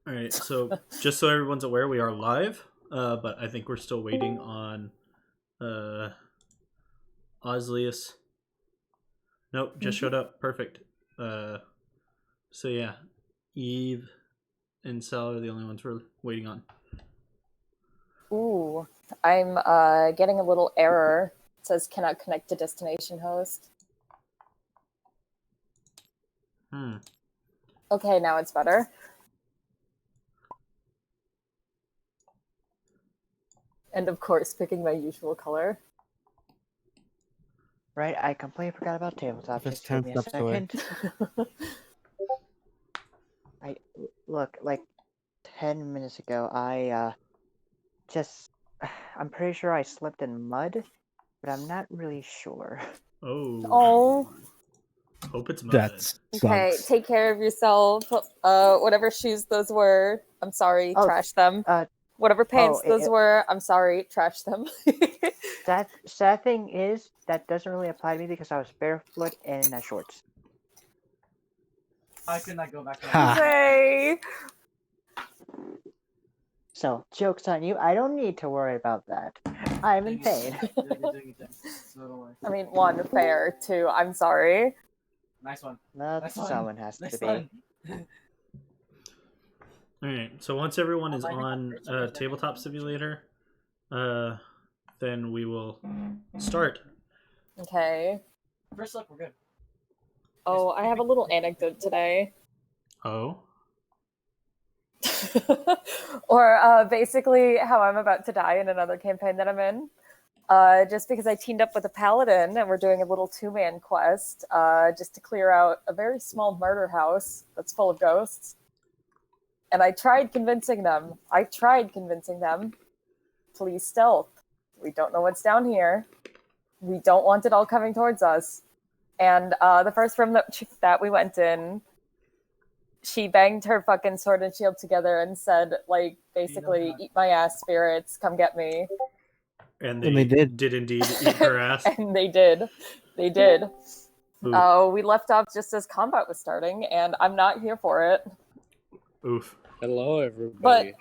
All right, so just so everyone's aware, we are live, but I think we're still waiting on Ozlius. Nope, just showed up. Perfect. So yeah, Eve and Sal are the only ones we're waiting on. Ooh, I'm getting a little error. It says cannot connect to destination host. Okay, now it's better. And of course, picking my usual color. Right, I completely forgot about tabletop. Just Just give me a 10 steps away. second. Look, like 10 minutes ago, I'm pretty sure I slipped in mud, but I'm not really sure. Oh. Hope it's mud. That's Okay, sucks. take care of yourself. Whatever shoes those were, I'm sorry, trash them. Whatever pants those were, I'm sorry, trash them. That sad thing is, that doesn't really apply to me because I was barefoot and in shorts. I could not go back to Say. So, joke's on you. I don't need to worry about that. I'm in pain. I mean, one, fair. Two, I'm sorry. Nice one. Someone has to be. Alright, so once everyone is on Tabletop Simulator, then we will start. Okay. First look, we're good. Oh, I have a little anecdote today. Oh? Or basically how I'm about to die in another campaign that I'm in. Just because I teamed up with a paladin and we're doing a little two-man quest just to clear out a very small murder house that's full of ghosts. And I tried convincing them. Please stealth. We don't know what's down here. We don't want it all coming towards us. And the first room that we went in, she banged her fucking sword and shield together and said, like, basically, eat my ass, spirits, come get me. And they did indeed eat her ass. And they did. We left off just as combat was starting, and I'm not here for it. Oof. Hello, everybody.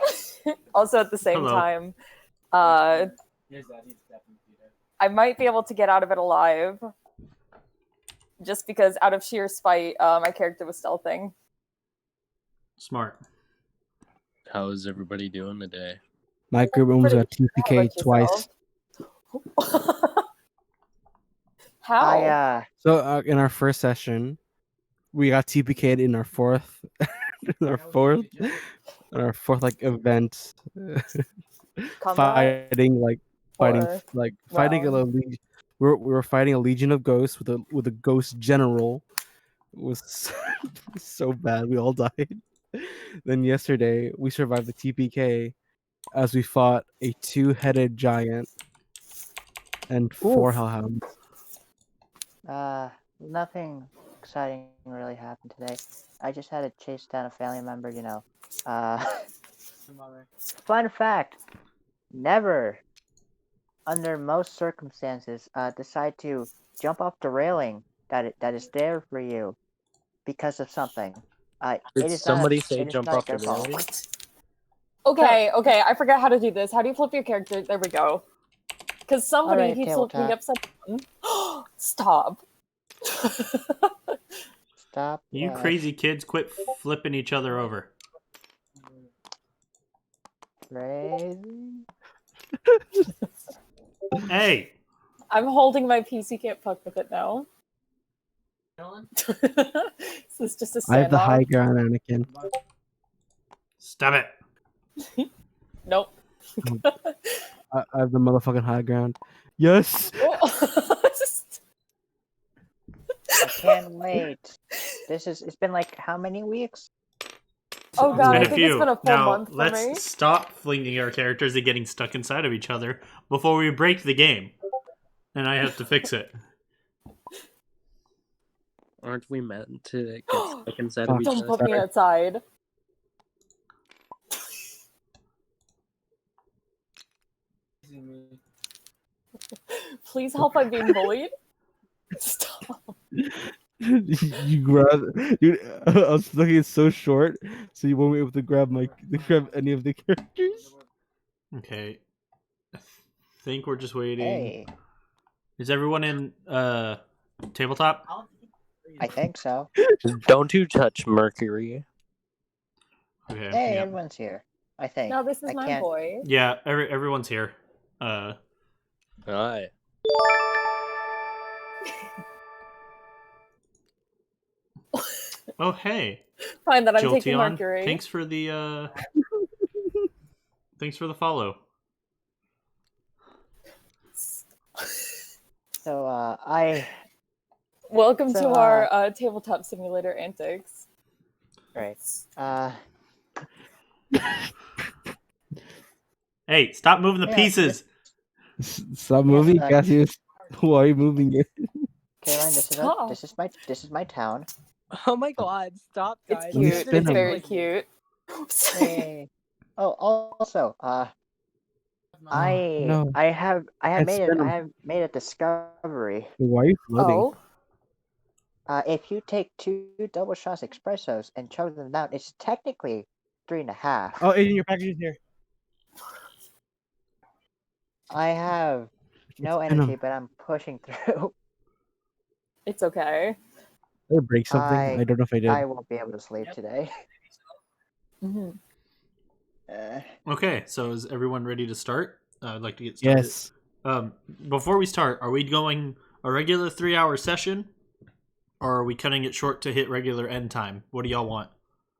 But also at the same time, I might be able to get out of it alive. Just because, out of sheer spite, my character was stealthing. Smart. How is everybody doing today? My group almost got TPK twice. How? So in our first session, we got TPK'd in our fourth, like event, fighting a legion. We were fighting a legion of ghosts with a ghost general. It was so bad. We all died. Then yesterday we survived the TPK as we fought a 2-headed giant and 4 hellhounds. Nothing exciting really happened today. I just had to chase down a family member, Fun fact, never, under most circumstances, decide to jump off the railing that is there for you because of something. Did somebody say jump off the railing? Okay, I forgot how to do this. How do you flip your character? There we go. Because somebody keeps flipping me upside down. Stop. Stop. You crazy kids, quit flipping each other over. Crazy? Hey! I'm holding my PC, can't fuck with it now. This is just a standoff. I have the high ground, Anakin. Stop it. Nope. I have the motherfucking high ground. Yes! I can't wait. It's been like how many weeks? Oh god, I think it's been a full month for let's me. stop flinging our characters and getting stuck inside of each other before we break the game. And I have to fix it. Aren't we meant to get stuck inside of each other? Don't put me outside. Please help, I'm being bullied. Stop. You grab, dude. I was looking so short, so you won't be able to grab any of the characters. Okay. I think we're just waiting. Hey, Is everyone in tabletop? I think so. Don't you touch Mercury. Okay. Hey, Yeah. everyone's here. I think. No, this is I my can't. boy. Yeah. Everyone's here. Alright. Oh hey, Fine, that I'm taking Jolteon. Mercury. Thanks for the thanks for the follow. So, Welcome So, to our tabletop simulator antics. Right. Hey, stop moving the Yeah, pieces. Stop moving, Cassius. Why are you moving it? Caroline, Stop. this is my town. Oh my god, stop, It's guys. Let me cute. spin It's him. very cute. Hey. Oh, also, No. I have Can't spin 'em. made a discovery. Why are you floating? Oh, If you take 2 double shots espressos and chug them down, it's technically 3.5. Oh, Aiden, your package is here. I have no Spin 'em. energy, but I'm pushing through. it's okay. Did I break something? I don't know if I did. I won't be able to sleep today. hmm Okay, so is everyone ready to start? I'd like to get started. Yes. Before we start, are we going a regular 3-hour session, or are we cutting it short to hit regular end time? What do y'all want?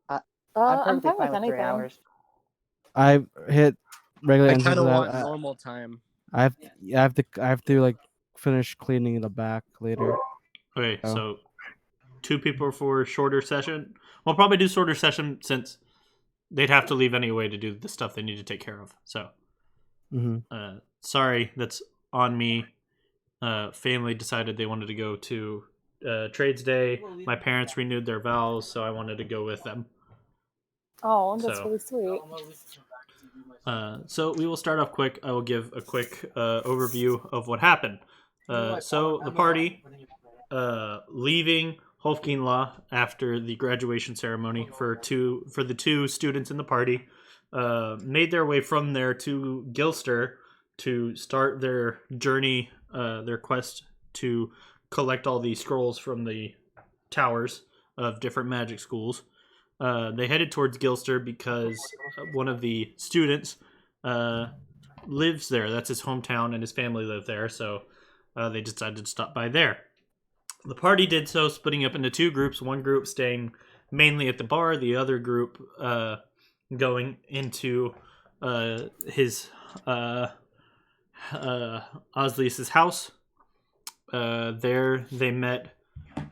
I'm I'm perfectly fine with fine with 3 anything. hours. I've hit regular I engines. kind of want normal time. I have to like finish cleaning the back later. Okay, Oh. so 2 people for shorter session. We'll probably do shorter session since they'd have to leave anyway to do the stuff they need to take care of. So, sorry, that's on me. Family decided they wanted to go to Trades Day. My parents renewed their vows, so I wanted to go with them. Oh, that's So- really sweet. So we will start off quick. I will give a quick overview of what happened. So the party leaving Hofkeenlaw after the graduation ceremony for the 2 students in the party made their way from there to Gilster to start their journey, their quest to collect all the scrolls from the towers of different magic schools. They headed towards Gilster because one of the students lives there. That's his hometown, and his family lived there, so they decided to stop by there. The party did so, splitting up into 2 groups. One group staying mainly at the bar, the other group going into his Ozlius' house. There they met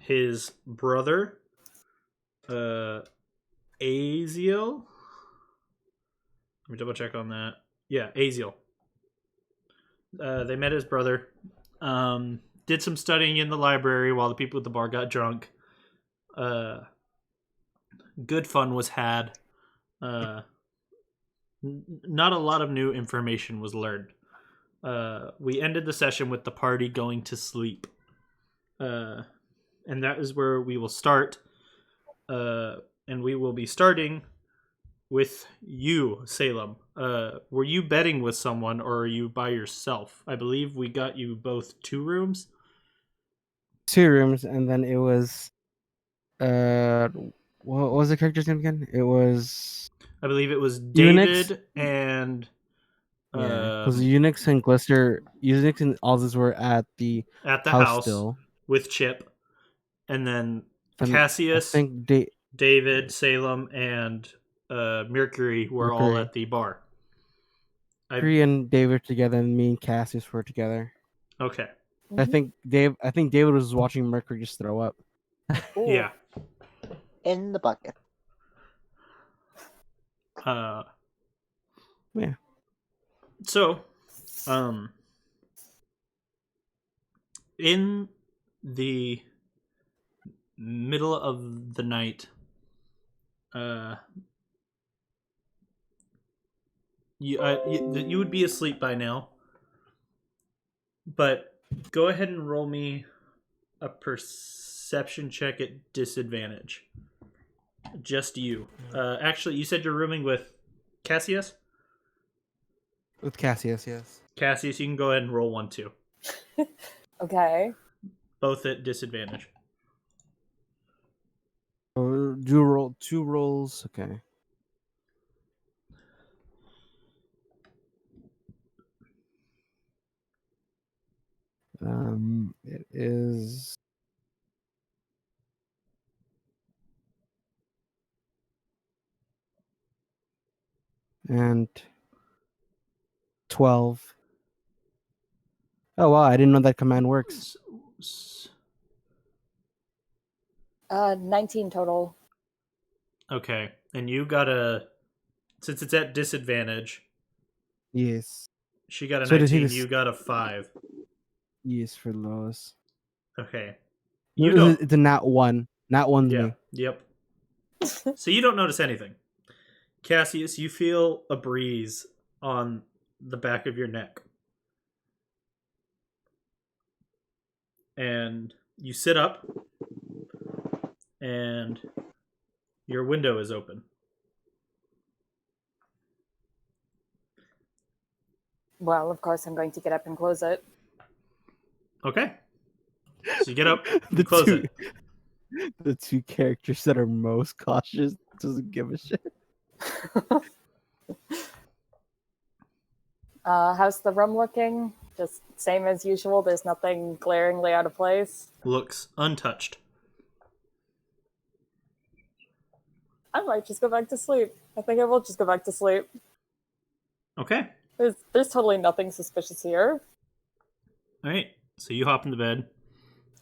his brother, Aziel. Let me double check on that. Yeah, Aziel. They met his brother. Did some studying in the library while the people at the bar got drunk. Good fun was had. Not a lot of new information was learned. We ended the session with the party going to sleep. And that is where we will start. And we will be starting with you, Salem. Were you betting with someone, or are you by yourself? I believe we got you both 2 rooms. 2 rooms, and then it was what was the character's name again? It was I believe it was Uninx? David and because Unix and Unix and Ozlius were at the at the house house still. with Chip, and then And Cassius, I think David, Salem, and Mercury were all Mercury. at the bar. Mercury and David together, and me and Cassius were together. Okay. I think David was watching Mercury just throw up. Ooh. Yeah. In the bucket. Yeah. So, in the middle of the night, you would be asleep by now, but go ahead and roll me a perception perception check at disadvantage. Just you. Actually, you said you're rooming with Cassius? With Cassius, yes. Cassius, you can go ahead and roll 1, 2. Okay. Both at disadvantage. Do roll 2 rolls. Okay. It is and 12. Oh wow, I didn't know that command works. 19 total. Okay, and you got a... Since it's at disadvantage, Yes. she got a So does he 19, just- you got a 5. Yes, for Lois. Okay. No, You don't... It's a nat 1. Nat 1's Yeah, me. yep. So you don't notice anything. Cassius, you feel a breeze on the back of your neck. And you sit up, and your window is open. Well, of course, I'm going to get up and close it. Okay. So you get up, The close two, it. the two characters that are most cautious doesn't give a shit. How's the room looking? Just same as usual. There's nothing glaringly out of place. Looks untouched. I might just go back to sleep. I think I will just go back to sleep. Okay. There's totally nothing suspicious here. All right. So you hop into bed,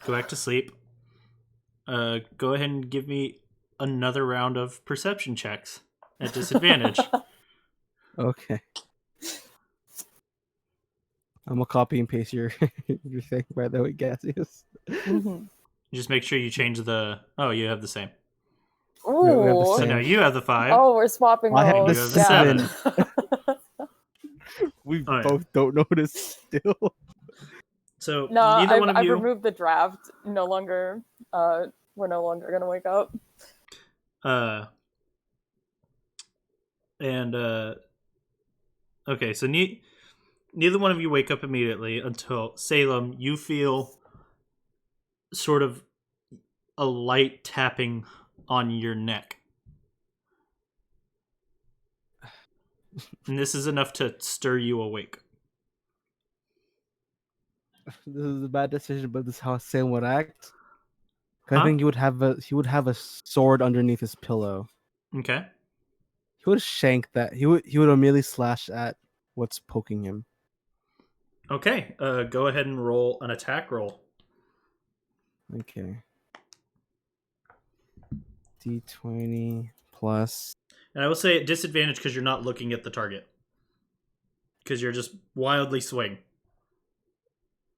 go back to sleep. Go ahead and give me another round of perception checks at disadvantage. Okay. I'm gonna copy and paste your your thing, by the way, Cassius. Just make sure you change the... Oh, you have the same. Ooh. We have the So same. now you have the 5. Oh, we're swapping I have roles. the You have the Yeah. We Oh, yeah. both don't notice still. So No, neither one of I've you... removed the draft. No longer. We're no longer gonna wake up. Okay, so neither one of you wake up immediately until Salem, you feel sort of a light tapping on your neck. And this is enough to stir you awake. This is a bad decision, but this is how Sam would act. I Huh? think he would have a sword underneath his pillow. Okay. He would shank that. He would immediately slash at what's poking him. Okay, go ahead and roll an attack roll. Okay. D20 plus. And I will say at disadvantage because you're not looking at the target. Because you're just wildly swing.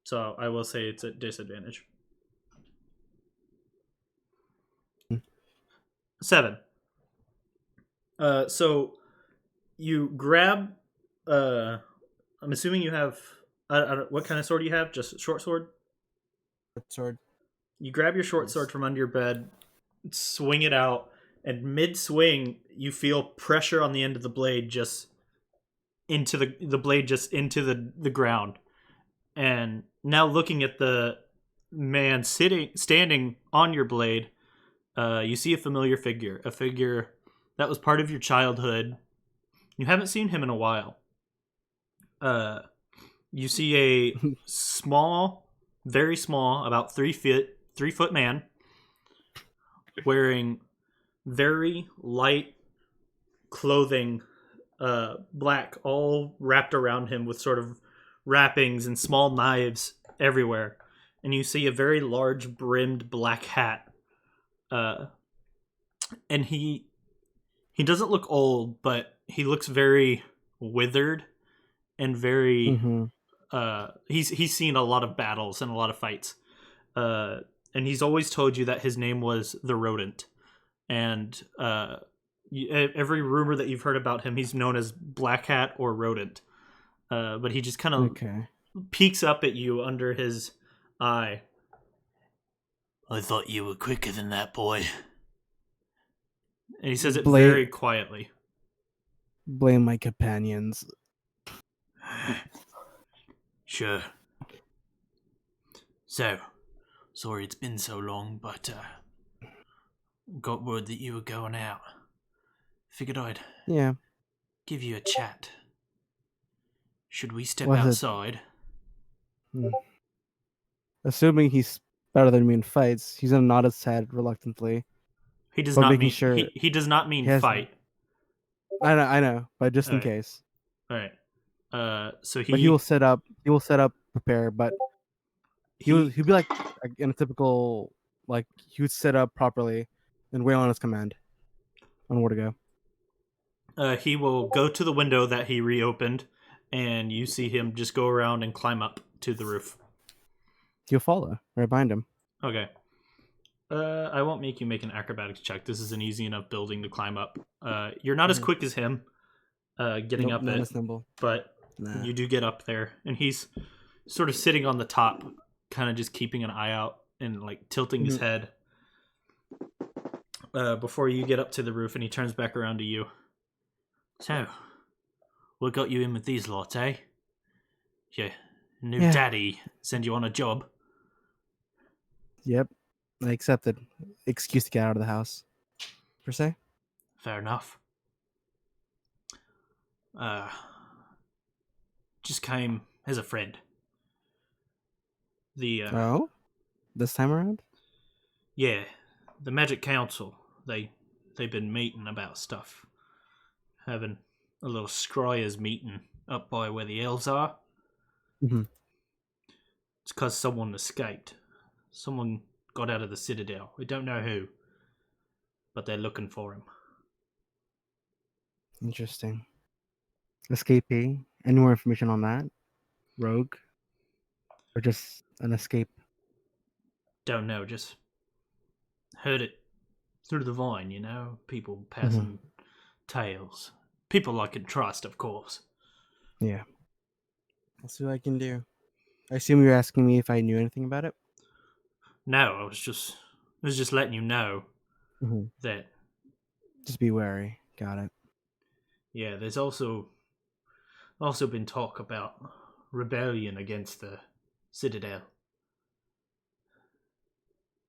So I will say it's at disadvantage. 7. So you grab... I'm assuming you have... I don't, what kind of sword do you have? Just a short sword? Sword. You grab your short sword from under your bed, swing it out, and mid-swing, you feel pressure on the end of the blade just into the blade just into the ground. And now looking at the man standing on your blade, you see a familiar figure, a figure that was part of your childhood. You haven't seen him in a while. You see a small, very small, about 3 foot man wearing very light clothing, black, all wrapped around him with sort of wrappings and small knives everywhere. And you see a very large brimmed black hat. And he doesn't look old, but he looks very withered and very... Mm-hmm. He's seen a lot of battles and a lot of fights. And he's always told you that his name was the Rodent. And every rumor that you've heard about him, he's known as Black Hat or Rodent. But he just kind of peeks up at you under his eye. I thought you were quicker than that, boy. And he says it Blame- very quietly. Blame my companions. Sure. So, sorry it's been so long, but got word that you were going out. Figured I'd Yeah. give you a chat. Should we step Was it- outside? Assuming he's better than me in fights, he's gonna nod his head reluctantly. He does But not making mean sure he does not mean he has- fight. I know, but just in Alright. case. All right. So But he will set up. He will set up, prepare. But he'd be like in a typical like he would set up properly and wait on his command on where to go. He will go to the window that he reopened, and you see him just go around and climb up to the roof. He'll follow right behind him. Okay. I won't make you make an acrobatics check. This is an easy enough building to climb up. You're not as quick as him getting Nope, up not it, as nimble. but Nah. you do get up there, and he's sort of sitting on the top, kind of just keeping an eye out and like tilting his head before you get up to the roof, and he turns back around to you. So, what got you in with these lots, eh? Yeah, new Yeah. daddy send you on a job. Yep, I accepted. Excuse to get out of the house, per se. Fair enough. Just came as a friend. The Oh, this time around. yeah, the Magic Council. They've been meeting about stuff. Having a little scryers meeting up by where the elves are. Mhm. It's because someone escaped. Someone got out of the Citadel. We don't know who, but they're looking for him. Interesting. Escapee. Any more information on that? Rogue, or just an escape? Don't know, just heard it through the vine, you know? People passing tales. People I can trust, of course. Yeah. I'll see what I can do. I assume you're asking me if I knew anything about it. No, I was just letting you know Mhm. that, Just be wary. Got it. yeah, there's also been talk about rebellion against the Citadel.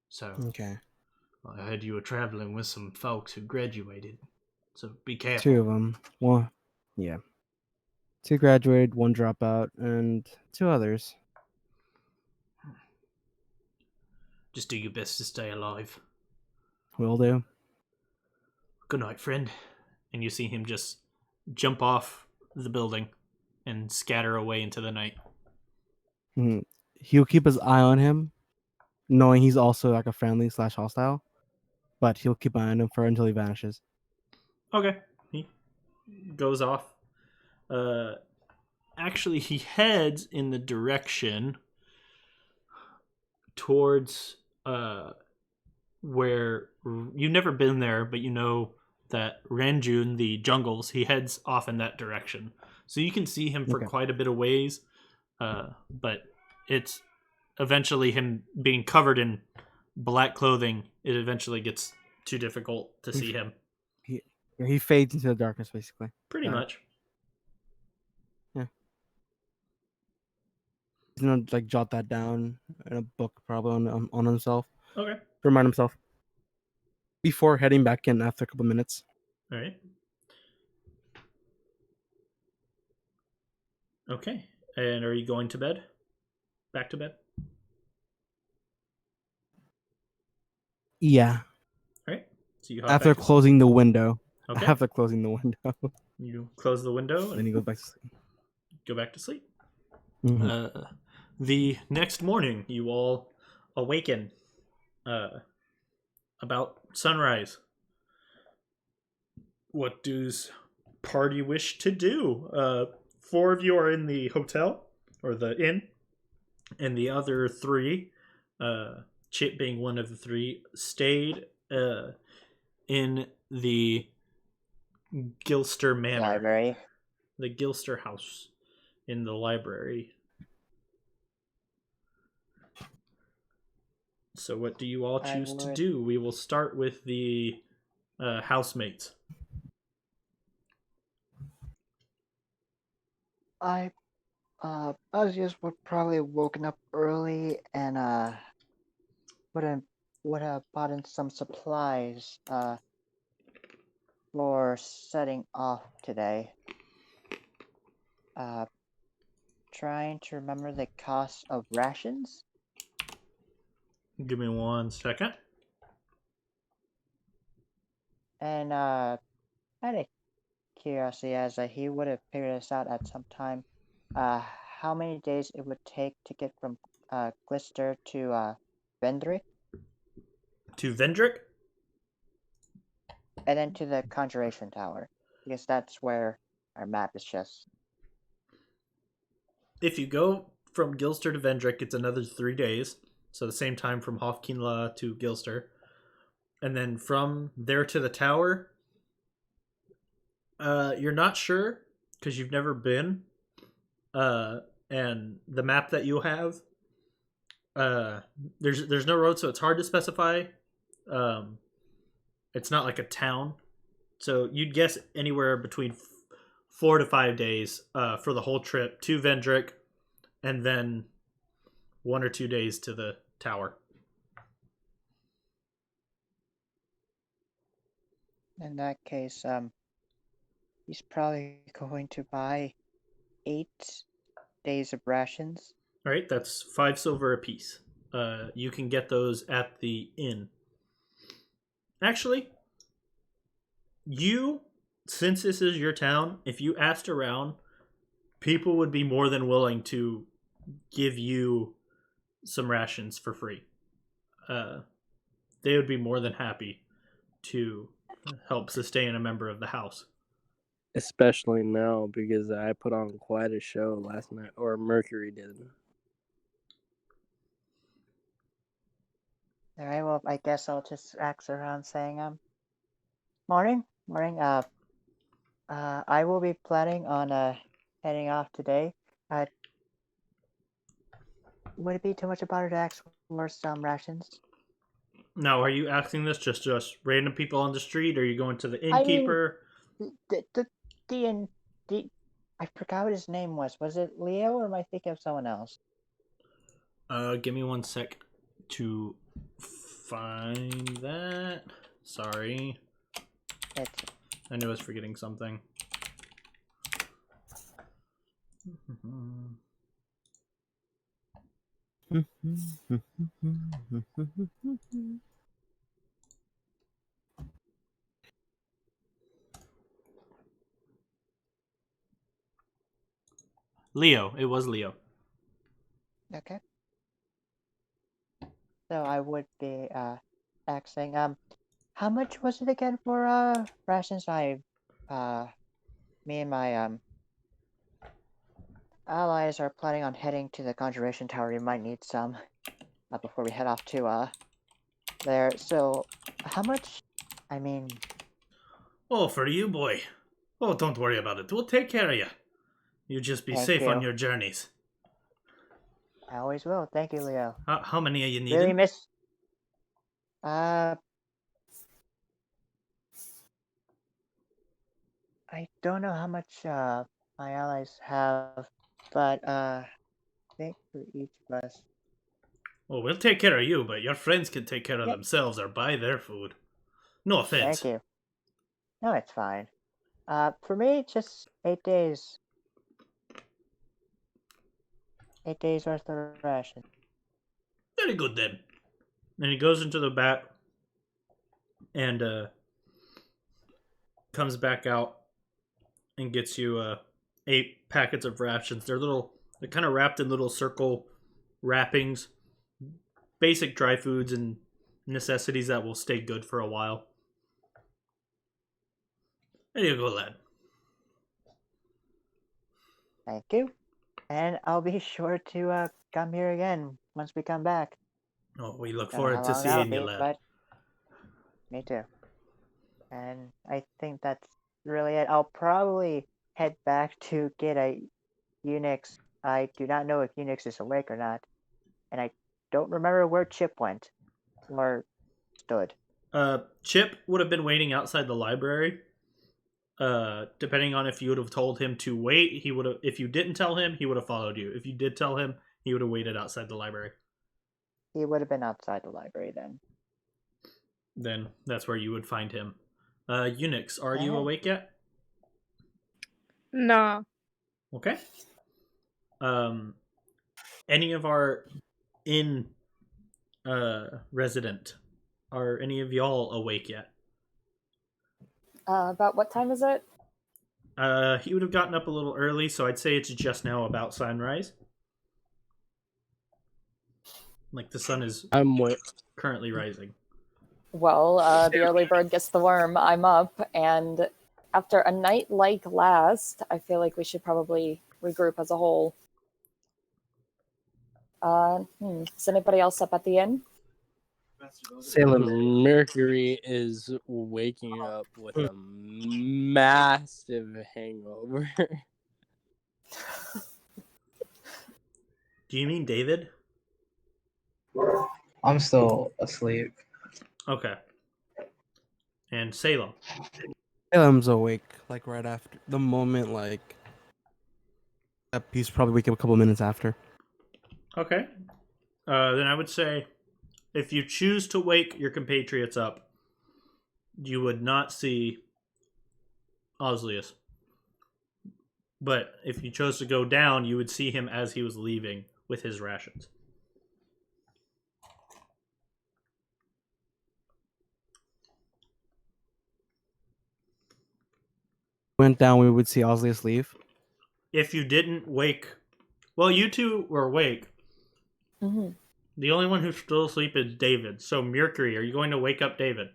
So, Okay. I heard you were traveling with some folks who graduated. So be careful. 2 of them. One. Yeah. 2 graduated, 1 dropout, and 2 others. Just do your best to stay alive. Will do. Good night, friend. And you see him just jump off the building and scatter away into the night. Mhm. He'll keep his eye on him, knowing he's also like a friendly / hostile. But he'll keep an eye on him until he vanishes. Okay. He goes off. Actually, he heads in the direction towards where you've never been there, but you know that Ranjun, the jungles, he heads off in that direction. So you can see him for Okay. quite a bit of ways, but it's eventually him being covered in black clothing. It eventually gets too difficult to see him. He fades into the darkness, basically. Pretty Got it. much. He's gonna like jot that down in a book, probably on himself, Okay. to remind himself before heading back in after a couple minutes. All right. Okay. And are you going to bed? Back to bed? Yeah. All right. So you hop After back to sleep. closing the window. Okay. After closing the window. You close the window Then and he goes back to sleep. go back to sleep. Mhm. The next morning, you all awaken about sunrise. What does party wish to do? 4 of you are in the hotel or the inn, and the other 3, Chip being one of the 3, stayed in the Gilster Manor, Library. the Gilster house in the library. So what do you all I choose to would- do? We will start with the housemates. Ozlius would probably have woken up early and would have bought in some supplies for setting off today. Trying to remember the cost of rations. Give me 1 second. And out of curiosity, as he would have figured this out at some time, how many days it would take to get from Glister to Vendrick, To Vendrick? and then to the Conjuration Tower, because that's where our map is just. If you go from Gilster to Vendrick, it's another 3 days. So the same time from Hofkinla to Gilster. And then from there to the tower, you're not sure because you've never been. And the map that you have, there's no road, so it's hard to specify. It's not like a town, so you'd guess anywhere between 4 to 5 days for the whole trip to Vendrick, and then 1 or 2 days to the tower. In that case, he's probably going to buy 8 days of rations. All right, that's 5 silver apiece. You can get those at the inn. Actually, since this is your town, if you asked around, people would be more than willing to give you some rations for free. They would be more than happy to help sustain a member of the house. Especially now because I put on quite a show last night, or Mercury did. All right, well, I guess I'll just ask around saying, morning. I will be planning on heading off today. Would it be too much about it to ask for some rations? Now, are you asking this just random people on the street? Or are you going to the I mean, innkeeper? the I forgot what his name was. Was it Leo, or am I thinking of someone else? Give me 1 sec to find that. Sorry. I knew I was forgetting something. Leo. It was Leo. Okay. So I would be asking, how much was it again for rations? Me and my allies are planning on heading to the Conjuration Tower. We might need some before we head off to there. So, how much? I mean, Oh, for you, boy. Oh, don't worry about it. We'll take care of you. You just be Thank safe on you. your journeys. I always will. Thank you, Leo. How many are you Really needing? miss. I don't know how much my allies have, but I think for each of us. Well, we'll take care of you, but your friends can take care of Yep. themselves or buy their food. No offense. Thank you. No, it's fine. For me, just 8 days. 8 days worth of ration. Very good then. And he goes into the back and comes back out and gets you 8 packets of rations. They're kind of wrapped in little circle wrappings. Basic dry foods and necessities that will stay good for a while. There you go, lad. Thank you. And I'll be sure to come here again once we come back. Oh, we look Don't know forward how to long that'll seeing you, be, lad. but me too. And I think that's really it. I'll probably head back to get a Uninx. I do not know if Uninx is awake or not, and I don't remember where Chip went. or stood? Chip would have been waiting outside the library. Depending on if you would have told him to wait, he would have. If you didn't tell him, he would have followed you. If you did tell him, he would have waited outside the library. He would have been outside the library then. Then that's where you would find him. Uninx, are you Uh-huh. awake yet? No. Okay. Any of our inn resident, are any of y'all awake yet? About what time is it? He would have gotten up a little early, so I'd say it's just now about sunrise. Like the sun is I'm wait. currently rising. Well, the early bird gets the worm. I'm up, and after a night like last, I feel like we should probably regroup as a whole. Is anybody else up at the inn? Salem. Mercury is waking up with a massive hangover. Do you mean David? I'm still asleep. Okay. And Salem. Salem's awake, like right after the moment, like he's probably waking up a couple minutes after. Okay. Then I would say, if you choose to wake your compatriots up, you would not see Ozlius. But if you chose to go down, you would see him as he was leaving with his rations. Went down, we would see Ozlius leave. If you didn't wake... Well, you two were awake. Mm-hmm. The only one who's still asleep is David. So, Mercury, are you going to wake up David?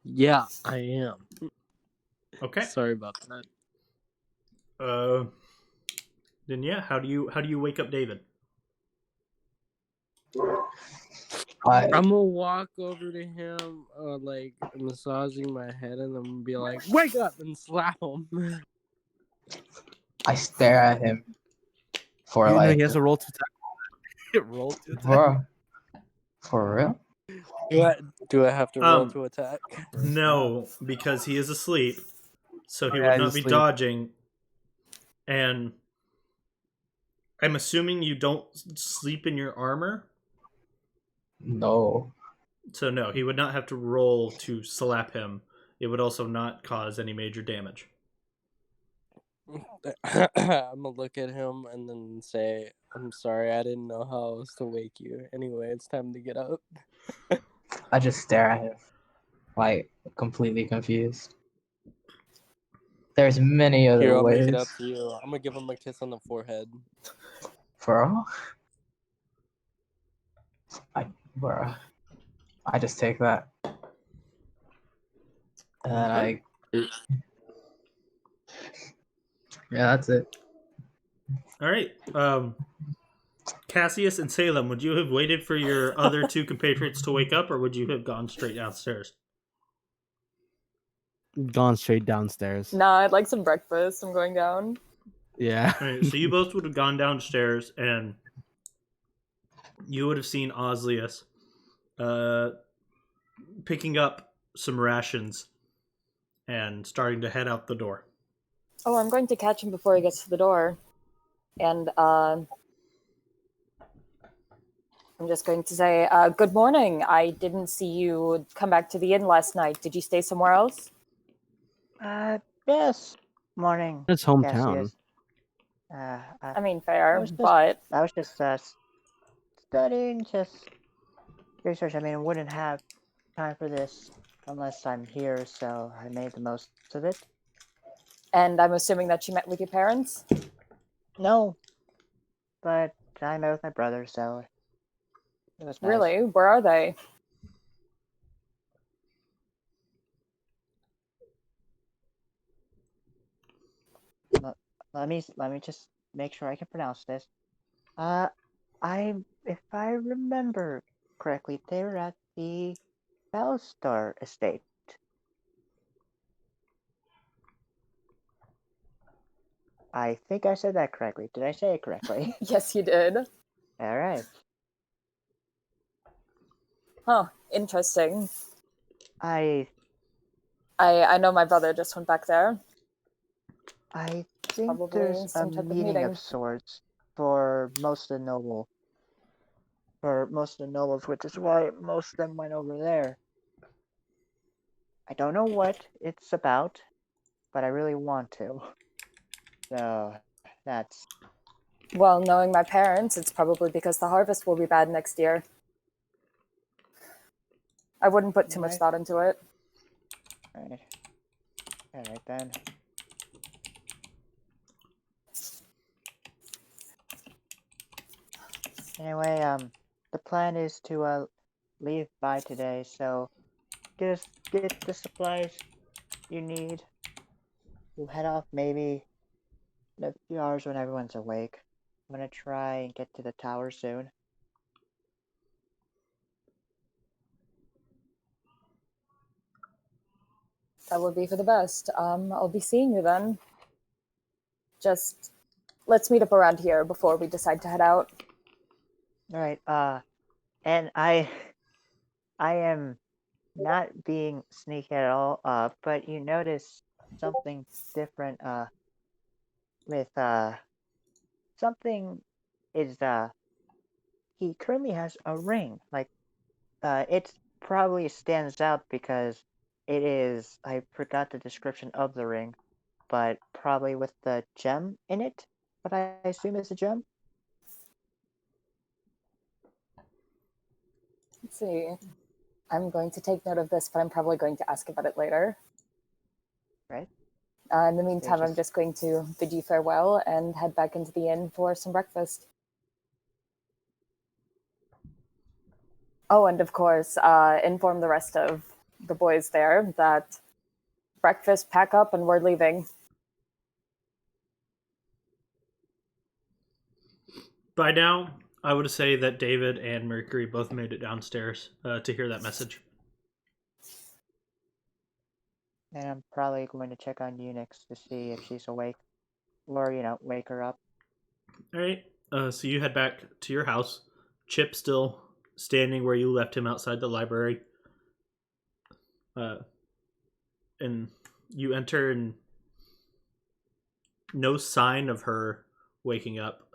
Yeah, I am. Okay. Sorry about that. Then yeah, how do you wake up David? I I'm gonna walk over to him, like massaging my head, and I'm gonna be like, "Wake up!" and slap him. I stare at him for Even though like, he has to roll to attack. Roll to attack. bro, for real? Do I have to roll to attack? No, because he is asleep, so he Yeah, would not he's be asleep. dodging. And I'm assuming you don't sleep in your armor, No. so no, he would not have to roll to slap him. It would also not cause any major damage. I'm gonna look at him and then say, "I'm sorry, I didn't know how else to wake you. Anyway, it's time to get up." I just stare at him, like completely confused. There's many other Here, I'll ways, make it up to you. I'm gonna give him a kiss on the forehead. bro. I just take that, and then Okay. yeah, that's it. All right. Cassius and Salem, would you have waited for your other two compatriots to wake up, or would you have gone straight downstairs? Gone straight downstairs. Nah, I'd like some breakfast. I'm going down. Yeah. All right, so you both would have gone downstairs, and you would have seen Ozlius picking up some rations and starting to head out the door. Oh, I'm going to catch him before he gets to the door. And I'm just going to say, good morning. I didn't see you come back to the inn last night. Did you stay somewhere else? Yes. Morning. It's hometown. Cassius. I mean, fair, I was just- but I was just studying, just research. I mean, I wouldn't have time for this unless I'm here, so I made the most of it. and I'm assuming that you met with your parents? No, but I met with my brother, so it was nice. Really? Where are they? Let me just make sure I can pronounce this. If I remember correctly, they were at the Bellstar estate. I think I said that correctly. Did I say it correctly? Yes, you did. All right. Huh. Interesting. I I know my brother just went back there. I think Probably there's a some type of meeting meeting. of sorts for most of the nobles, which is why most of them went over there. I don't know what it's about, but I really want to. So that's Well, knowing my parents, it's probably because the harvest will be bad next year. I wouldn't put too much Right. thought into it. right. All right then. Anyway, the plan is to leave by today, so just get the supplies you need. We'll head off maybe in a few hours when everyone's awake. I'm gonna try and get to the tower soon. That would be for the best. I'll be seeing you then. Just let's meet up around here before we decide to head out. All right. And I am not being sneaky at all. But you notice something different. With something is he currently has a ring. Like it probably stands out because it is. I forgot the description of the ring, but probably with the gem in it. But I assume it's a gem. Let's see. I'm going to take note of this, but I'm probably going to ask about it later. Right. In the meantime, I'm just- just going to bid you farewell and head back into the inn for some breakfast. Oh, and of course, inform the rest of the boys there that breakfast, pack up, and we're leaving. By now, I would say that David and Mercury both made it downstairs to hear that message. And I'm probably going to check on Uninx to see if she's awake, or wake her up. All right. So you head back to your house. Chip still standing where you left him outside the library. And you enter, and no sign of her waking up.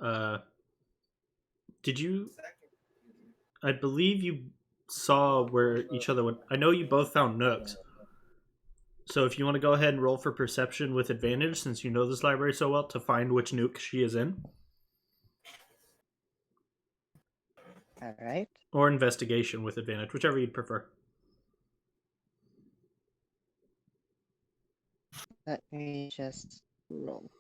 Did you? I believe you saw where each other went. I know you both found nooks. So if you want to go ahead and roll for perception with advantage, since you know this library so well, to find which nook she is in. All right. Or investigation with advantage, whichever you'd prefer. Let me just roll.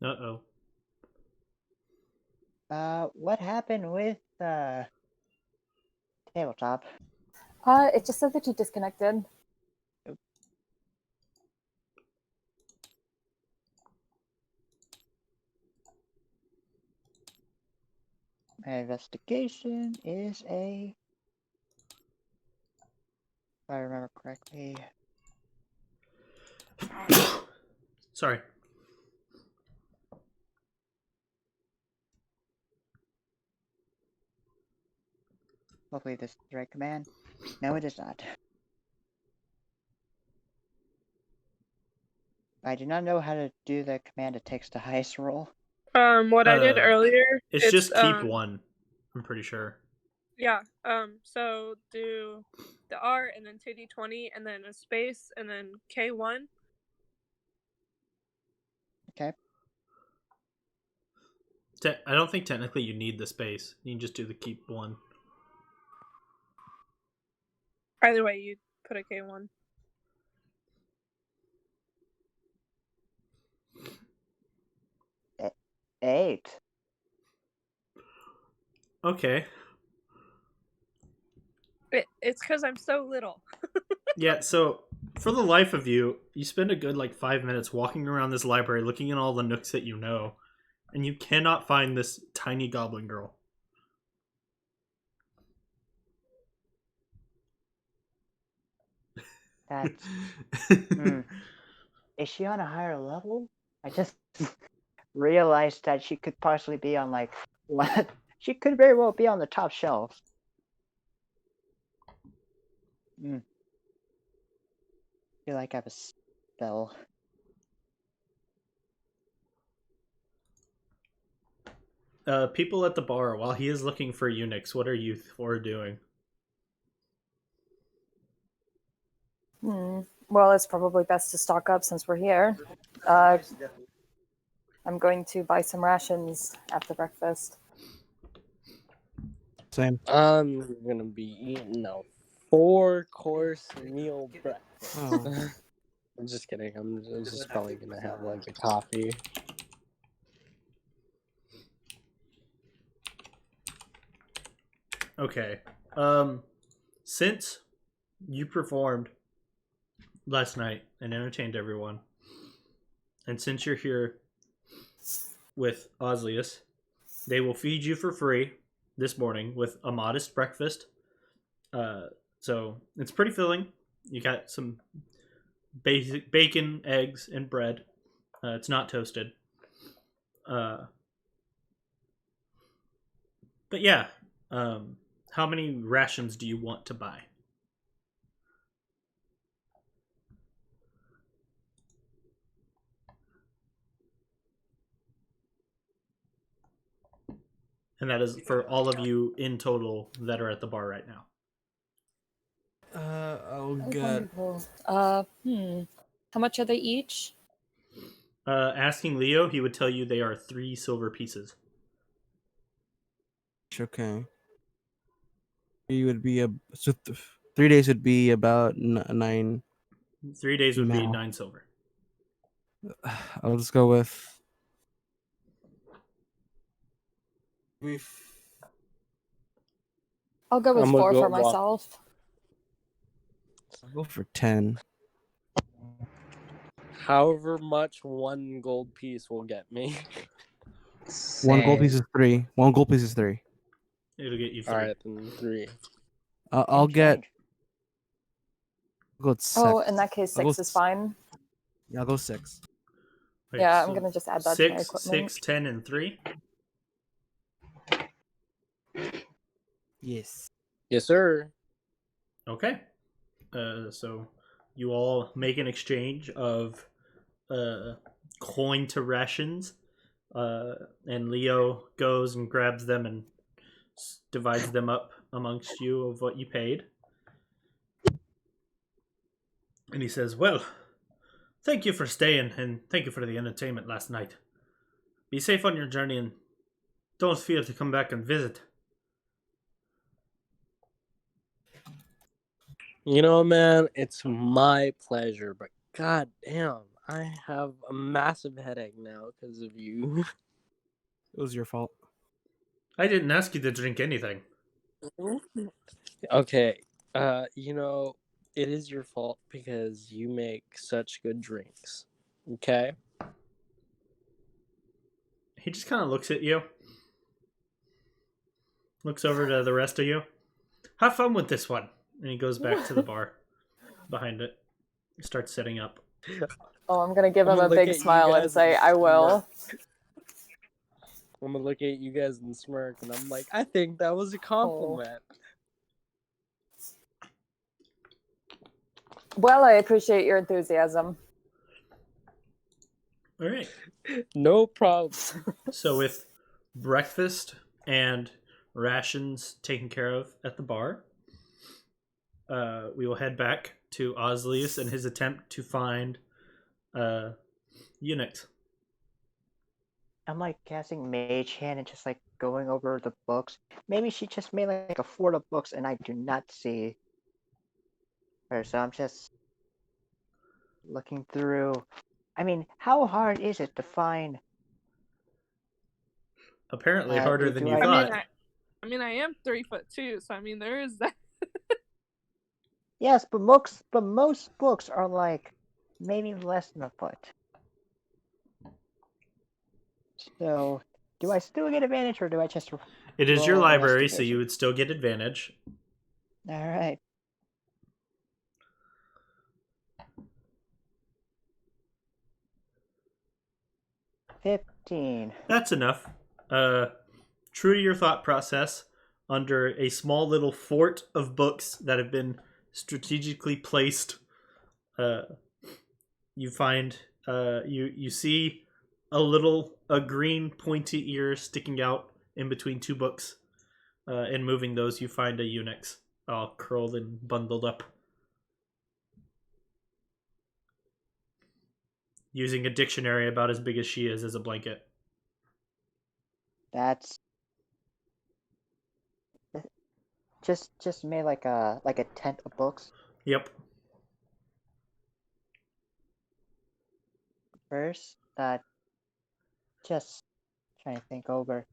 Uh-oh. What happened with tabletop? It just said that you disconnected. My investigation is a, if I remember correctly, Sorry. hopefully this is the right command. No, it is not. I do not know how to do the command it takes to highest roll. What I did earlier, It's just keep one, I'm pretty sure. Yeah, so do the R and then 2d20 and then a space and then K1. Okay. I don't think technically you need the space. You can just do the keep one. Either way, you put a K1. Eight. Okay. It's because I'm so little. Yeah, so For the life of you, you spend a good 5 minutes walking around this library, looking at all the nooks that you know, and you cannot find this tiny goblin girl. That's. Is she on a higher level? I just realized that she could possibly be on what? She could very well be on the top shelf. I feel like I have a spell. People at the bar, while he is looking for Uninx, what are you four doing? Well, it's probably best to stock up since we're here. I'm going to buy some rations after breakfast. Same. I'm gonna be eating a 4-course meal breakfast. Oh. I'm just kidding. I'm just probably gonna have a coffee. Okay. Since you performed last night and entertained everyone, and since you're here with Ozlius, they will feed you for free this morning with a modest breakfast. So it's pretty filling. You got some basic bacon, eggs, and bread. It's not toasted. But yeah, how many rations do you want to buy? And that is for all of you in total that are at the bar right now. Oh Oh, god. wonderful. How much are they each? Asking Leo, he would tell you they are 3 silver pieces. Okay. It would be 3 days would be about 9. 3 days would be No. 9 silver. I'll just go with. I'll go with I'm gonna 4 go for walk. myself. I'll go for 10. However much 1 gold piece will get me. 1 gold piece Same. is 3. 1 gold piece is 3. It'll get you 3. Alright, then 3. I'll get. I'll go with 6. Oh, in that case, I'll go 6 is fine. Yeah, I'll go 6. Wait, Yeah, so I'm gonna just add that to my 6, equipment. 6, 10, and 3. Yes. Yes, sir. Okay. So you all make an exchange of coin to rations, and Leo goes and grabs them and divides them up amongst you of what you paid. And he says, "Well, thank you for staying, and thank you for the entertainment last night. Be safe on your journey, and don't fear to come back and visit." You know, man, it's my pleasure, but god damn, I have a massive headache now because of you. It was your fault. I didn't ask you to drink anything. Okay, you know, it is your fault because you make such good drinks. Okay? He just kind of looks at you. Looks over to the rest of you. Have fun with this one. And he goes back to the bar behind it. He starts setting up. Oh, I'm gonna give I'm him gonna a look big at you smile and guys say, and I will. I'm gonna look at you guys and smirk, and I'm like, I think that was a compliment. Well, I appreciate your enthusiasm. All right. No problem. So with breakfast and rations taken care of at the bar, we will head back to Ozlius and his attempt to find Uninx. I'm casting Mage Hand and just going over the books. Maybe she just made a fort of books and I do not see her, so I'm just looking through. I mean, how hard is it to find? Apparently harder than you I thought. mean, I am 3'2", so I mean there is that. Yes, but most books are like maybe less than a foot. So, do I still get advantage, or do I just It is your roll library, so investigation? you would still get advantage. All right. $15. That's enough. True to your thought process, under a small little fort of books that have been strategically placed, you find you see a green pointy ear sticking out in between two books. And moving those, you find a Uninx, all curled and bundled up, using a dictionary about as big as she is as a blanket. That's just made like a tent of books. Yep. First, just trying to think over.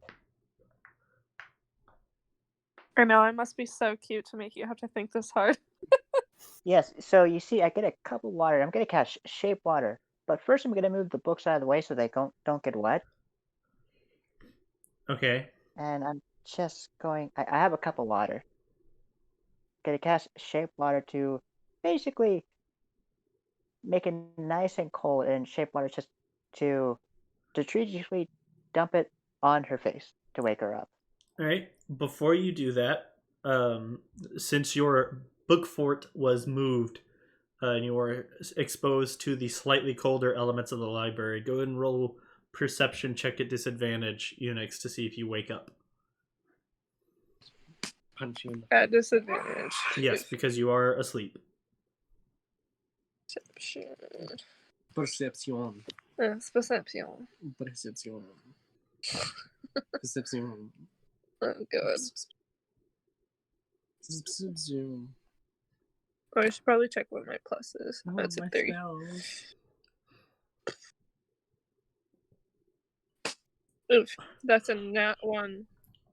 I know, I must be so cute to make you have to think this hard. Yes, so you see, I get a cup of water. I'm gonna cast shape water, but first I'm gonna move the books out of the way so they don't get wet. Okay. And I'm just going. I have a cup of water. Gonna cast shape water to basically make it nice and cold, and shape water just to strategically dump it on her face to wake her up. All right. Before you do that, since your book fort was moved and you were exposed to the slightly colder elements of the library, go ahead and roll perception check at disadvantage, Unix, to see if you wake up. Punch you in At disadvantage. Yes, because you are asleep. Perception. Perception. Perception. Perception. Perception. Oh, God. Perception. Oh, I should probably check what my plus is. Oh, That's a my 3. spells. Oof, that's a nat 1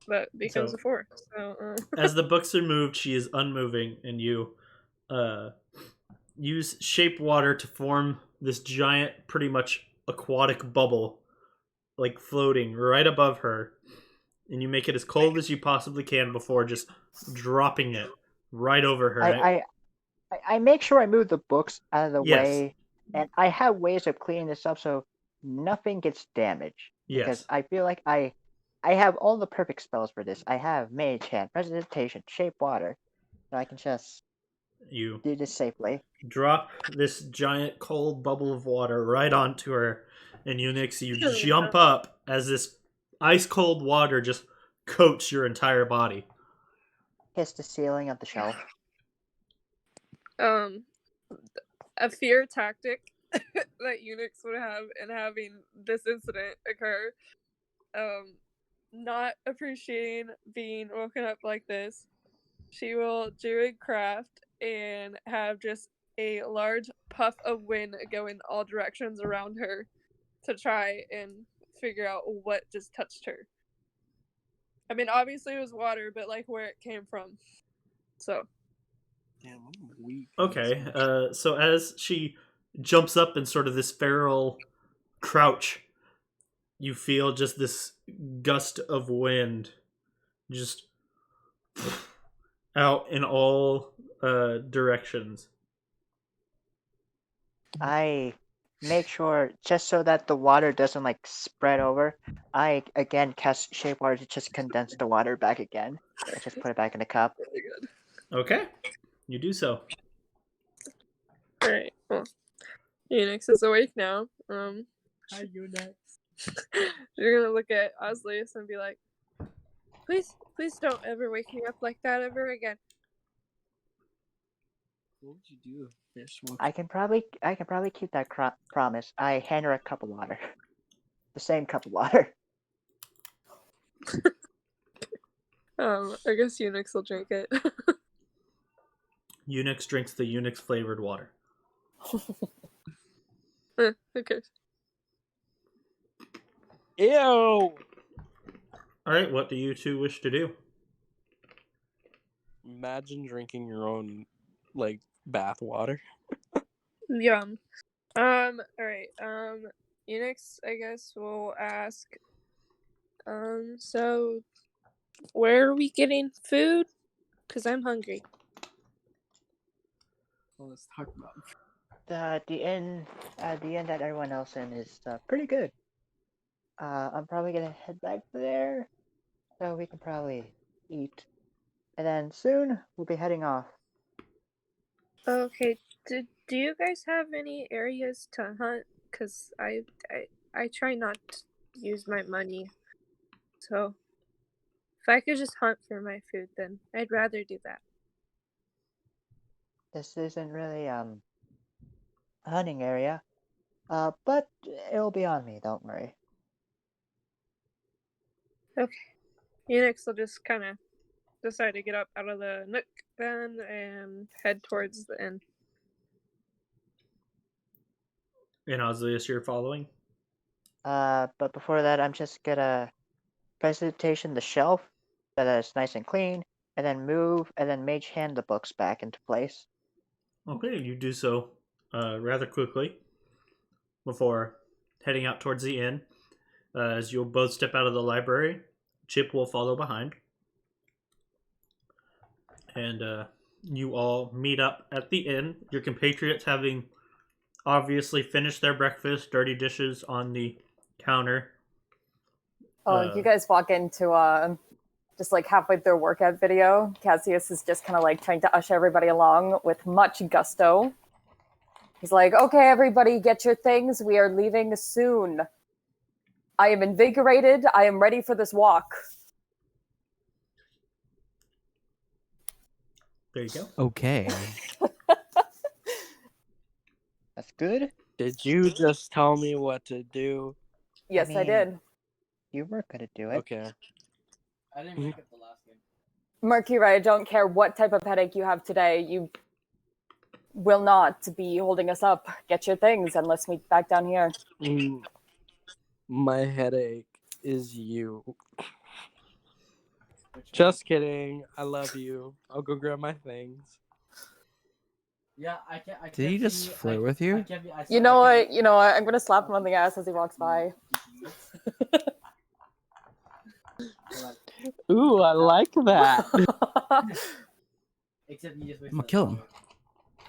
that becomes So- a 4. So, As the books are moved, she is unmoving, and you use shape water to form this giant, pretty much aquatic bubble, like floating right above her, and you make it as cold as you possibly can before just dropping it right over her. I make sure I move the books out of the Yes. way, and I have ways of cleaning this up so nothing gets damaged. Because Yes. I feel like I have all the perfect spells for this. I have Mage Hand, Precipitation, Shape Water, so I can just You do this safely. drop this giant cold bubble of water right onto her, and Unix, you jump up as this ice cold water just coats your entire body. Kiss the ceiling of the shelf. a fear tactic that Unix would have in having this incident occur. Not appreciating being woken up like this, she will druid craft and have just a large puff of wind go in all directions around her to try and figure out what just touched her. I mean, obviously it was water, but like where it came from. So. Damn, I'm weak. Okay, so as she jumps up in sort of this feral crouch, you feel just this gust of wind just out in all directions. I make sure, just so that the water doesn't like spread over, I again cast Shape Water to just condense the water back again. I just put it back in the cup. Really good. Okay, you do so. Alright, well, Unix is awake now. Hi, Unix. You're gonna look at Ozlius and be like, please don't ever wake me up like that ever again. What would you do if fish woke I can probably keep that promise. I hand her a cup of water, the same cup of water. I guess Unix will drink it. Unix drinks the Unix flavored water. Okay. Ew! Alright, what do you two wish to do? Imagine drinking your own like bath water. Yum. Alright, Uninx, I guess, will ask, so, where are we getting food? Because I'm hungry. Well, let's talk about. The inn that everyone else in is pretty good. I'm probably gonna head back there, so we can probably eat, and then soon we'll be heading off. Okay, do you guys have any areas to hunt? Because I try not to use my money. So, if I could just hunt for my food, then I'd rather do that. This isn't really a hunting area, but it'll be on me. Don't worry. Okay. Uninx will just kind of decide to get up out of the nook then and head towards the inn. And Ozlius, you're following? But before that, I'm just gonna presentation the shelf so that it's nice and clean, and then move, and then mage hand the books back into place. Okay, you do so rather quickly before heading out towards the inn. As you'll both step out of the library, Chip will follow behind. And you all meet up at the inn. Your compatriots having obviously finished their breakfast, dirty dishes on the counter. You guys walk into just like halfway through a workout video. Cassius is just kind of like trying to usher everybody along with much gusto. He's like, okay, everybody, get your things. We are leaving soon. I am invigorated. I am ready for this walk. There you go. Okay. That's good. Did you just tell me what to do? Yes, I mean- did. You were gonna do it. Okay. I didn't make it the last game. Mercury, I don't care what type of headache you have today. You will not be holding us up. Get your things and let's meet back down here. My headache is you. Just kidding. I love you. I'll go grab my things. Yeah, I can't. Did he just flirt with you? You know what? You know what? I'm gonna slap him on the ass as he walks by. Ooh, I like that. Except you just I'm gonna kill him.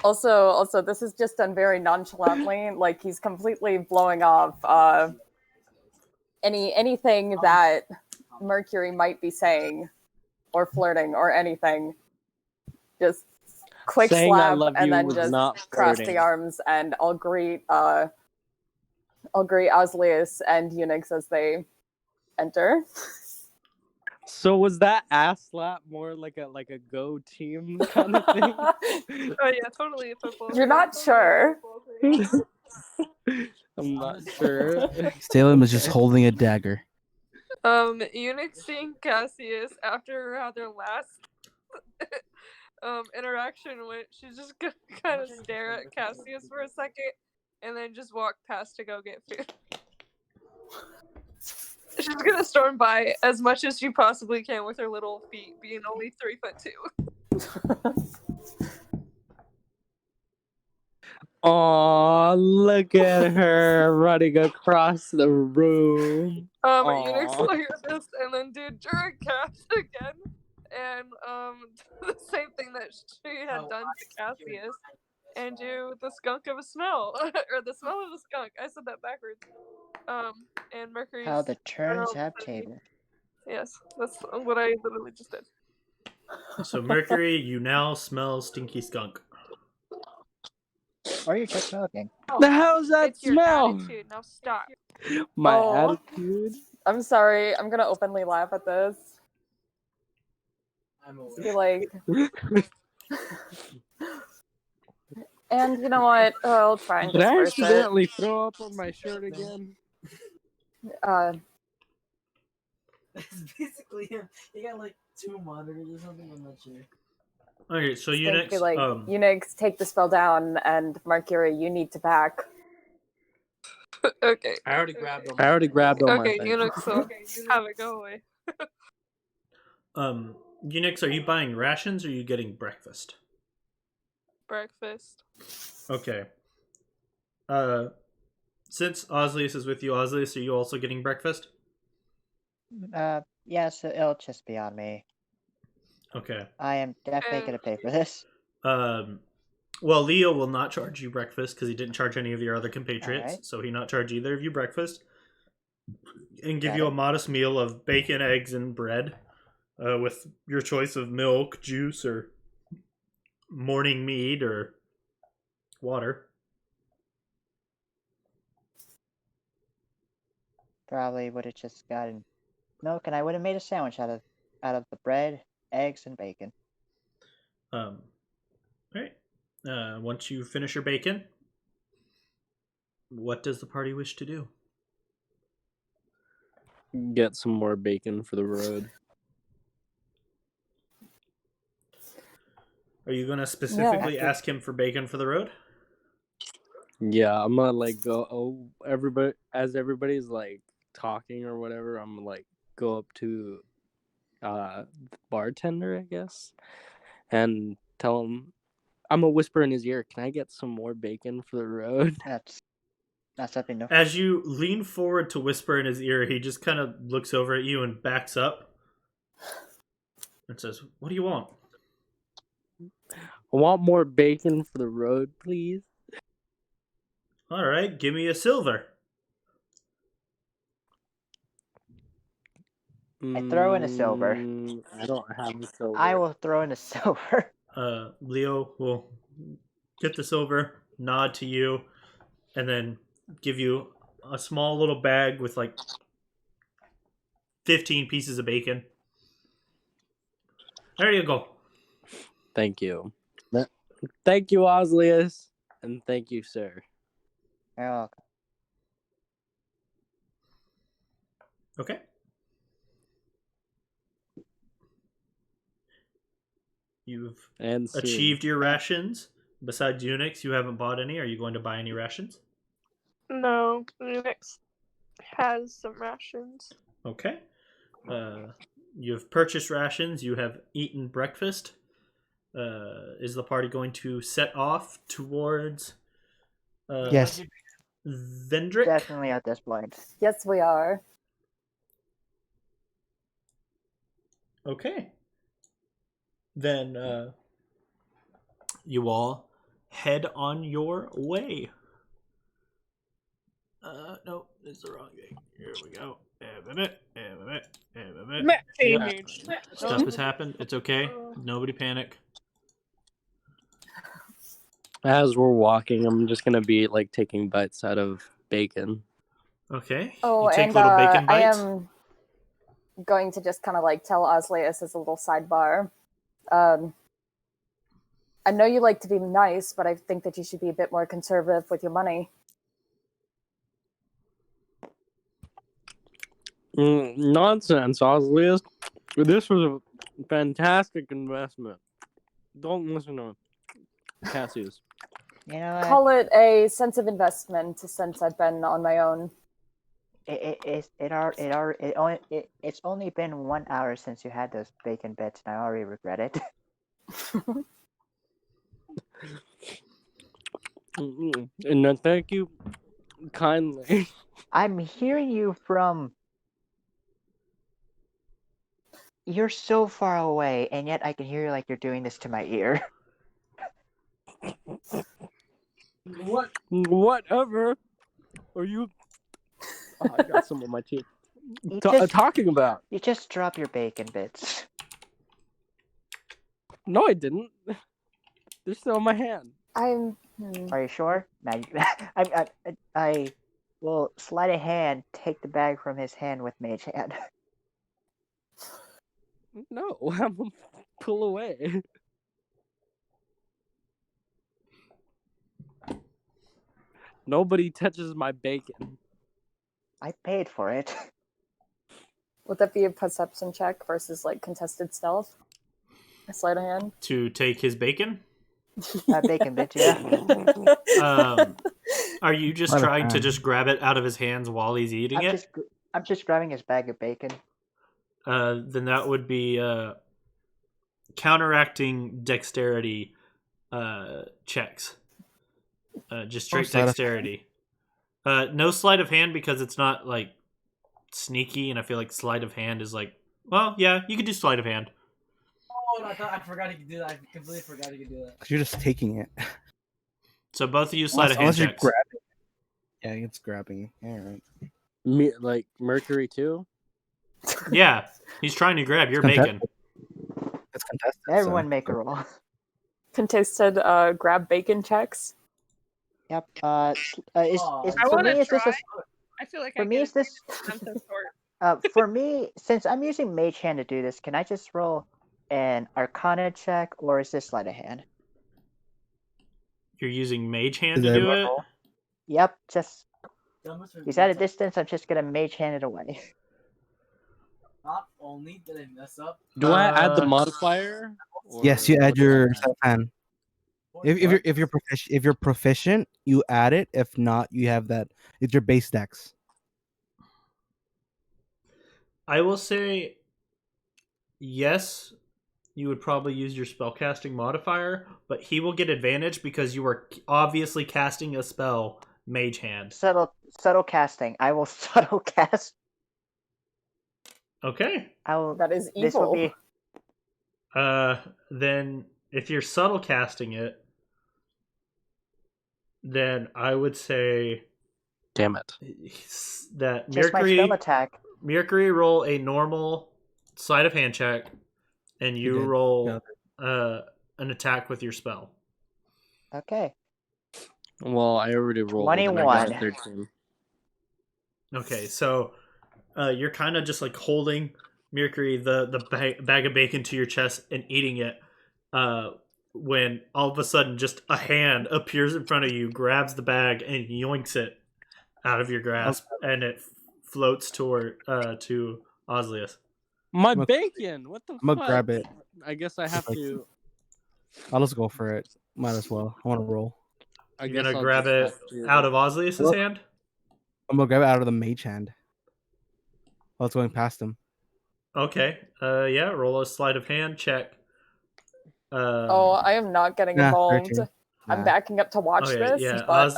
Also, this is just done very nonchalantly. Like he's completely blowing off anything that Mercury might be saying or flirting or anything. Just quick Saying I slap love and you then was just not cross flirting. the arms, and I'll greet Ozlius and Uninx as they enter. So was that ass slap more like a go team kind of thing? Oh yeah, totally a football. You're not sure. I'm not sure. Salem is just holding a dagger. Uninx seeing Cassius after how their last interaction went, she's just gonna kind of stare at Cassius for a second and then just walk past to go get food. She's gonna storm by as much as she possibly can with her little feet being only 3'2". Aw, look at her running across the room. Uninx Aw. will hear this and then do Druid cast again, and the same thing that she had done to Cassius, and do the skunk of a smell, or the smell of a skunk. I said that backwards. And Mercury's How the turns general have vicinity. tabled. Yes, that's what I literally just did. So Mercury, you now smell stinky skunk. Or you're just smoking. The hell's that It's your smell? attitude. Now stop. My Oh. attitude? I'm sorry. I'm gonna openly laugh at this. I'm Be like, and you know what? I'll try and Did I disperse it. accidentally throw up on my shirt again? It's basically him. He got like 2 monitors or something. I'm not sure. Okay, so It's going to be Uninx, like, Uninx, take the spell down, and Mercury, you need to back. Okay. I already grabbed all my Okay, things. Uninx, so have it go away. Unix, are you buying rations or are you getting breakfast? breakfast. Okay. Since Ozlius is with you, Ozlius, are you also getting breakfast? Yes, it'll just be on me. Okay. I am definitely gonna pay for this. Well, Leo will not charge you breakfast because he didn't charge any of your other compatriots, Alright. so he not charge either of you breakfast, and give Got you it. a modest meal of bacon, eggs, and bread, with your choice of milk, juice, or morning mead, or water. Probably would have just gotten milk, and I would have made a sandwich out of the bread, eggs, and bacon. All right. Once you finish your bacon, what does the party wish to do? Get some more bacon for the road. Are you going to specifically ask him for bacon for the road? Yeah, I'm gonna like go. Oh, everybody's like talking or whatever. I'm gonna like go up to the bartender, I guess, and tell him. I'm gonna whisper in his ear. Can I get some more bacon for the road? That's something new. As you lean forward to whisper in his ear, he just kind of looks over at you and backs up and says, "What do you want?" I want more bacon for the road, please. All right, give me a silver. I throw in a silver. I don't have a silver. I will throw in a silver. Leo will get the silver, nod to you, and then give you a small little bag with like 15 pieces of bacon. There you go. Thank you. Thank you, Ozlius. And thank you, sir. You're welcome. Okay. You've And soon. achieved your rations. Besides Uninx, you haven't bought any. Are you going to buy any rations? No, Uninx has some rations. Okay. You have purchased rations. You have eaten breakfast. Is the party going to set off towards Yes. Vendrick? Definitely at this point. Yes, we are. Okay. Then you all head on your way. No, it's the wrong thing. Here we go. Stuff has happened. It's okay. Nobody panic. As we're walking, I'm just gonna be like taking bites out of bacon. Okay. Oh, You take and little bacon I bites. am going to just kind of like tell Ozlius as a little sidebar. I know you like to be nice, but I think that you should be a bit more conservative with your money. Nonsense, Ozlius. This was a fantastic investment. Don't listen to Cassius. You know what? Call it a sense of investment since I've been on my own. It's only been 1 hour since you had those bacon bits, and I already regret it. And thank you kindly. I'm hearing you from. You're so far away, and yet I can hear you like you're doing this to my ear. What? Whatever are you? Oh, I got some on my teeth. You Talking about? You just drop your bacon bits. No, I didn't. They're still in my hand. Are you sure? I will sleight of hand take the bag from his hand with mage hand. No, I'm gonna pull away. Nobody touches my bacon. I paid for it. Would that be a perception check versus like contested stealth? A sleight of hand? To take his bacon? Bacon bits, yeah. Are you just Sleight of trying to hand. just grab it out of his hands while he's eating it? I'm just grabbing his bag of bacon. Then that would be counteracting dexterity checks. Just straight sleight of dexterity. No sleight of hand because it's not like sneaky, and I feel like sleight of hand is like, well, yeah, you could do sleight of hand. Oh, I forgot you could do that. I completely forgot you could do that. You're just taking it. So both of you sleight of hand Unless you're checks. grabbing. Yeah, it's grabbing. All right. Me, like Mercury too. Yeah, he's trying to grab your Contested. bacon. It's contested. Everyone so. make a roll. Contested grab bacon checks. Yep. Is I for wanna me is this try. a, I feel like for I me get is this I'm so short. for me, since I'm using Mage Hand to do this, can I just roll an Arcana check, or is this sleight of hand? You're using mage hand Is to do everyone it. roll? Yep. Just Dumbest he's at a distance. I'm just gonna Mage Hand it away. Not only did I mess up. Do I add the modifier? Yes, you or add what do I your add? sleight of hand. What? If you're proficient, you add it. If not, you have that. It's your base dex. I will say, yes, you would probably use your spellcasting modifier, but he will get advantage because you are obviously casting a spell, Mage Hand. Subtle casting. I will subtle cast. Okay. I will. That is This will evil. be. Then if you're subtle casting it, then I would say Damn it. that Just my spell Mercury attack. roll a normal sleight of hand check, and You you did. roll Yeah. an attack with your spell. Okay. Well, I already rolled. and I got 21. 13. Okay, so you're kind of just like holding Mercury the bag of bacon to your chest and eating it. When all of a sudden, just a hand appears in front of you, grabs the bag, and yoinks it out of your grasp, and it floats toward to Ozlius. My I'm a- bacon! What the I'm fuck? gonna grab it. I guess I have Like- to. I'll just go for it. Might as well. I want to roll. I You're guess gonna I'll grab just it have to- out of Ozlius's Well- hand. I'm gonna grab it out of the mage hand. While it's going past him. Okay. Yeah. Roll a sleight of hand check. Oh, I am not getting Nah, involved. 13. I'm Nah. backing up to watch Okay, this, yeah, but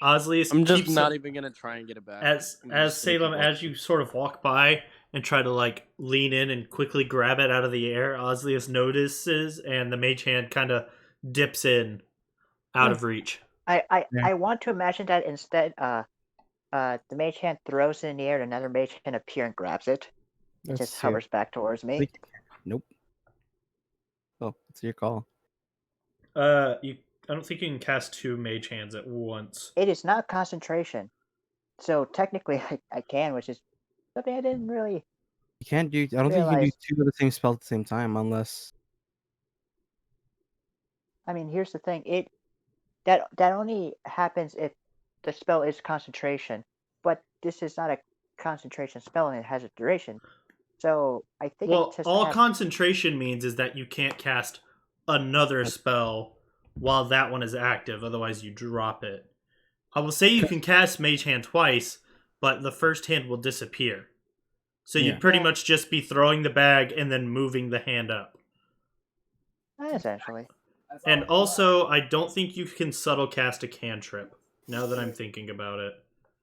Ozlius I'm just keeps not even gonna try and get it back. as I'm just gonna Salem, keep as you sort of walk by and try to like lean in and quickly grab it out of the air, Ozlius notices, and the mage hand kind of dips in out of reach. I Yeah. want to imagine that instead, the Mage Hand throws it in the air, and another Mage Hand appears and grabs it. Let's Just see. hovers back towards me. Think- Nope. Oh, it's your call. I don't think you can cast two mage hands at once. It is not concentration, so technically I can, which is something I didn't really. You can't do. I don't think you can do Realize- two of the same spell at the same time unless. I mean, here's the thing. That only happens if the spell is concentration, but this is not a concentration spell, and it has a duration. So I think Well, it just all has- concentration means is that you can't cast another spell while that one is active, otherwise you drop it. I will say you can cast Mage Hand twice, but the first hand will disappear. So Yeah. you'd pretty much just be throwing the bag and then moving the hand up. essentially. That's all And I also, I don't think you can subtle cast a cantrip, now that I'm thinking about it.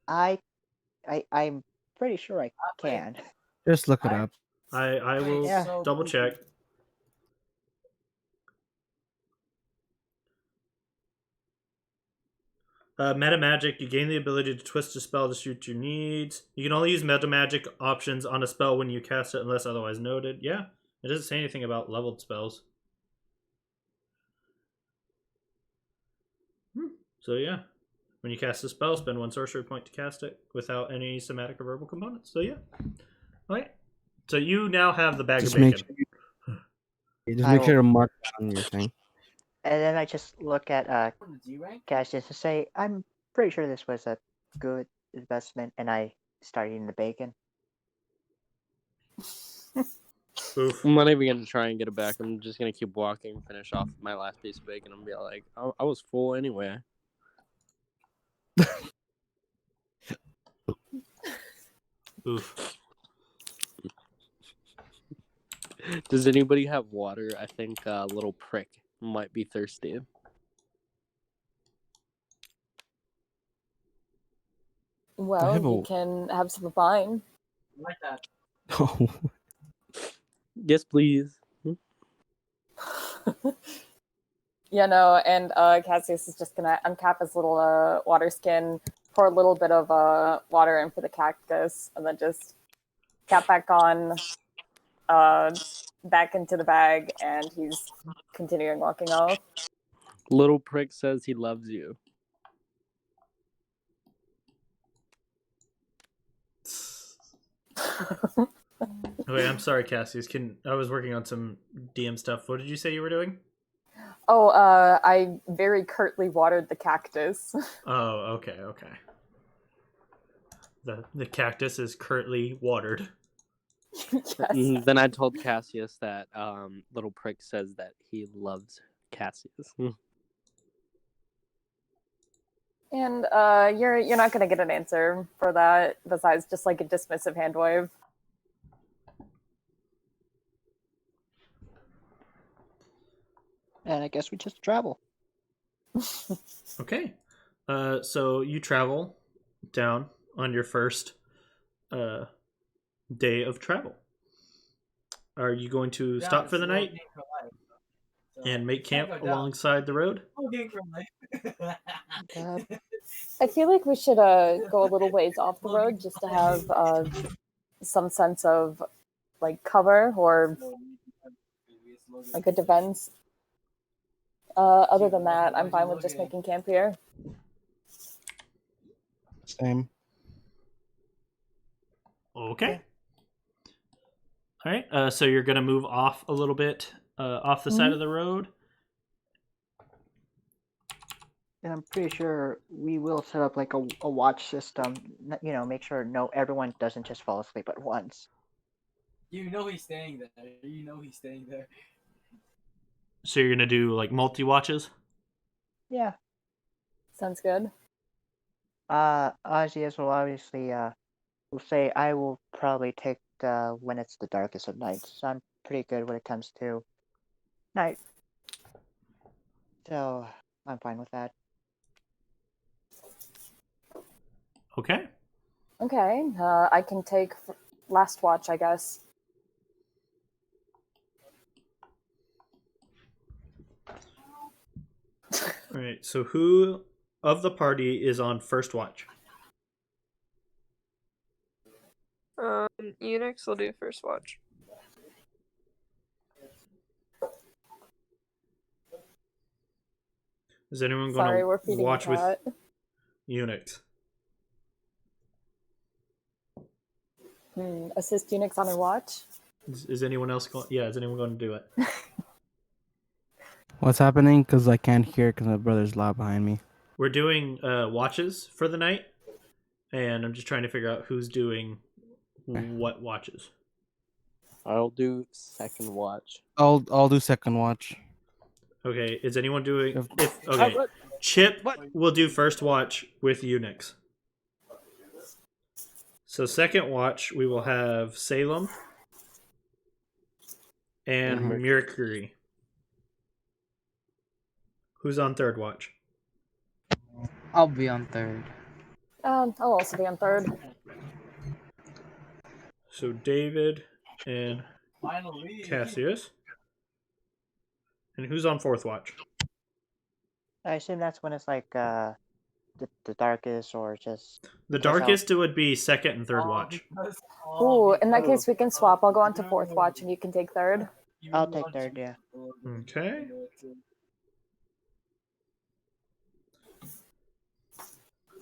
I'm pretty sure I can. Just look it up. I will Yeah. double check. Meta magic, you gain the ability to twist a spell to suit your needs. You can only use meta magic options on a spell when you cast it unless otherwise noted. Yeah, it doesn't say anything about leveled spells. So yeah, when you cast a spell, spend one sorcery point to cast it without any somatic or verbal components. So yeah. Alright. So you now have the bag Just of make bacon. sure. Just I make will- sure to mark on your thing. And then I just look at From the G rank? Cassius and say, I'm pretty sure this was a good investment, and I start eating the bacon. Oof. I'm not even gonna try and get it back. I'm just gonna keep walking, finish off my last piece of bacon, and be like, I was full anyway. Oof. Does anybody have water? I think little prick might be thirsty. Well, have you a- can have some wine. Like that. Oh, Yes, please. And Cassius is just gonna uncap his little water skin, pour a little bit of water in for the cactus, and then just cap back on, back into the bag, and he's continuing walking off. Little prick says he loves you. Wait, I'm sorry, Cassius. I was working on some DM stuff. What did you say you were doing? Oh, I very curtly watered the cactus. Oh, okay. The cactus is currently watered. Yes. Then I told Cassius that little prick says that he loves Cassius. And you're not gonna get an answer for that besides just like a dismissive hand wave. And I guess we just travel. Okay. So you travel down on your first day of travel. Are you going to Yeah, stop for it's the night logging for life. So, and make can't camp go down. alongside the road? Logging for life. I feel like we should go a little ways off the road just to have some sense of like cover or like a defense. Other than that, I'm fine with just making camp here. same. Okay. All right. So you're gonna move off a little bit, off the side of the road. And I'm pretty sure we will set up like a watch system. Make sure everyone doesn't just fall asleep at once. You know he's staying there. So you're gonna do like multi watches. Yeah. Sounds good. Ozlius will obviously will say I will probably take when it's the darkest of nights. So I'm pretty good when it comes to night. So I'm fine with that. Okay. Okay. I can take last watch, I guess. All right. So who of the party is on first watch? Uninx will do first watch. Is anyone Sorry, going we're to feeding watch the with cat. Uninx? Assist Unix on her watch. Is anyone else going? Yeah, is anyone going to do it? What's happening? Because I can't hear because my brother's loud behind me. We're doing watches for the night, and I'm just trying to figure out who's doing what watches. I'll do second watch. I'll do second watch. Okay, is anyone doing? If- Okay, Chip will do first watch with Unix. So second watch we will have Salem and And Mercury. Who's on third watch? I'll be on third. I'll also be on third. So David and Finally. Cassius. And who's on fourth watch? I assume that's when it's like the darkest or just The Guess I'll- darkest it would be second and third watch. Ooh, in that case, we can swap. I'll go on to fourth watch, and you can take third. I'll take third, yeah. Okay.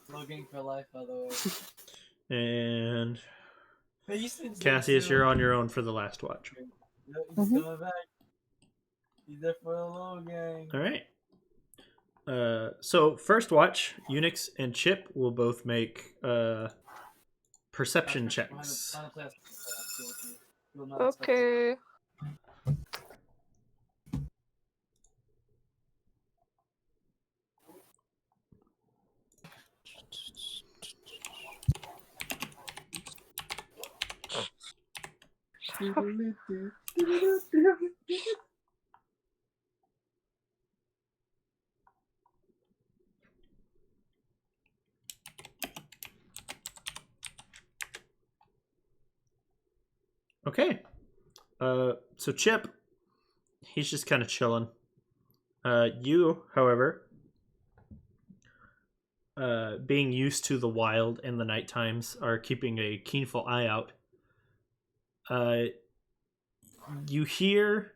Logging for life, by the way. And Hey, you said Cassius, zero. you're on your own for the last watch. He's coming back. He's there for a little gang. All right. So first watch, Unix and Chip will both make perception checks. Okay. Okay. So Chip, he's just kind of chilling. You, however, being used to the wild and the night times, are keeping a keenful eye out. You hear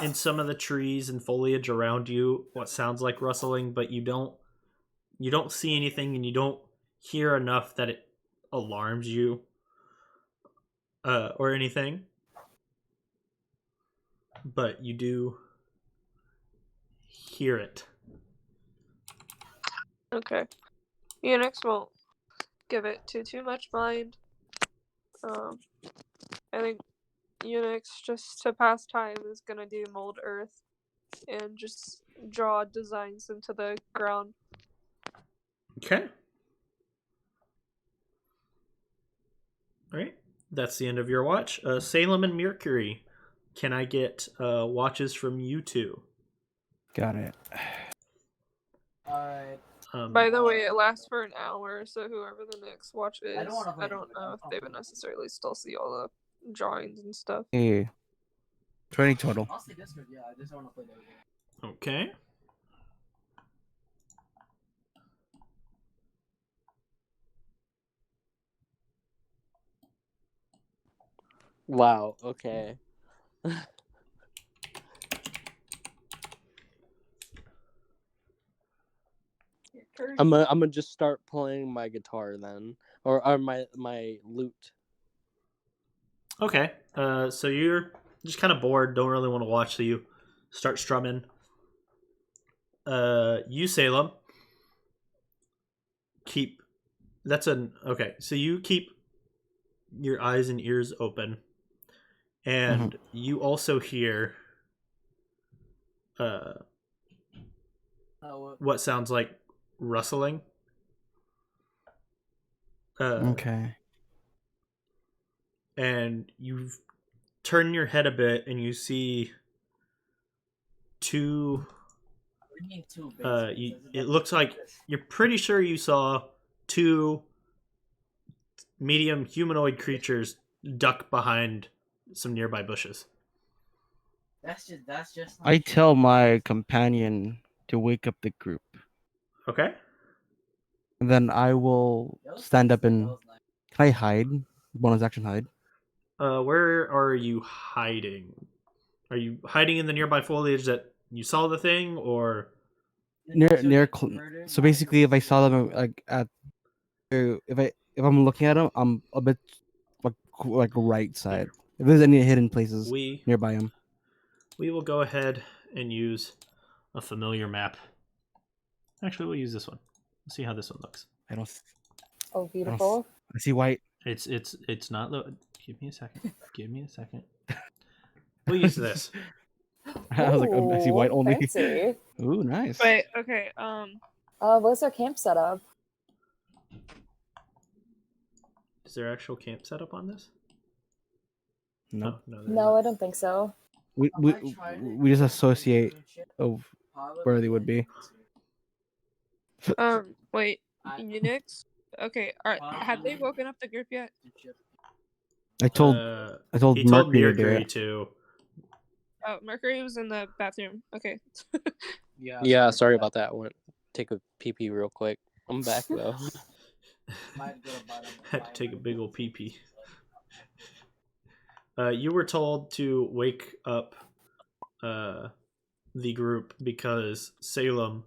in some of the trees and foliage around you what sounds like rustling, but you don't see anything, and you don't hear enough that it alarms you or anything. But you do hear it. Okay. Uninx won't give it too much mind. I think Uninx, just to pass time, is gonna do mold earth and just draw designs into the ground. Okay. All right. That's the end of your watch. Salem and Mercury, can I get watches from you two? Got it. Alright. By the way, it lasts for an hour, so whoever the next watch is, I don't know if they would necessarily still see all the drawings and stuff. Hey. 20 total. I'll say Discord, yeah, I just don't want to play that. Okay. Wow. Okay. I'm gonna just start playing my guitar then, or my lute. Okay. So you're just kind of bored, don't really want to watch, so you start strumming. You, Salem, keep. Okay. So you keep your eyes and ears open, and you also hear what sounds like rustling. Okay. And you turn your head a bit, and you see two. It looks like you're pretty sure you saw two medium humanoid creatures duck behind some nearby bushes. That's just. I tell my companion to wake up the group. Okay. And then I will stand up and. Can I hide? Bonus action hide. Where are you hiding? Are you hiding in the nearby foliage that you saw the thing, or Near. So basically, if I saw them like at, if I'm looking at them, I'm a bit like right side. If there's any hidden places nearby him, we will go ahead and use a familiar map. Actually, we'll use this one. Let's see how this one looks. I don't. Oh, beautiful. I see white. It's not. Give me a second. We'll use this. I was like, I see white only. Fancy. Ooh, nice. Wait, okay. What's our camp setup? Is there actual camp setup on this? No. Oh, No, I don't think so. We just associate of where they would be. Wait, Unix? Okay, have they woken up the group yet? I told he told Mercury to. Oh, Mercury was in the bathroom. Okay. Yeah, sorry about that. I went take a pee real quick. I'm back though. Had to take a big old pee. You were told to wake up the group because Salem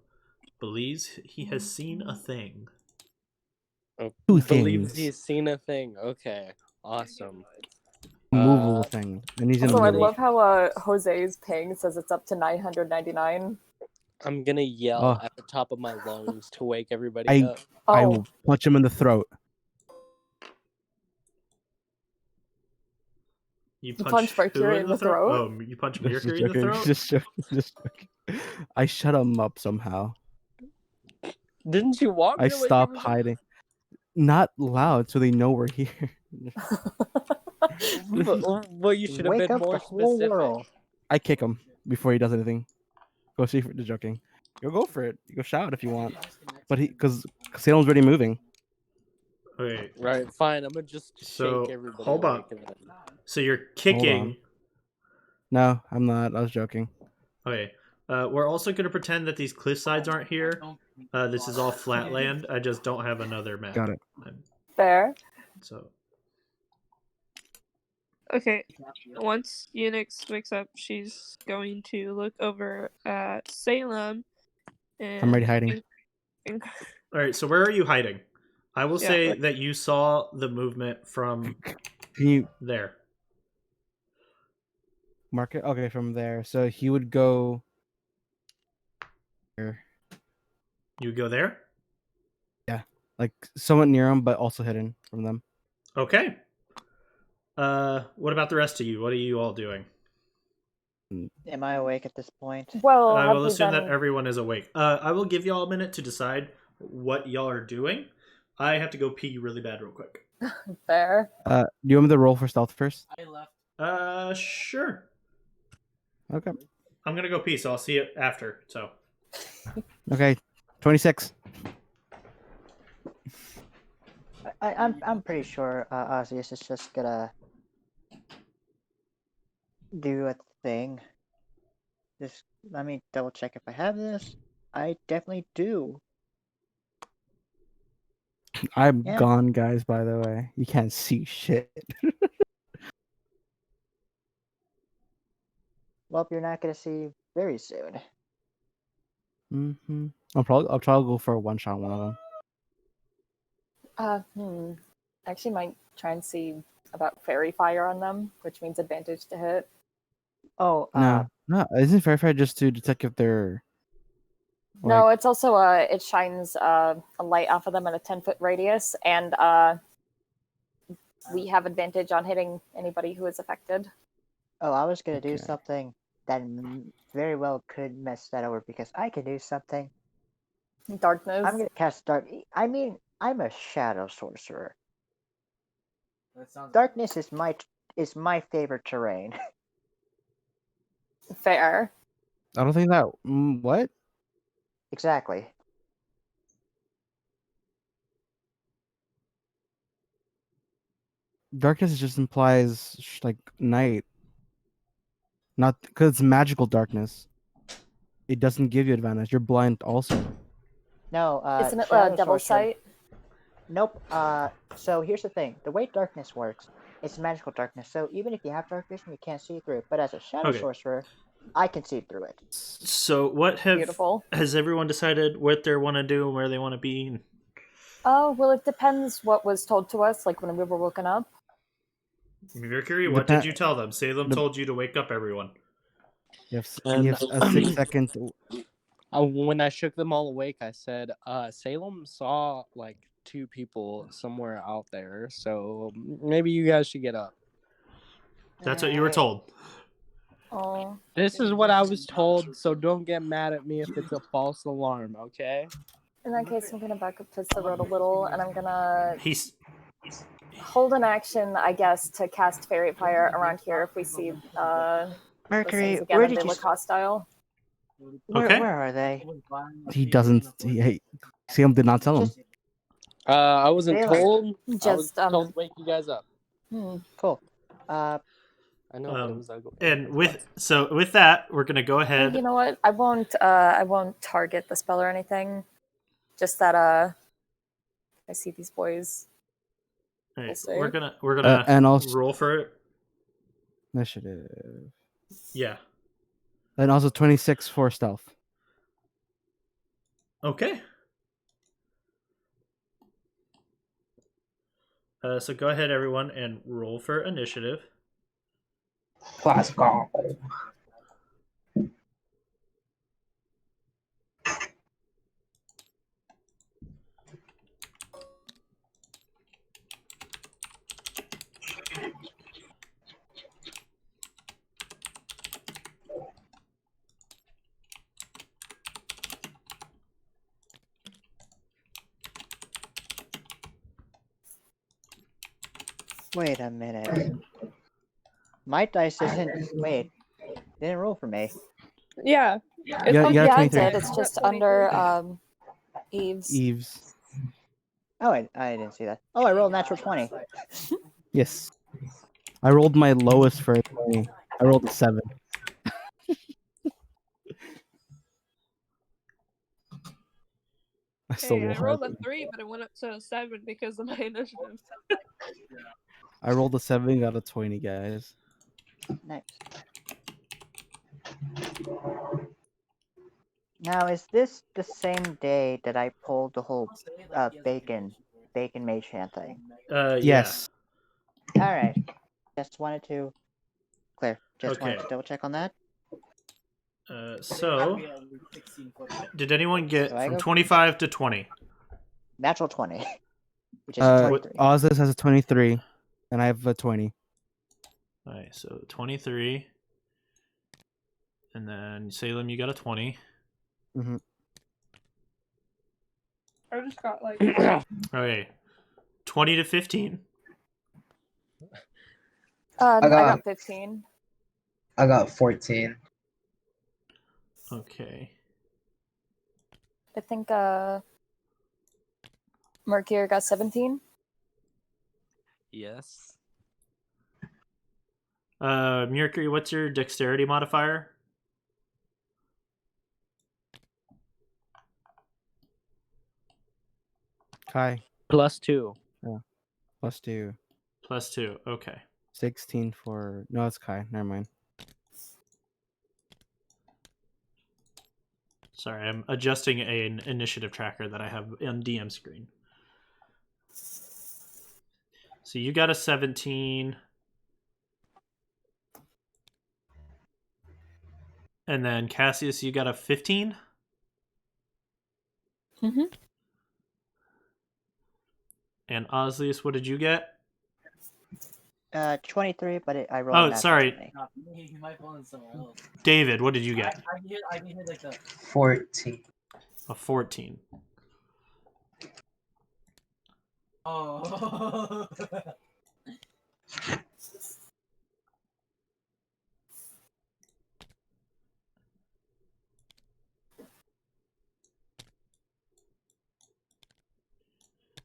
believes he has seen a thing. Believes he's seen a thing. Okay, awesome. Movable thing, and he's in Also, the I middle. love how Jose's ping says it's up to 999. I'm gonna yell at the top of my lungs to wake everybody up. I will punch him in the throat. You punch Mercury in the throat? Oh, you punch Mercury in the throat? Just joking. I shut him up somehow. Didn't you want me I to wake stop everybody hiding. Not loud, so they know we're here. Well, you should have Wake been up more the whole specific. world. I kick him before he does anything. Go see for the joking. Go for it. You go shout if you want. But because Salem's already moving. Okay. Right, fine. I'm gonna just So, shake everybody hold on. awake and then... So you're kicking. No, I'm not. I was joking. Okay. We're also going to pretend that these cliff sides aren't here. This is all flat land. I just don't have another map. Got it. Fair. So Okay. Once Uninx wakes up, she's going to look over at Salem. And I'm already hiding. all right. So where are you hiding? I will Yeah, say like- that you saw the movement from Can you there. mark it? Okay, from there. So he would go here. You go there. Like somewhat near him, but also hidden from them. Okay. What about the rest of you? What are you all doing? Am I awake at this point? Well, I have will we assume been... that everyone is awake. I will give y'all a minute to decide what y'all are doing. I have to go pee really bad real quick. Fair. Do you want me to roll for stealth first? I left. Sure. Okay. I'm gonna go pee, so I'll see you after. So. Okay. 26. I'm pretty sure Ozlius is just gonna do a thing. Just let me double check if I have this. I definitely do. I'm Yeah. gone, guys, by the way. You can't see shit. Well, you're not gonna see very soon. I'll try to go for a one shot on one of them. Actually might try and see about fairy fire on them, which means advantage to hit. Oh, No, isn't fair just to detect if they're No, it's also it shines a light off of them at a 10-foot radius, and we have advantage on hitting anybody who is affected. oh, I was gonna do Okay. something that very well could mess that over because I can do something. Darkness. I'm gonna cast dark. I mean, I'm a shadow sorcerer. That sounds Darkness is my favorite terrain. Fair. I don't think that what? Exactly. Darkness just implies like night. Not because it's magical darkness. It doesn't give you advantage. You're blind also. No, Isn't it shadow Devil's sorcerer. Sight? Nope. So here's the thing: the way darkness works, it's magical darkness. So even if you have dark vision, you can't see through it. But as a shadow Okay. sorcerer, I can see through it. So what Beautiful. has everyone decided what they want to do and where they want to be? Oh, well, it depends what was told to us, like when we were woken up. Mercury, what did you tell them? Salem told you to wake up everyone. You have a 6 second. When I shook them all awake, I said, Salem saw like 2 people somewhere out there, so maybe you guys should get up. That's what you were told. Oh. This is what I was told, so don't get mad at me if it's a false alarm, okay? In that case, I'm gonna back up to the road a little, and I'm gonna He's hold an action, I guess, to cast fairy fire around here if we see those Mercury, things again where and did they you? look hostile. Okay. Where are they? He doesn't. Sam did not tell him. I wasn't Salem. told. I was Just told to wake you guys up. Cool. I know, but it was ugly. and with that, we're gonna go ahead. You know what? I won't target the spell or anything. Just that I see these boys. All right, see. we're gonna And also roll for it. initiative. Yeah. And also 26 for stealth. Okay. So go ahead, everyone, and roll for initiative. Let's go. Wait a minute. My dice isn't. Wait, didn't roll for me. Yeah. Yeah, Yeah, I 23. did. It's just under Eve's. Eve's. Oh, I didn't see that. Oh, I rolled natural 20. Yes. I rolled my lowest for a 20. I rolled a 7. I still Hey, roll I rolled a hard. 3, but it went up to a 7 because of my initiative. I rolled a 7, got a 20, guys. Nice. Now, is this the same day that I pulled the whole bacon mage hand thing? Yes. All right. Just wanted to clear. Just wanted Okay. to double check on that. So, did anyone get Do I from go 25 to 20? Natural 20, which is 23. Ozlius has a 23, and I have a 20. All right, so 23. And then Salem, you got a 20. Mm-hmm. I just got like. Okay. 20 to 15. I got 15. I got 14. Okay. I think Mercury got 17. Yes. Mercury, what's your dexterity modifier? Kai. +2. Yeah. +2. +2. Okay. 16 for... No, it's Kai. Never mind. Sorry, I'm adjusting an initiative tracker that I have on DM screen. So you got a 17. And then Cassius, you got a 15? Mm-hmm. And Ozlius, what did you get? 23, but I rolled. Oh, sorry. 20. He might fall in somewhere else. David, what did you get? I can hear like the 14. A 14. oh.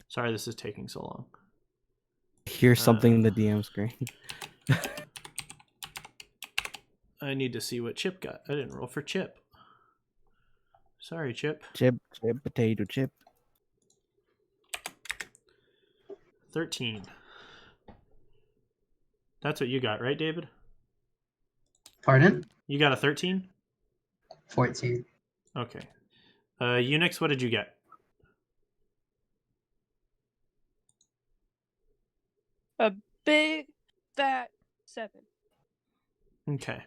Sorry this is taking so long. Here's something in the DM screen. I need to see what Chip got. I didn't roll for Chip. Sorry, Chip. Chip, potato chip. 13. That's what you got, right, David? Pardon? You got a 13? 14. Okay. Uninx, what did you get? A big fat 7. Okay.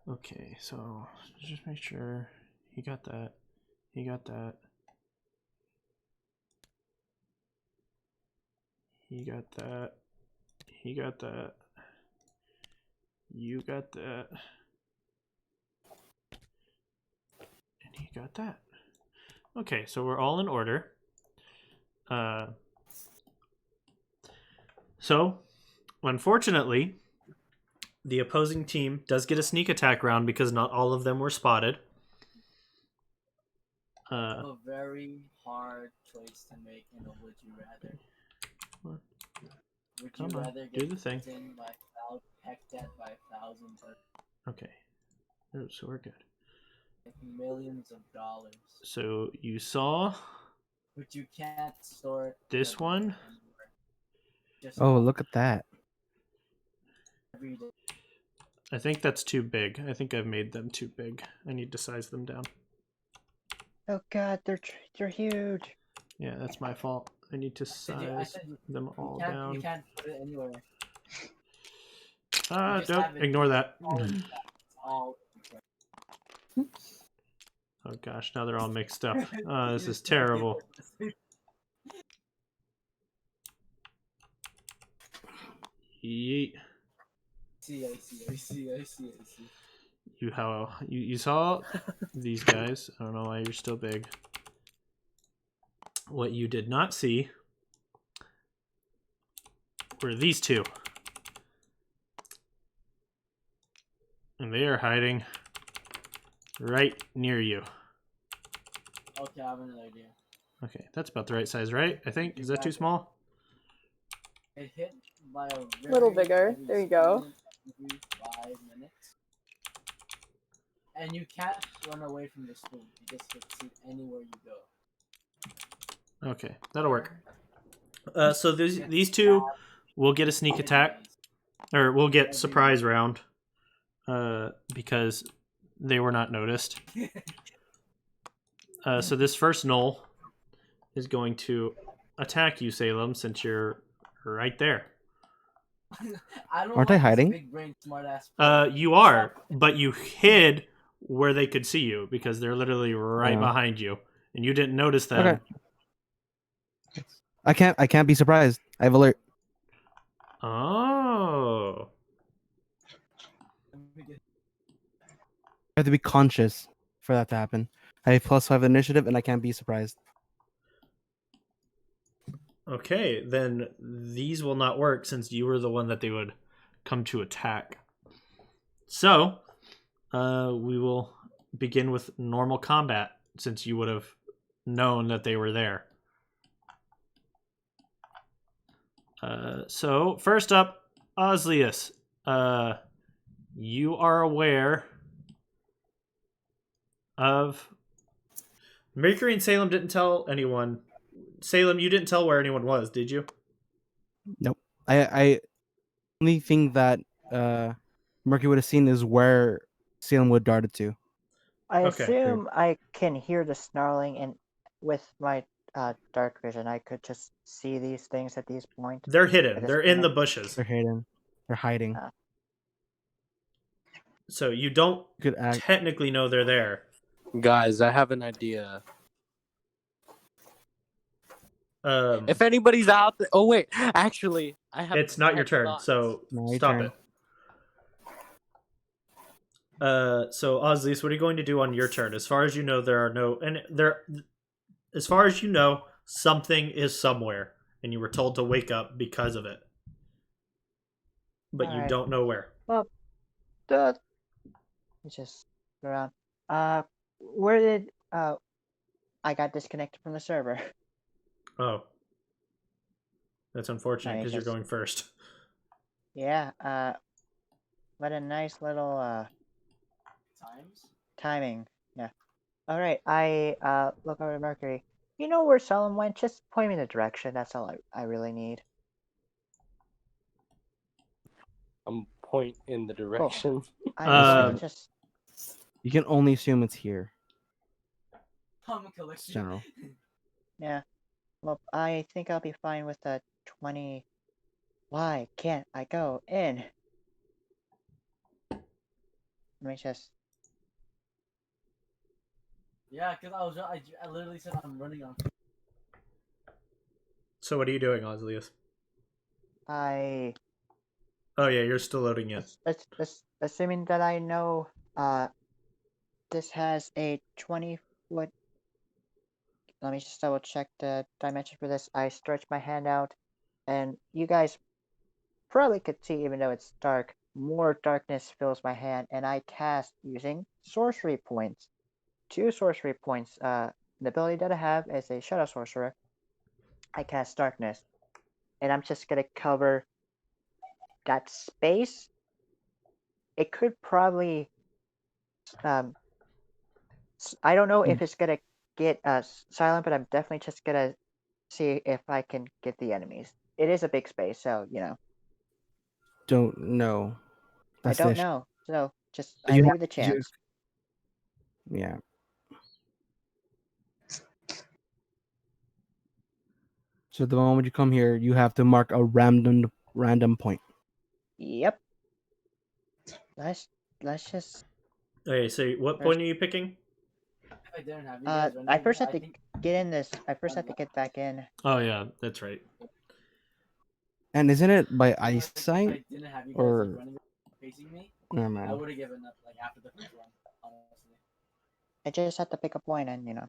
Okay, so just make sure he got that. He got that. He got that. He got that. You got that. And he got that. Okay, so we're all in order. So, unfortunately, the opposing team does get a sneak attack round because not all of them were spotted. A very hard choice to make in a would you rather. What? Would Come you on, rather do get the thing. eaten by pecked at by 1,000 birds? Okay. Oh, so we're good. Like millions of dollars. So you saw But you can't store this the one. anywhere. Just Oh, look at that. every day. I think that's too big. I think I've made them too big. I need to size them down. Oh God, they're huge. Yeah, that's my fault. I need to size them all down. You can't put it anywhere. Ah, just nope. have it Ignore that. all Oh gosh, now they're all mixed up. This is terrible. Yeet. I see. You saw these guys. I don't know why you're still big. What you did not see were these two. And they are hiding right near you. Okay, I have another idea. Okay, that's about the right size, right? I think. Is that too small? It hit by a very Little bigger. heavy There you go. spoon every 5 minutes. And you can't run away from the spoon. You just hit it anywhere you go. Okay, that'll work. So these two will get a sneak attack, or we'll get surprise round, because they were not noticed. So this first gnoll is going to attack you, Salem, since you're right there. Aren't I hiding? Big brain, smart ass. You are, but you hid where they could see you because they're literally right behind you, and you didn't notice them. Okay. I can't be surprised. I have alert. Oh. I have to be conscious for that to happen. I have +5 initiative, and I can't be surprised. Okay, then these will not work since you were the one that they would come to attack. So, we will begin with normal combat since you would have known that they were there. So, first up, Ozlius. You are aware of... Mercury and Salem didn't tell anyone. Salem, you didn't tell where anyone was, did you? Nope. I only thing that Mercury would have seen is where Salem would darted to. I Okay. assume I can hear the snarling, and with my dark vision, I could just see these things at these points. They're At hidden. this They're in point. the bushes. They're hidden. They're hiding. So you don't Good act. technically know they're there. Guys, I have an idea. If If anybody's out there, oh wait, actually, I have. it's not your turn, thoughts. so No, your stop turn. it. So Ozlius, what are you going to do on your turn? As far as you know, there are no, and there, as far as you know, something is somewhere, and you were told to wake up because of it, but you Alright. don't know where. Let's just go around. Where did I got disconnected from the server? Oh, that's unfortunate Sorry, because you're just- going first. Yeah. What a nice little Times? timing. Yeah. All right. I look over to Mercury. You know where Salem went? Just point me in the direction. That's all I really need. I'm point in the direction. I Um, just You can only assume it's here. Common It's collection. general. yeah. Well, I think I'll be fine with the 20. Why can't I go in? Let me just. Yeah, because I literally said I'm running on. So what are you doing, Ozlius? I Oh yeah, you're still loading in. assuming that I know this has a 20-foot. Let me just double check the dimension for this. I stretch my hand out, and you guys probably could see, even though it's dark, more darkness fills my hand, and I cast using sorcery points. 2 sorcery points. The ability that I have as a shadow sorcerer, I cast darkness, and I'm just gonna cover that space. It could probably, I don't know if it's gonna get silent, but I'm definitely just gonna see if I can get the enemies. It is a big space, so Don't know. I That's don't the know. So just You I have- leave the chance. Yeah. So the moment you come here, you have to mark a random point. Yep. Let's just. Okay, so what point are you picking? If I didn't have you guys running, I first have to think get in this. I first have to get back in. Oh yeah, that's right. And isn't it by if I eyesight? didn't have you guys or- like, running facing me, Never I mind. would have given up like after the first one. Honestly, I just have to pick a point, and that,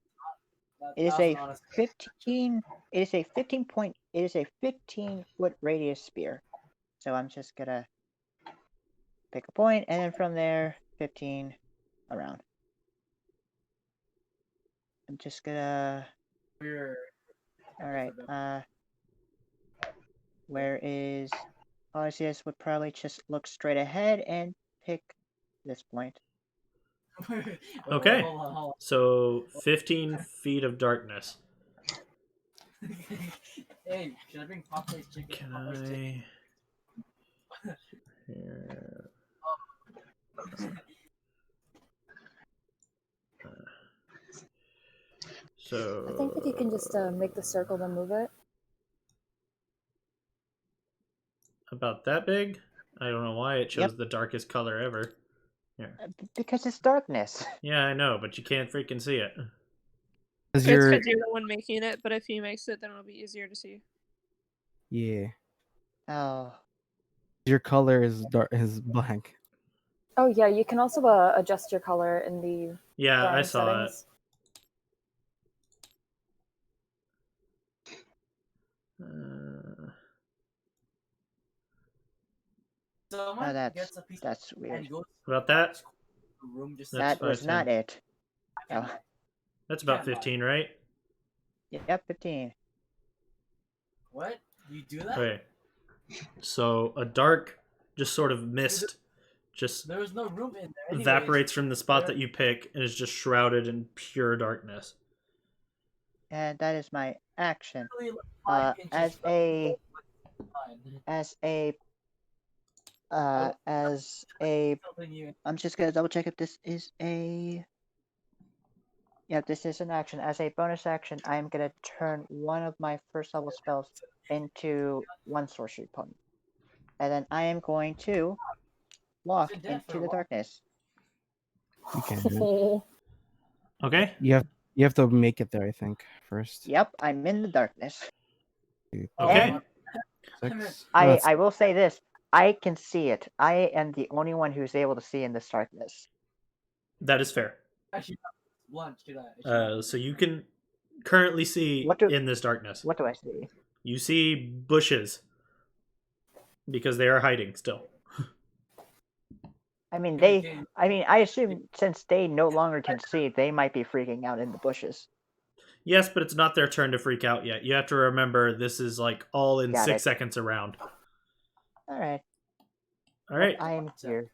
it is that was a an honest 15. It is a 15 point. It is a 15-foot radius spear. So I'm just gonna pick a point, and then from there, 15 around. I'm just gonna. We're All right. Where is Ozlius? Would probably just look straight ahead and pick this point. Wait, Okay. hold So 15 feet of darkness. on. Hey, should I bring Popeye's chicken? Can Popeye's chicken. I? Here. So I think that you can just make the circle then move it. about that big? I don't know why it chose Yep. the darkest color ever. Because it's darkness. Yeah, I know, but you can't freaking see it. Because It's you're because you're the one making it, but if he makes it, then it'll be easier to see. yeah, Oh. your color is black. Oh yeah, you can also adjust your color in the Yeah, I drawing saw settings. it. Someone that's- gets a piece that's and weird. goes About that? to the room just That's That was 5, not 10. it. Oh. That's about Can't lie. 15, right? Yep, 15. What? You do that? Okay. So a dark, just sort of mist, just There was no room in there. Anyways. evaporates from the spot that you pick and is just shrouded in pure darkness. And that is my action. Literally, like, 5 inches As from a the line. Something you. I'm just gonna double check if this is a. Yeah, this is an action. As a bonus action, I'm gonna turn one of my first level spells into one sorcery point, and then I am going to walk Been dead for into a the while. darkness. You can do it. Okay. You have to make it there, I think, first. Yep, I'm in the darkness. Okay. And Six. I will say this: I can see it. I am the only one who's able to see in this darkness. That is fair. Actually, lunch, should I? So you can currently see What do- in this darkness. What do I see? You see bushes because they are hiding still. I mean, Okay. I assume since they no longer can see, they might be freaking out in the bushes. Yes, but it's not their turn to freak out yet. You have to remember this is like all in Got 6 it. seconds around. All right. All right. I am here.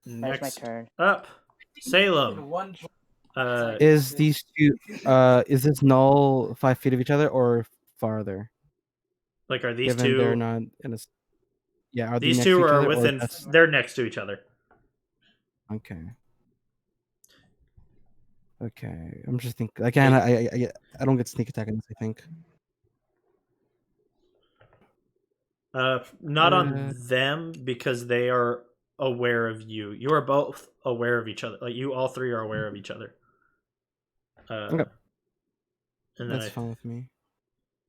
That's my Next turn. up, Salem. In one. Is these two? Is this null 5 feet of each other or farther? Like, are these Given they're two? not in a. Yeah, are they These next two to each are other, or within. that's- They're next to each other. Okay. Okay, I'm just thinking. Again, I don't get sneak attack in this. I think. Not on them because they are aware of you. You are both aware of each other. Like, you all three are aware of each other. Okay. And then That's fine with me.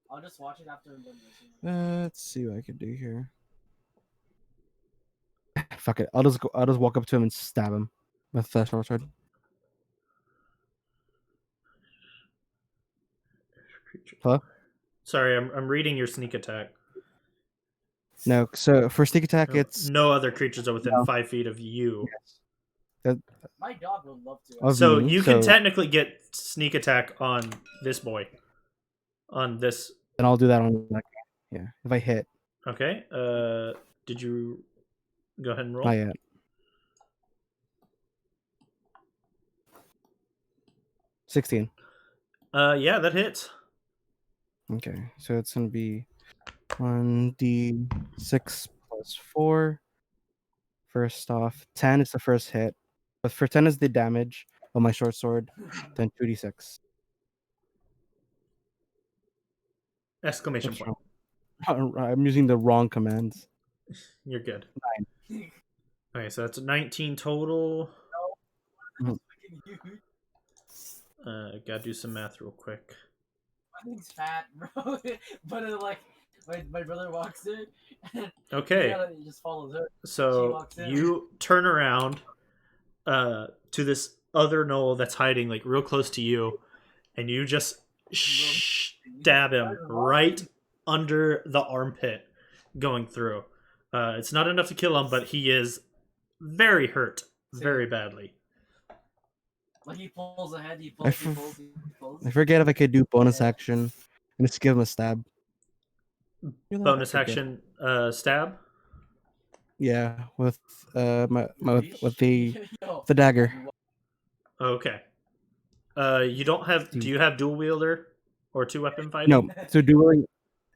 I'll just watch it after I'm done listening. Let's see what I can do here. Fuck it. I'll just walk up to him and stab him with the short sword. Hello? Sorry, I'm reading your sneak attack. No, so for sneak attack, it's No other creatures are within No. 5 feet of you. My dog would love to. Of So me, you can so- technically get sneak attack on this boy. On this. and I'll do that on like, yeah, if I hit. Okay. Did you go ahead and roll? Not yet. $16. Yeah, that hits. Okay, so it's gonna be 1d6 plus 4. First off, 10 is the first hit, but for 10 is the damage of my short sword. Then 2d6. Exclamation What's point. wrong? I'm using the wrong commands. You're good. 9. Okay, so that's 19 total. Mhm. Gotta do some math real quick. My thing's fat, bro. But like, my brother walks in. And Okay. he just follows her. She So walks in. you turn around to this other gnoll that's hiding like real close to you, and you just stab him right under the armpit, going through. It's not enough to kill him, but he is very hurt, very badly. Like he pulls ahead, he I pulls, he f- pulls, he pulls. I forget if I could do bonus action and just give him a stab. Bonus I forget. action stab. Yeah, with with the Yo, dagger. Okay. You don't have. Do you have dual wielder or two weapon fighting? No, so dueling.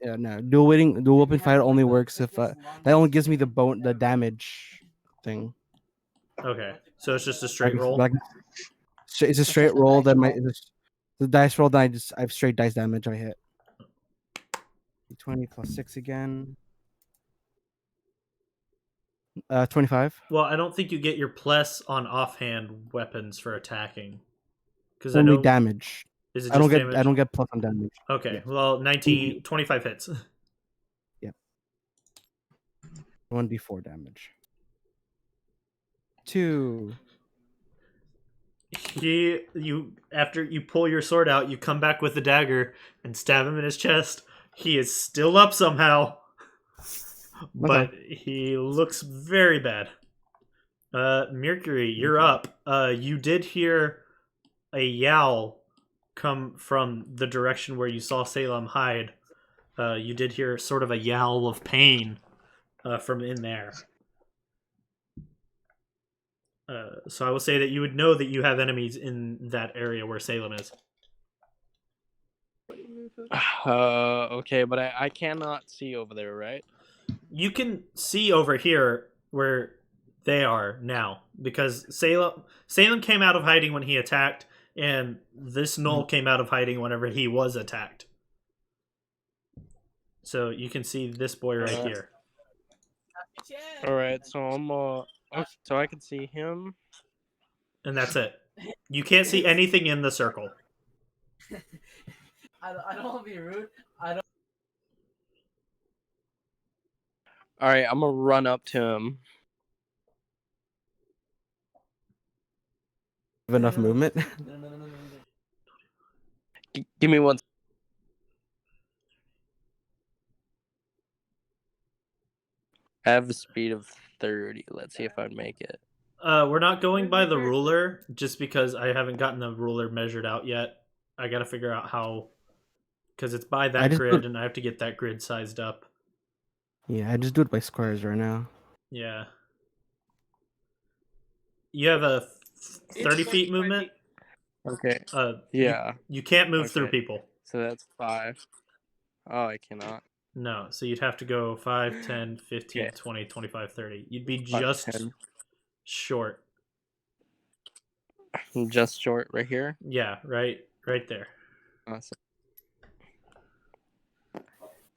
Yeah, no. Dual weapon fight only works if that only gives me the damage thing. Okay, so it's just a Like, straight roll. like it's a straight roll. Then the dice roll. Then I have straight dice damage. I hit 20 plus 6 again. 25. Well, I don't think you get your plus on offhand weapons for attacking. Because Only damage. Is it I just don't damage? get plus on damage. Okay, Yeah. well, 25 hits. 1d4 damage. 2. After you pull your sword out, you come back with the dagger and stab him in his chest. He is still up somehow, but he looks very bad. Mercury, you're up. You did hear a yowl come from the direction where you saw Salem hide. You did hear sort of a yowl of pain from in there. So I will say that you would know that you have enemies in that area where Salem is. Okay, but I cannot see over there, right? You can see over here where they are now, because Salem came out of hiding when he attacked, and this gnoll came out of hiding whenever he was attacked. So you can see this boy right here. Alright, so I'm so I can see him. And that's it. You can't see anything in the circle. I don't want to be rude. Alright, I'm gonna run up to him. Have enough movement. No. Give me one. I have a speed of 30. Let's see if I'd make it. We're not going by the ruler, just because I haven't gotten the ruler measured out yet. I gotta figure out how, because it's by that grid, and I have to get that grid sized up. Yeah, I just do it by squares right now. Yeah. You have a 30 feet movement? Okay. Yeah. You can't move through people. So that's 5. Oh, I cannot. No, so you'd have to go 5, 10, 15, Okay. 20, 25, 30. You'd be 5, just 10. short. Just short right here? Yeah, right there. Awesome.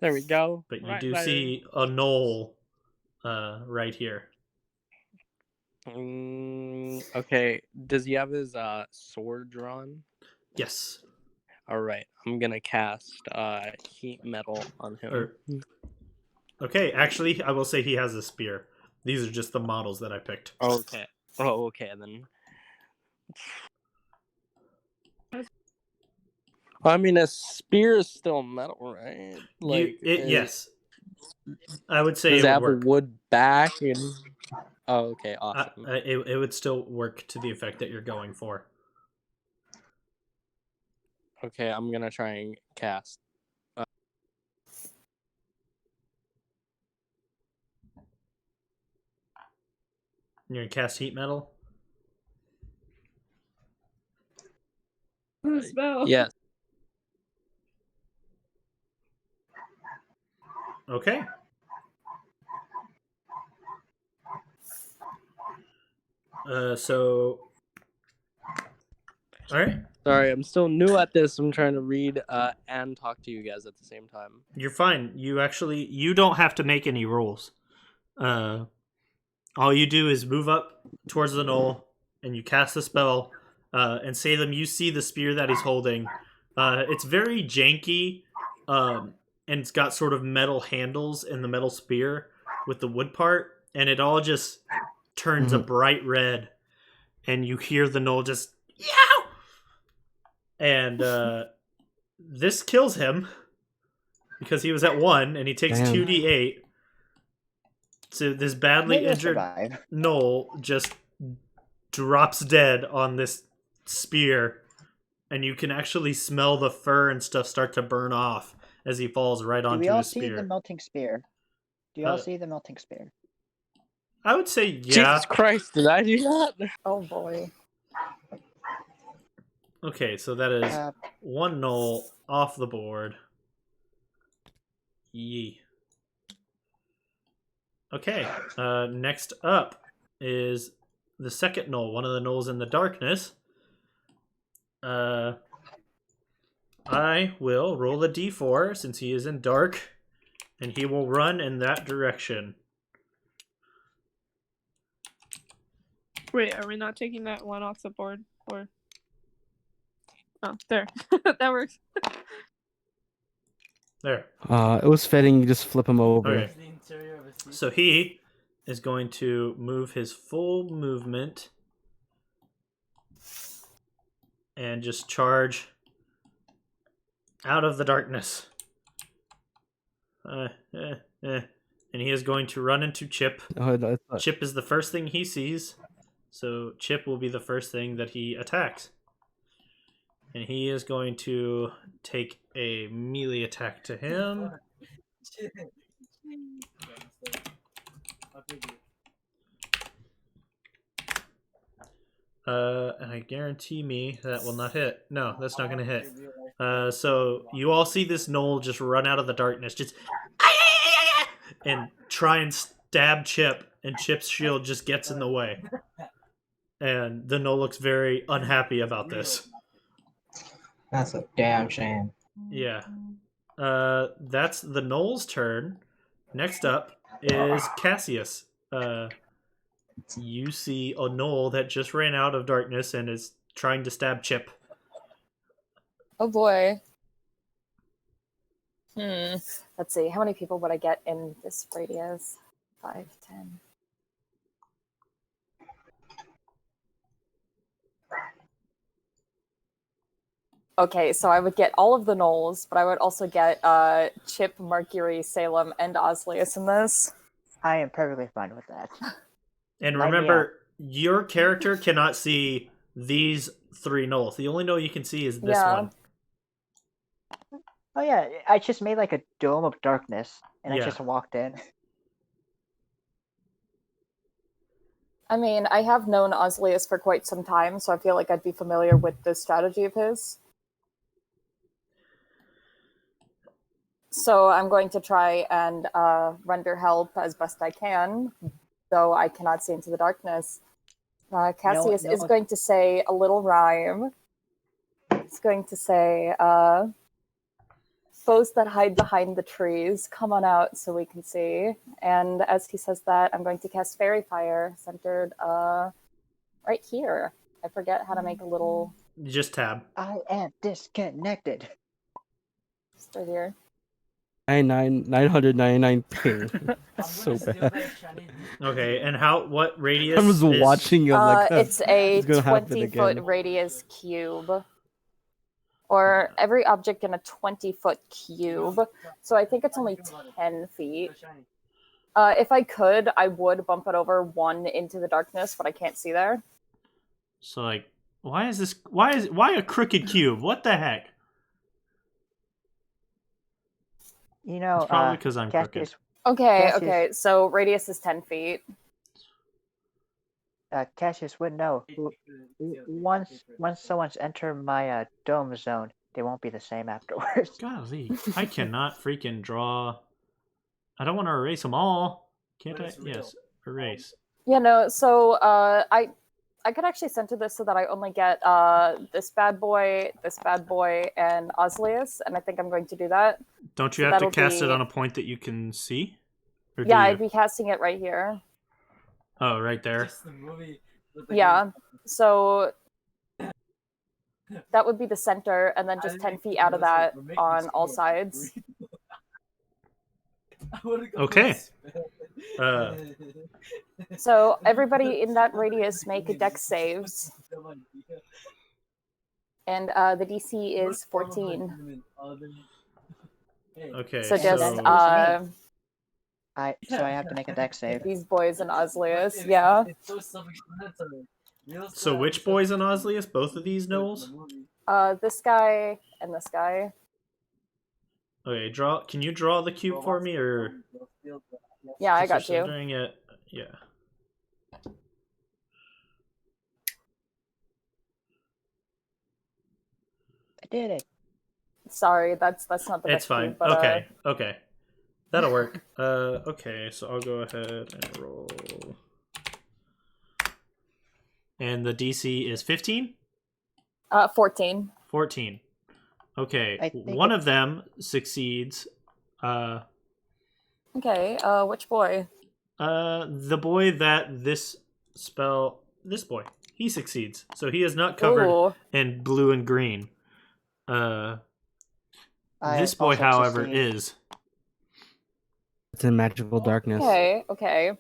There we go. But you Right do there. see a gnoll right here. Okay. Does he have his sword drawn? Yes. Alright. I'm gonna cast heat metal on him. Okay, actually, I will say he has a spear. These are just the models that I picked. Okay. Oh, okay, then. I mean, a spear is still metal, right? Like, yes. I would say does it it would have work. a wood back? And... Oh, okay, awesome. It would still work to the effect that you're going for. Okay, I'm gonna try and cast. You're gonna cast heat metal? Spell. Yes. Okay. So. All right. Sorry, I'm still new at this. I'm trying to read and talk to you guys at the same time. You're fine. You don't have to make any rolls. All you do is move up towards the gnoll, and you cast the spell. And Salem, you see the spear that he's holding. It's very janky, and it's got sort of metal handles in the metal spear with the wood part, and it all just turns a bright red, and you hear the gnoll just yow, and this kills him because he was at 1, and he takes 2d8. So this badly injured gnoll just drops dead on this spear, and you can actually smell the fur and stuff start to burn off as he falls right Do we onto all his see the spear. melting spear? Do you all see the melting spear? I would say yeah. Jesus Christ, did I do that? Oh boy. Okay, so that is one gnoll off the board. Yee. Okay, next up is the second gnoll, one of the gnolls in the darkness. I will roll a d4 since he is in dark, and he will run in that direction. Wait, are we not taking that one off the board? Or oh, there. That works. There. It was fitting. You just flip him over. Okay. So he is going to move his full movement and just charge out of the darkness. And he is going to run into Chip. Chip is the first thing he sees, so Chip will be the first thing that he attacks. And he is going to take a melee attack to him. And I guarantee me that will not hit. No, that's not going to hit. So you all see this gnoll just run out of the darkness, just and try and stab Chip, and Chip's shield just gets in the way. And the gnoll looks very unhappy about this. That's a damn shame. Yeah. That's the gnoll's turn. Next up is Cassius. You see a gnoll that just ran out of darkness and is trying to stab Chip. Oh boy. Let's see. How many people would I get in this radius? 5, 10. Okay, so I would get all of the gnolls, but I would also get Chip, Mercury, Salem, and Ozlius in this. I am perfectly fine with that. And remember, your character cannot see these 3 gnolls. The only gnoll you can see is this one. Oh yeah, I just made like a dome of darkness, and Yeah. I just walked in. I mean, I have known Ozlius for quite some time, so I feel like I'd be familiar with this strategy of his. So I'm going to try and render help as best I can, though I cannot see into the darkness. Cassius is going to say a little rhyme. He's going to say, foes that hide behind the trees, come on out so we can see. And as he says that, I'm going to cast Fairy Fire, centered right here. I forget how to make a little... Just tab. I am disconnected. Just right here. 999 ping. So bad. Okay, and what radius I was watching you. Like, it's a 20-foot radius cube. Or every object in a 20-foot cube. So I think it's only 10 feet. If I could, I would bump it over 1 into the darkness, but I can't see there. So, like, why a crooked cube? What the heck? You know, it's probably because I'm crooked. Okay, so radius is 10 feet. Cassius would know. Once someone's entered my dome zone, they won't be the same afterwards. Golly, I cannot freaking draw. I don't want to erase them all. Can't I? Yes, erase. Yeah, no, so I could actually center this so that I only get this bad boy, and Ozlius, and I think I'm going to do that. Don't you have to cast it on a point that you can see? Yeah, I'd be casting it right here. Oh, right there. Yeah, so that would be the center, and then just 10 feet out of that on all sides. Okay. So everybody in that radius make dex saves. And the DC is 14. Okay. So just I have to make a dex save. These boys and Ozlius, yeah. It's so self-explanatory. So which boys on Ozlius? Both of these gnolls? This guy and this guy. Okay, draw. Can you draw the cube for me, or? Yeah, I Since we're got you. centering it, yeah. I did it. Sorry, that's not the It's next fine. cube, but Okay, okay. That'll work. Okay, so I'll go ahead and roll. And the DC is 15? 14. 14. Okay, I think one of them succeeds. Okay, which boy? The boy that this boy, he succeeds. So he is not covered Ooh. in blue and green. I This boy, also however, succeed. is. It's in magical darkness. Okay, okay.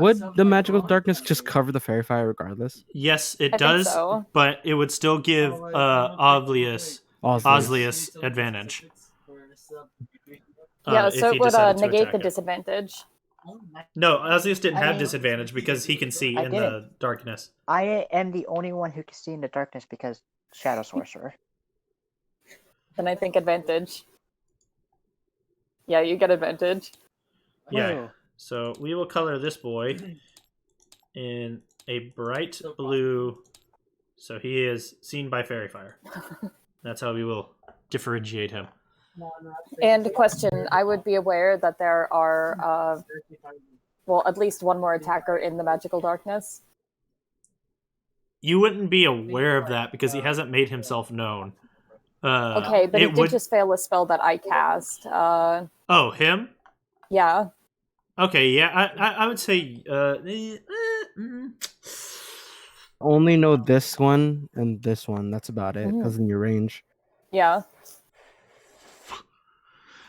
Would the magical darkness just cover the fairy fire regardless? Yes, it I think does, so. but it would still give Ozlius advantage. Yeah, if so he it would decided to negate attack the it. disadvantage. No, Ozlius didn't I have mean, disadvantage because he can see I in didn't. the darkness. I am the only one who can see in the darkness because Shadow Sorcerer. Then I think advantage. Yeah, you get advantage. Yeah. Woo. So we will color this boy in a bright blue, so he is seen by fairy fire. That's how we will differentiate him. And a question, I would be aware that there are, well, at least one more attacker in the magical darkness. You wouldn't be aware of that because he hasn't made himself known. Okay, but he did just fail a spell that I cast. Oh, him? Yeah. Okay, yeah, I would say Only know this one and this one. That's about it. Because in your range. Yeah.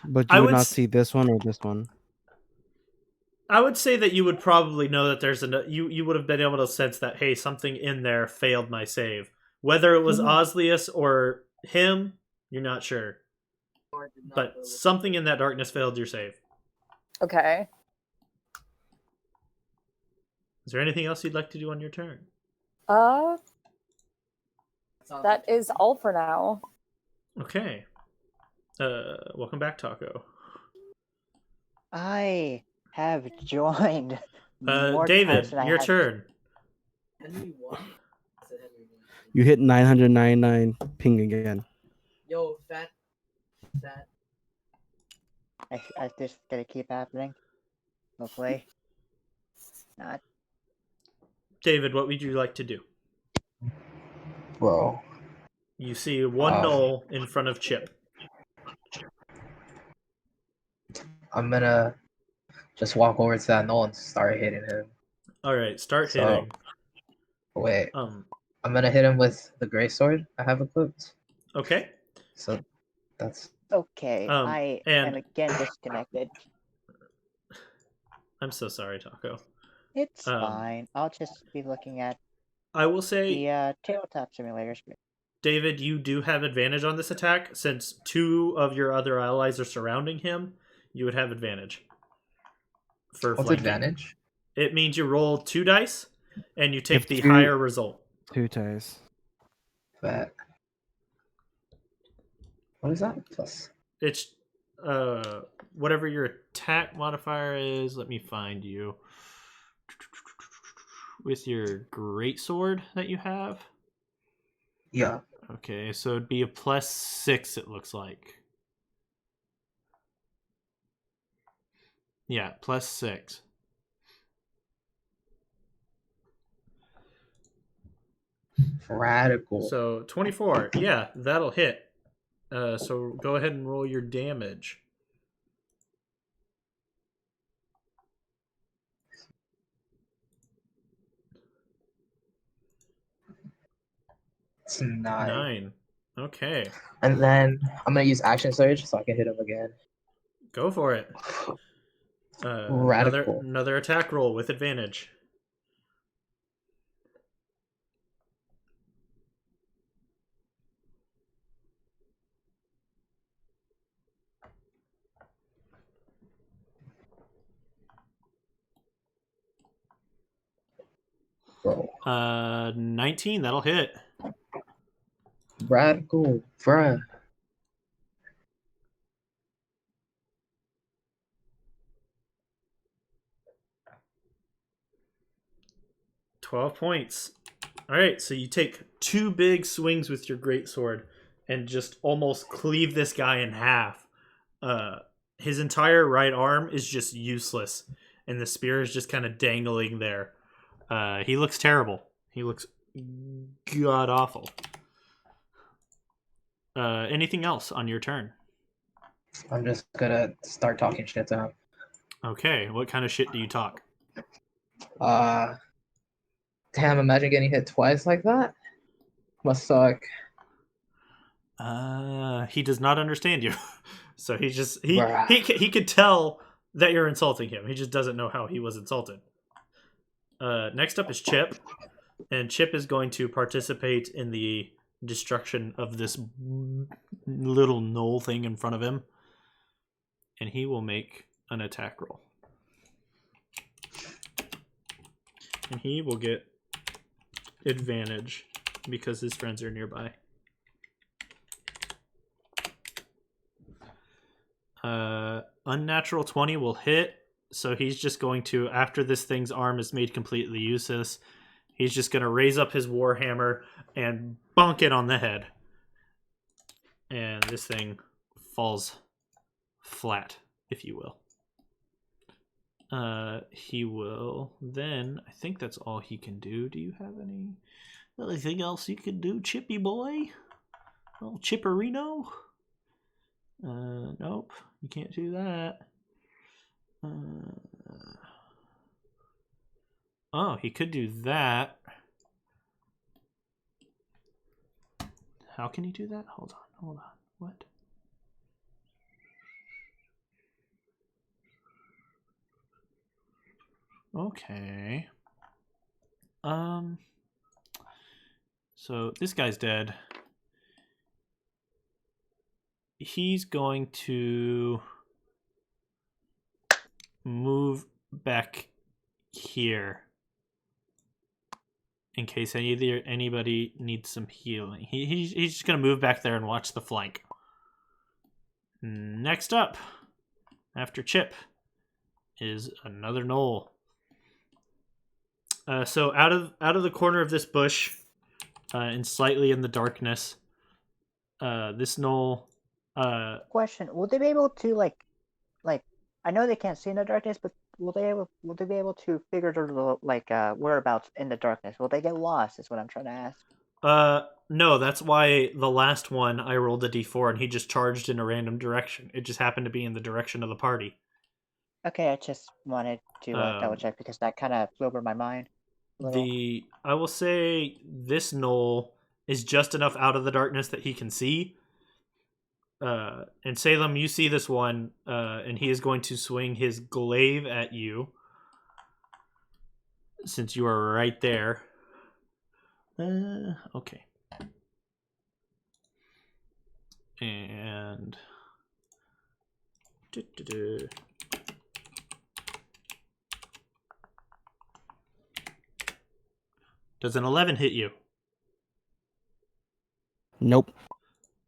But I you would would not s- see this one or this one. I would say that you would probably know that there's you would have been able to sense that, hey, something in there failed my save. Whether it was Ozlius or him, you're not sure. But something in that darkness failed your save. Okay. Is there anything else you'd like to do on your turn? That is all for now. Okay. Welcome back, Taco. I have joined. more times David, than I your have- turn. You hit 999 ping again. Yo, fat. I just gonna keep happening. Hopefully. Not. David, what would you like to do? Bro. You see one gnoll in front of Chip. I'm gonna just walk over to that gnoll and start hitting him. All right, start So- hitting. Wait. I'm gonna hit him with the gray sword I have equipped. Okay. So that's Okay, I am and- again disconnected. I'm so sorry, Taco. It's fine. I'll just be looking at I will say, the tabletop simulators. David, you do have advantage on this attack since two of your other allies are surrounding him. You would have advantage. For what's flanking. advantage? It means you roll 2 dice and you take If the you- higher result. 2 dice. Fat. What is that? Plus. It's whatever your attack modifier is. Let me find you with your greatsword that you have. Yeah. Okay, so it'd be a +6. It looks like. Yeah, +6. Radical. So 24. Yeah, that'll hit. So go ahead and roll your damage. It's 9. 9. Okay, And then I'm gonna use action surge so I can hit him again. go for it. Radical. Another attack roll with advantage. Bro. 19, that'll hit. Radical, bruh. £12. All right, so you take 2 big swings with your greatsword and just almost cleave this guy in half. His entire right arm is just useless, and the spear is just kind of dangling there. He looks terrible. He looks god awful. Anything else on your turn? I'm just gonna start talking shit to him. Okay, what kind of shit do you talk? Damn, imagine getting hit twice like that. Must suck. He does not understand you. So he Bruh. could tell that you're insulting him. He just doesn't know how he was insulted. Next up is Chip, and Chip is going to participate in the destruction of this little gnoll thing in front of him, and he will make an attack roll. And he will get advantage because his friends are nearby. Unnatural 20 will hit, so he's just going to, after this thing's arm is made completely useless, he's just going to raise up his warhammer and bonk it on the head. And this thing falls flat, if you will. He will then, I think that's all he can do. Do you have anything else you can do, Chippy boy? Oh, Chipperino? Nope, you can't do that. Oh, he could do that. How can he do that? Hold on. What? Okay. So this guy's dead. He's going to move back here in case anybody needs some healing. He's just going to move back there and watch the flank. Next up, after Chip, is another gnoll. So out of the corner of this bush, and slightly in the darkness, this gnoll. Question: will they be able to like? I know they can't see in the darkness, but will they be able to figure the whereabouts in the darkness? Will they get lost? Is what I'm trying to ask. No, that's why the last one I rolled a d4 and he just charged in a random direction. It just happened to be in the direction of the party. Okay, I just wanted to double check because that kind of flew over my mind. I will say this gnoll is just enough out of the darkness that he can see. And Salem, you see this one, and he is going to swing his glaive at you, since you are right there. Okay. And does an 11 hit you? Nope.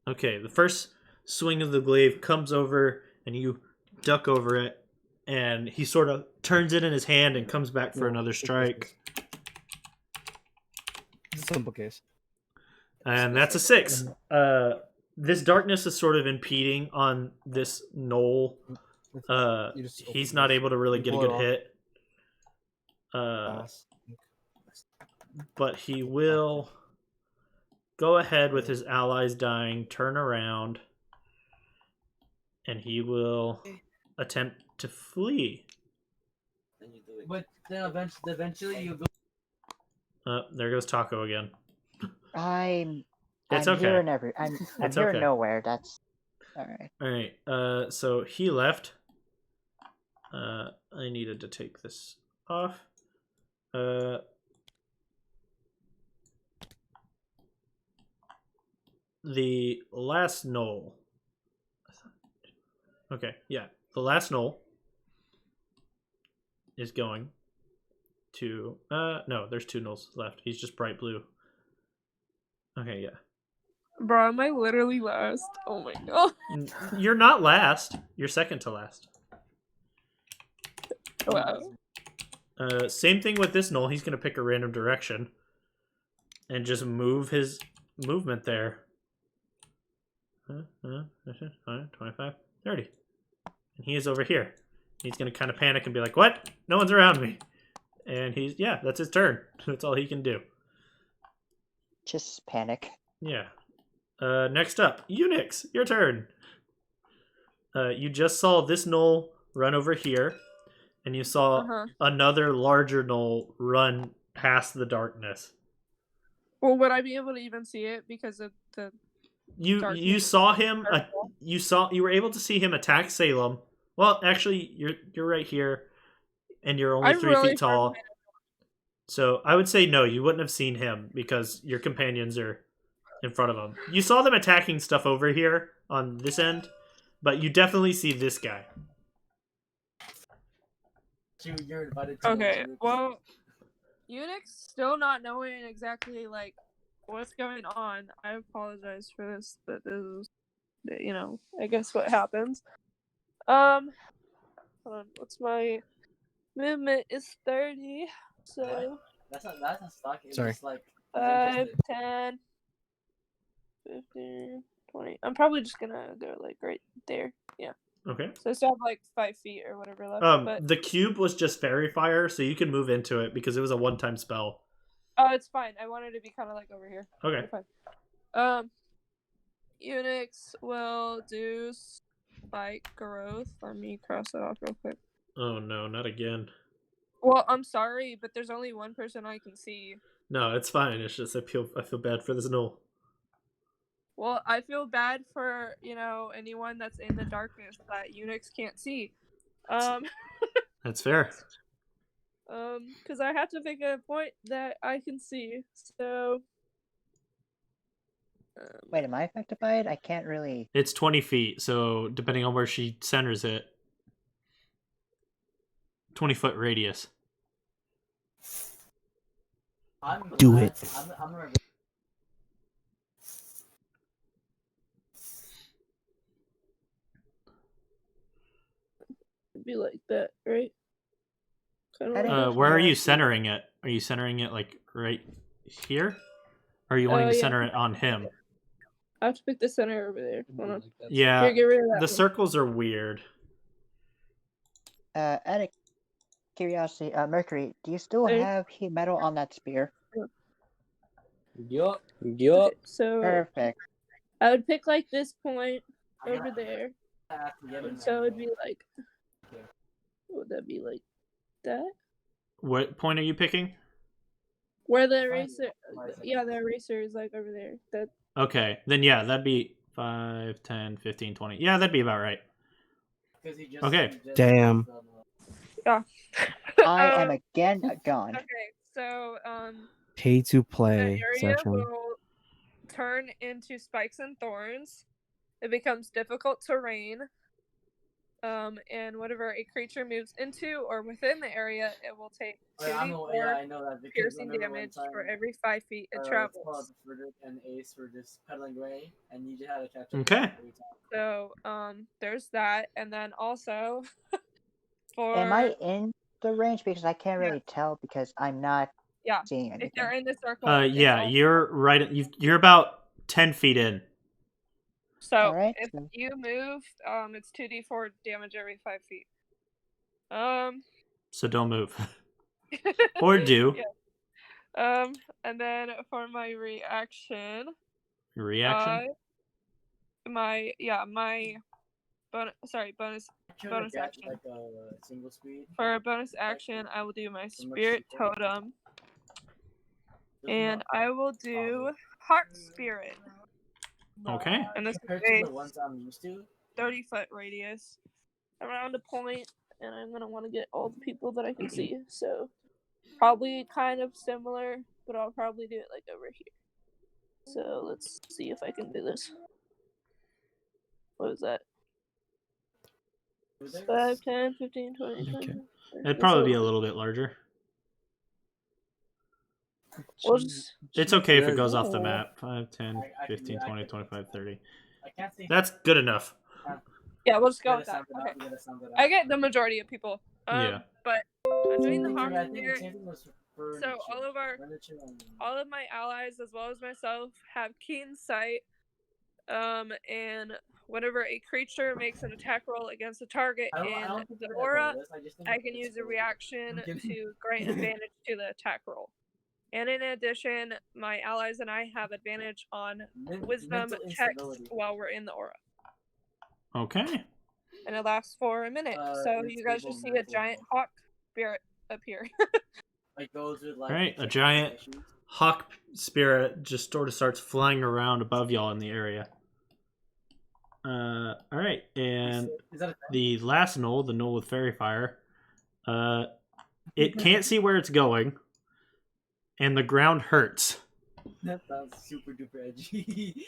Okay, the first swing of the glaive comes over and you duck over it, and he sort of turns it in his hand and comes back for another strike. Simple case. And that's a 6. This darkness is sort of impeding on this gnoll. He's not able to really get a good hit. But he will go ahead with his allies dying, turn around, and he will attempt to flee. But then eventually you go. There goes Taco again. I'm okay. hearing I'm It's hearing okay. nowhere. That's all right. All right. So he left. I needed to take this off. The last gnoll. Okay, yeah. The last gnoll is going 2. No, there's 2 gnolls left. He's just bright blue. Okay, yeah. Bro, am I literally last? Oh my god. You're not last. You're second to last. Wow. Same thing with this gnoll. He's gonna pick a random direction and just move his movement there. 25, 30. And he is over here. He's gonna kind of panic and be like, "What? No one's around me." And that's his turn. That's all he can do. Just panic. Yeah. Next up, Uninx, your turn. You just saw this gnoll run over here, and you saw another larger gnoll run past the darkness. Well, would I be able to even see it because of the you saw him? You were able to see him attack Salem. Well, actually, you're right here, and you're only 3 feet tall. So I would say no, you wouldn't have seen him because your companions are in front of him. You saw them attacking stuff over here on this end, but you definitely see this guy. You're invited to okay, well, Uninx still not knowing exactly like what's going on. I apologize for this, but this is, I guess what happens. Hold on, what's my movement is 30, so that's not stuck. It's Sorry. just like 5, 10, 15, 20. I'm probably just gonna go like right there. Yeah. Okay. So I still have like 5 feet or whatever left. But the cube was just fairy fire, so you can move into it because it was a one-time spell. Oh, it's fine. I wanted to be kind of like over here. Okay. Fine. Uninx will do spike growth. Let me cross that off real quick. Oh no, not again. Well, I'm sorry, but there's only one person I can see. No, it's fine. It's just I feel bad for this gnoll. Well, I feel bad for, anyone that's in the darkness that Uninx can't see. That's fair. Because I have to pick a point that I can see. So Wait, am I affected by it? I can't really. It's 20 feet, so depending on where she centers it, 20-foot radius. Do it. I'm gonna... it'd be like that, right? Where are you centering it? Are you centering it like right here? Or are you wanting to center it on him? I have to pick the center over there. Hold on. Yeah, Here, get rid of that the one. circles are weird. Out of curiosity, Mercury, do you still have heat metal on that spear? Yup. Okay, so Perfect. I would pick like this point over there. So it'd be like, would that be like that? What point are you picking? Where the eraser, the eraser is like over there. That. Okay, then yeah, that'd be 5, 10, 15, 20. Yeah, that'd be about right. Okay. Damn. Yeah. I am again gone. Okay, so Pay to the play area session. will turn into spikes and thorns. It becomes difficult terrain. And whatever a creature moves into or within the area, it will take 2d4 piercing damage for every 5 feet it travels. Frederick and Ace were just peddling away, and you just had to catch up. Okay. So, there's that, and then also for. Am I in the range? Because I can't really tell because I'm not seeing anything. If you're in the circle. Yeah, you're right. You're about 10 feet in. So if you move, it's 2d4 damage every 5 feet. So don't move. Or do. Yeah. And then for my reaction. Reaction? My bonus action. Like a single speed. For a bonus action, I will do my spirit totem. And I will do Heart Spirit. Okay. And this Compared is to the ones I'm used to. 30-foot radius around a point, and I'm gonna want to get all the people that I can see. So probably kind of similar, but I'll probably do it like over here. So let's see if I can do this. What is that? 5, 10, 15, 20, 20. Okay. It'd probably be a little bit larger. We'll just... It's okay if it Jesus. goes off the Ooh. map. 5, 10, I can 15, do- I 20, can- 25, 30. I can't see. That's good enough. Yeah, we'll just You go gotta with that. sound it out, Okay. you gotta sound it I out. get the majority of people. Yeah. But I'm doing the Teifling, hawk I think here. teifling was for So furniture and- all of my allies as well as myself have keen sight. And whenever a creature makes an attack roll against a target I in don't think the they're aura, gonna this, I just think I can it's use a cool. reaction I'm kidding. to grant advantage to the attack roll. And in addition, my allies and I have advantage on wisdom Mental checks instability. while we're in the aura. Okay. And it lasts for a minute. So you guys unstable just see a mental giant health. hawk spirit appear. Like those with like Alright, a technical giant issues. hawk spirit just sort of starts flying around above y'all in the area. Alright, and Is that a the last gnoll, the gnoll with fairy fire, it can't see where it's going, and the ground hurts. That sounds super duper edgy.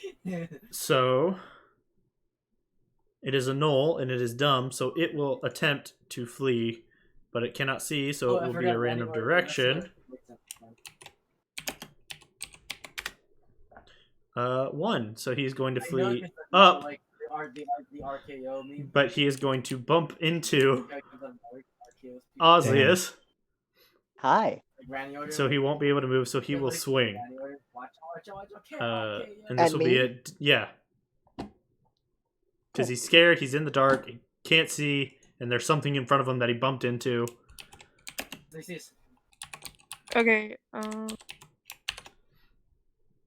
So it is a gnoll and it is dumb, so it will attempt to flee, but it cannot see, so it I will be forgot a random January, direction. that's 1. So he's going to I know flee it's up, like the RKO meme. but he is going to bump into Yeah, 'cause I'm like, RKO's people. Ozlius, Hi. Like Granny Order, so he won't be able to move, so he will like, swing. Granny Order, watch out, okay, And this At will be me? it. Yeah. Because he's scared, he's in the dark, he can't see, and there's something in front of him that he bumped into. This. Okay,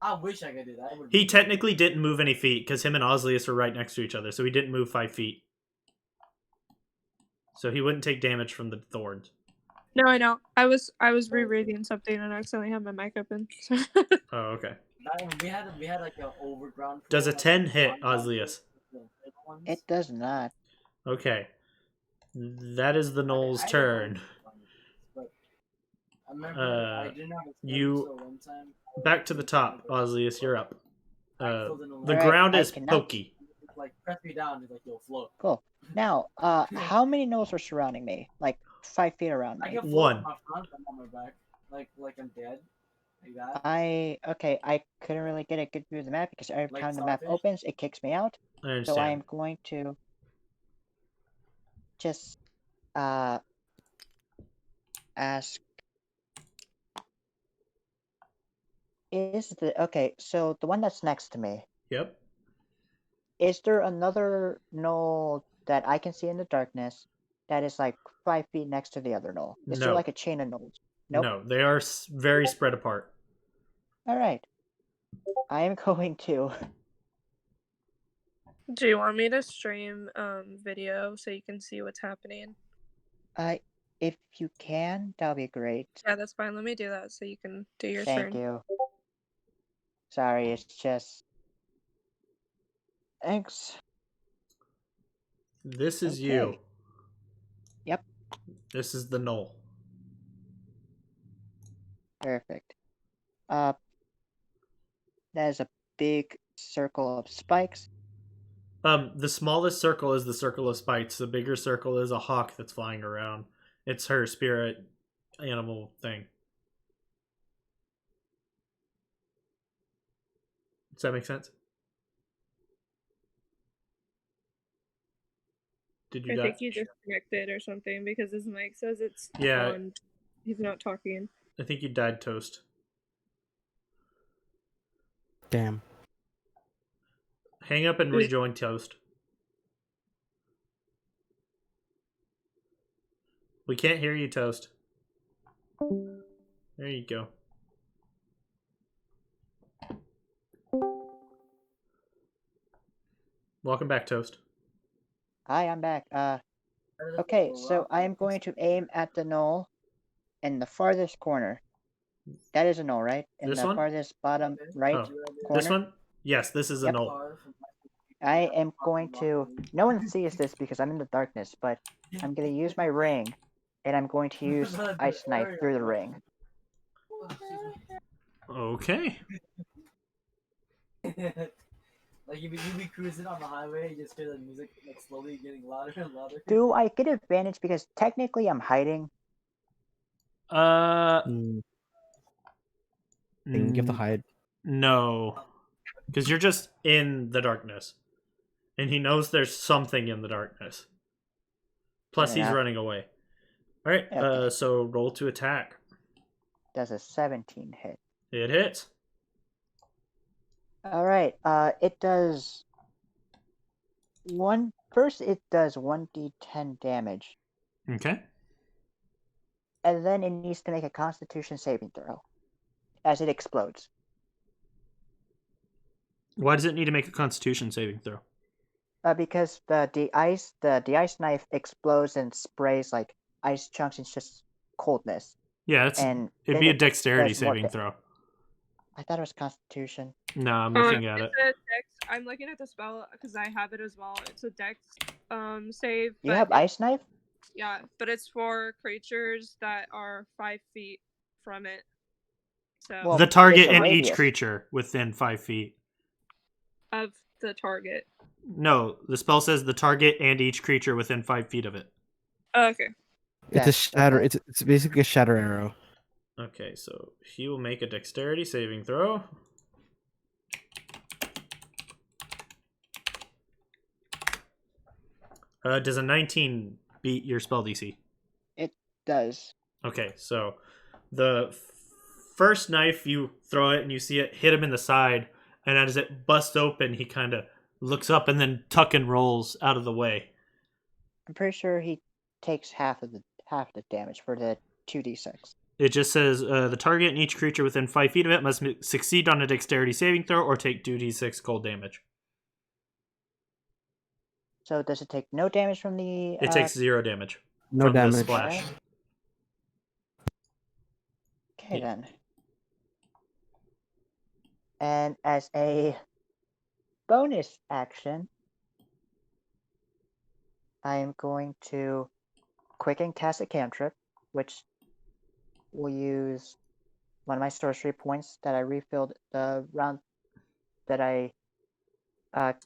I wish I could do that. It would He be- technically didn't move any feet, because him and Ozlius are right next to each other, so he didn't move 5 feet. So he wouldn't take damage from the thorns. no, I know. I was rereading something and I accidentally had my mic open. Oh, okay. We had like an overground. Does a floor, 10 like, hit, on top of Ozlius? the ones. It does not. Okay. That is the Knoll's I don't turn. know, but I remember I did not you- so one time. Back to the top, Ozlius, you're up. I The filled in a Alright, ground I is cannot- pokey. like press me down, it's like you'll float. Cool. Now, how many gnolls are surrounding me? Like 5 feet around I me. can float One. on my front and on my back, like I'm dead, like that. I couldn't really get a good view of the map because every Like time the map starfish? opens, it kicks me out. I So understand. I am going to just ask. So the one that's next to me, Yep. is there another gnoll that I can see in the darkness that is like 5 feet next to the other gnoll? Is there No. like a chain of gnolls? Nope. No, they are very spread apart. All right. I am going to. Do you want me to stream video so you can see what's happening? If you can, that'll be great. Yeah, that's fine. Let me do that so you can do your Thank turn. you. Sorry, it's just. Thanks. This is Okay. you. Yep. This is the Knoll. Perfect. That is a big circle of spikes. The smallest circle is the circle of spikes. The bigger circle is a hawk that's flying around. It's her spirit animal thing. Does that make sense? Did you I die? think you disconnected or something because his mic says it's Yeah. on. He's not talking. I think you died, Toast. Damn. Hang up and Wait. rejoin, Toast. We can't hear you, Toast. There you go. Welcome back, Toast. Hi, I'm back. Okay, so I am going to aim at the gnoll in the farthest corner. That is a gnoll, right? In This the one? farthest bottom right Oh, corner. This one? Yes, this is a Yep. Knoll. I am going to. No one sees this because I'm in the darkness, but I'm going to use my ring, and I'm going to use Ice Knife through the ring. Okay. Like you be cruising on the highway, you just hear the music like slowly getting louder and louder. Do I get advantage because technically I'm hiding? Uh, Mm. thing. You have to Mm, hide. No, because you're just in the darkness, and he knows there's something in the darkness. Plus, he's Yeah. running away. All right. Okay. So roll to attack. Does a 17 hit? It hits. All right. It does one. First, it does 1d10 damage, Okay. and then it needs to make a Constitution saving throw as it explodes. Why does it need to make a Constitution saving throw? Because the ice knife explodes and sprays like ice chunks. It's just coldness, Yeah, and it'd then be a it dexterity does more saving throw. I thought it was Constitution. No, I'm looking at it. It's a dex. I'm looking at the spell because I have it as well. It's a dex save. You have ice knife? Yeah, but it's for creatures that are 5 feet from it. So Well, The target it's a and each radius. creature within 5 feet. of the target. No, the spell says the target and each creature within 5 feet of it. Okay. It's a shatter. It's basically a shatter arrow. Okay, so he will make a dexterity saving throw. Does a 19 beat your spell DC? It does. Okay, so the first knife, you throw it and you see it hit him in the side, and as it busts open, he kind of looks up and then tuck and rolls out of the way. I'm pretty sure he takes half the damage for the 2d6. It just says the target and each creature within 5 feet of it must succeed on a dexterity saving throw or take 2d6 cold damage. So does it take no damage from the? It takes 0 damage. No from the damage. splash. Okay Yeah. then. And as a bonus action, I am going to quicken cast a cantrip, which will use one of my sorcery points that I refilled the round that I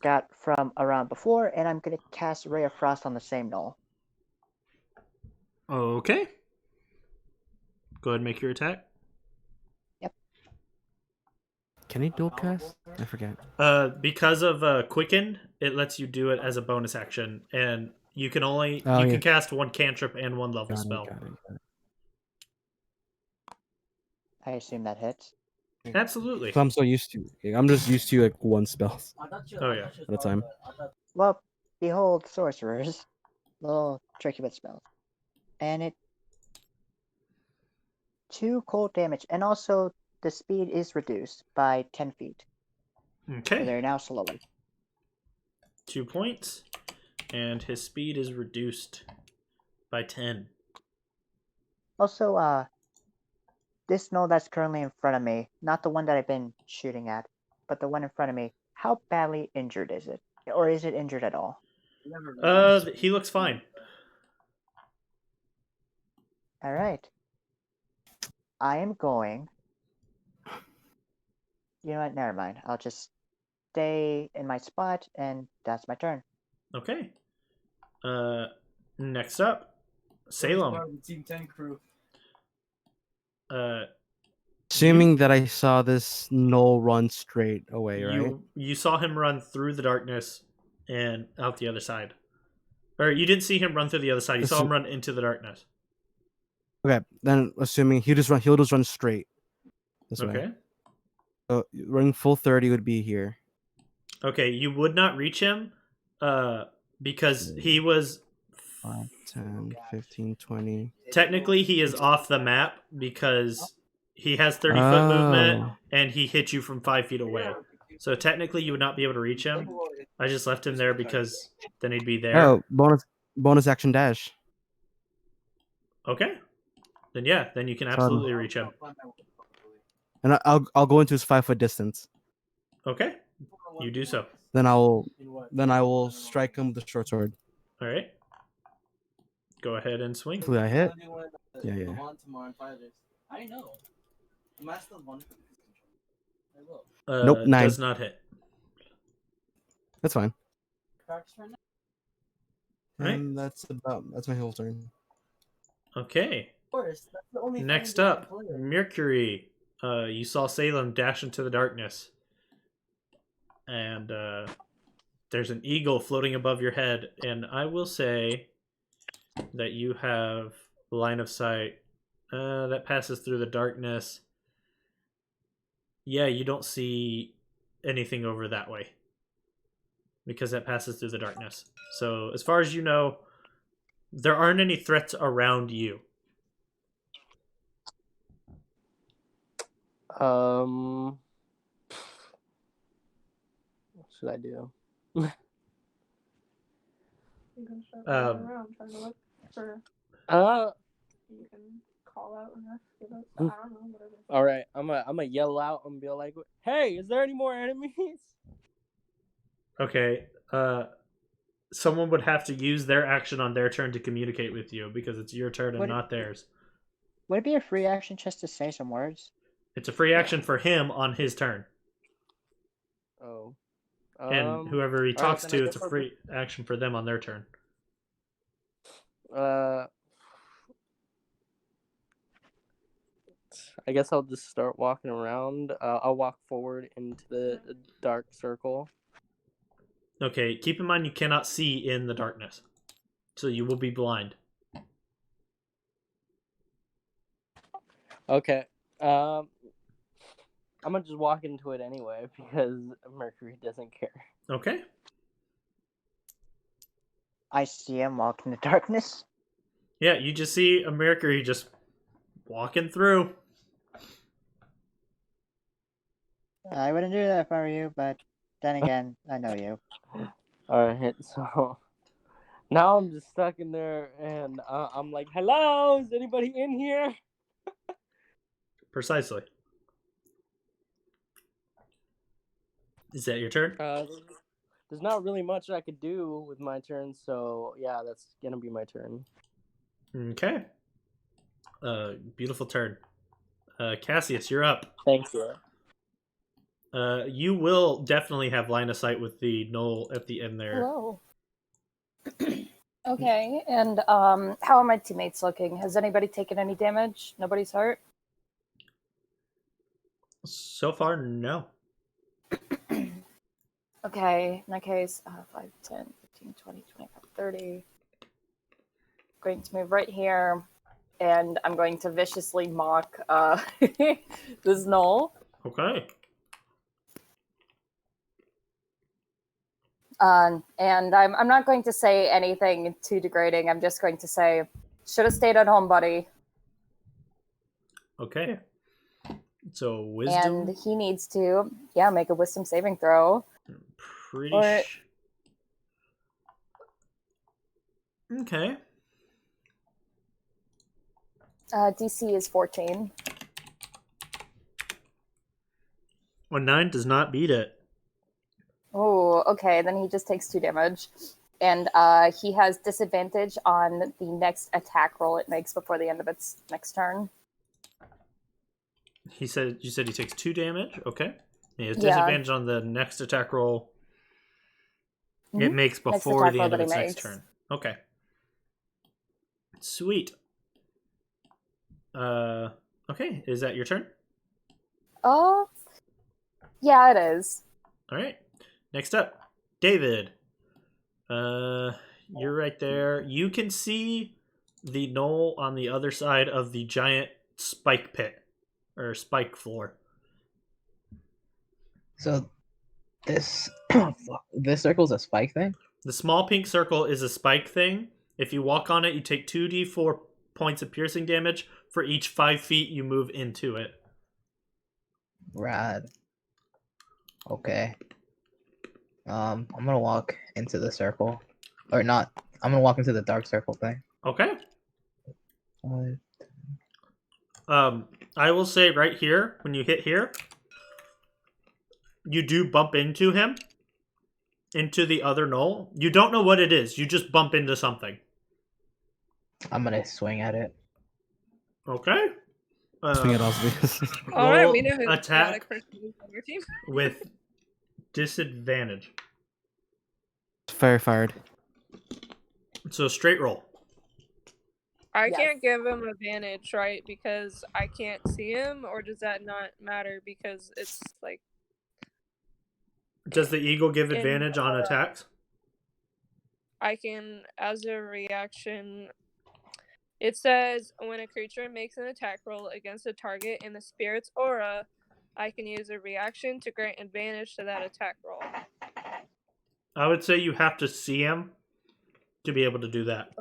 got from a round before, and I'm going to cast Ray of Frost on the same gnoll. Okay. Go ahead and make your attack. Can he dual cast? I forget. Because of Quicken, it lets you do it as a bonus action, and you can only Oh, yeah. can cast one cantrip and one level Got it, spell. got it. I assume that hits. Absolutely. So I'm so used to. I'm just used to like one spell. Oh yeah. At a time. Well, behold, sorcerers. Little tricky with spells. And it 2 cold damage, and also the speed is reduced by 10 feet. So Okay. they're now slower. 2 points, and his speed is reduced by 10. Also, this gnoll that's currently in front of me, not the one that I've been shooting at, but the one in front of me, how badly injured is it? Or is it injured at all? He looks fine. Alright. I am going... You know what? Never mind. I'll just stay in my spot, and that's my turn. Okay. Next up, Salem. Team 10 crew. Assuming that I saw this gnoll run straight away, right? You saw him run through the darkness and out the other side. Or you didn't see him run through the other side. You saw him run into the darkness. Okay, then assuming he'll just run straight. This way. Okay. So running full 30 would be here. Okay, you would not reach him because he was 5, 10, 15, 20. technically he is off the map because he has 30-foot movement and he hit you from 5 feet away. So technically you would not be able to reach him. I just left him there because then he'd be there. Oh, bonus action dash. Okay. Then yeah, then you can absolutely reach him. And I'll go into his 5-foot distance. Okay. You do so. Then I will strike him with the short sword. All right. Go ahead and swing. Hopefully I hit. Yeah. I know. Nope, 9. Does not hit. That's fine. Right. And that's my whole turn. Okay. Next up, Mercury. you saw Salem dash into the darkness. And there's an eagle floating above your head. And I will say that you have line of sight. That passes through the darkness. Yeah, you don't see anything over that way. Because that passes through the darkness. So, as far as you know, there aren't any threats around you. What should I do? You can start going around trying to look for. You can call out and rescue us. I don't know, whatever. All right, I'm gonna yell out and be like, "Hey, is there any more enemies?" Okay. Someone would have to use their action on their turn to communicate with you because it's your turn and not theirs. Would it be a free action just to say some words? It's a free action for him on his turn. Oh. And whoever he talks right, to, it's a free action for them on their turn. I guess I'll just start walking around. I'll walk forward into the dark circle. Okay, keep in mind you cannot see in the darkness. So you will be blind. Okay. I'm gonna just walk into it anyway because Mercury doesn't care. Okay. I see him walk in the darkness. Yeah, you just see a Mercury just walking through. I wouldn't do that if I were you, but then again, I know you. Alright, so now I'm just stuck in there and I'm like, hello, is anybody in here? Precisely. Is that your turn? There's not really much I could do with my turn, so yeah, that's gonna be my turn. Okay. Beautiful turn. Cassius, you're up. Thank you. You will definitely have line of sight with the gnoll at the end there. Hello. Okay, and how are my teammates looking? Has anybody taken any damage? Nobody's hurt? So far, no. Okay, in that case, 5, 10, 15, 20, 25, 30. Going to move right here, and I'm going to viciously mock this gnoll. Okay. And I'm not going to say anything too degrading. I'm just going to say, should have stayed at home, buddy. Okay. So wisdom. And he needs to, make a wisdom saving throw. Pretty. Okay. DC is 14. A 9 does not beat it. Oh, okay. Then he just takes 2 damage. And he has disadvantage on the next attack roll it makes before the end of its next turn. You said he takes 2 damage? Okay. He has disadvantage on the next attack roll it makes before the end of its next turn. Okay. Sweet. Okay. Is that your turn? Yeah, it is. All right. Next up, David. You're right there. You can see the gnoll on the other side of the giant spike pit or spike floor. So this this circle's a spike thing? The small pink circle is a spike thing. If you walk on it, you take 2d4 points of piercing damage for each 5 feet you move into it. Rad. Okay. I'm gonna walk into the circle. Or not. I'm gonna walk into the dark circle thing. Okay. I will say right here, when you hit here, you do bump into him. Into the other gnoll. You don't know what it is. You just bump into something. I'm gonna swing at it. Okay. Swing at Ozlius. Alright, we know who's attack on your team. with disadvantage. Fire fired. So straight roll. I Yes. can't give him advantage, right? Because I can't see him, or does that not matter because it's like Does the eagle give in advantage on aura? attacks? I can, as a reaction, it says when a creature makes an attack roll against a target in the spirit's aura, I can use a reaction to grant advantage to that attack roll. I would say you have to see him to be able to do that.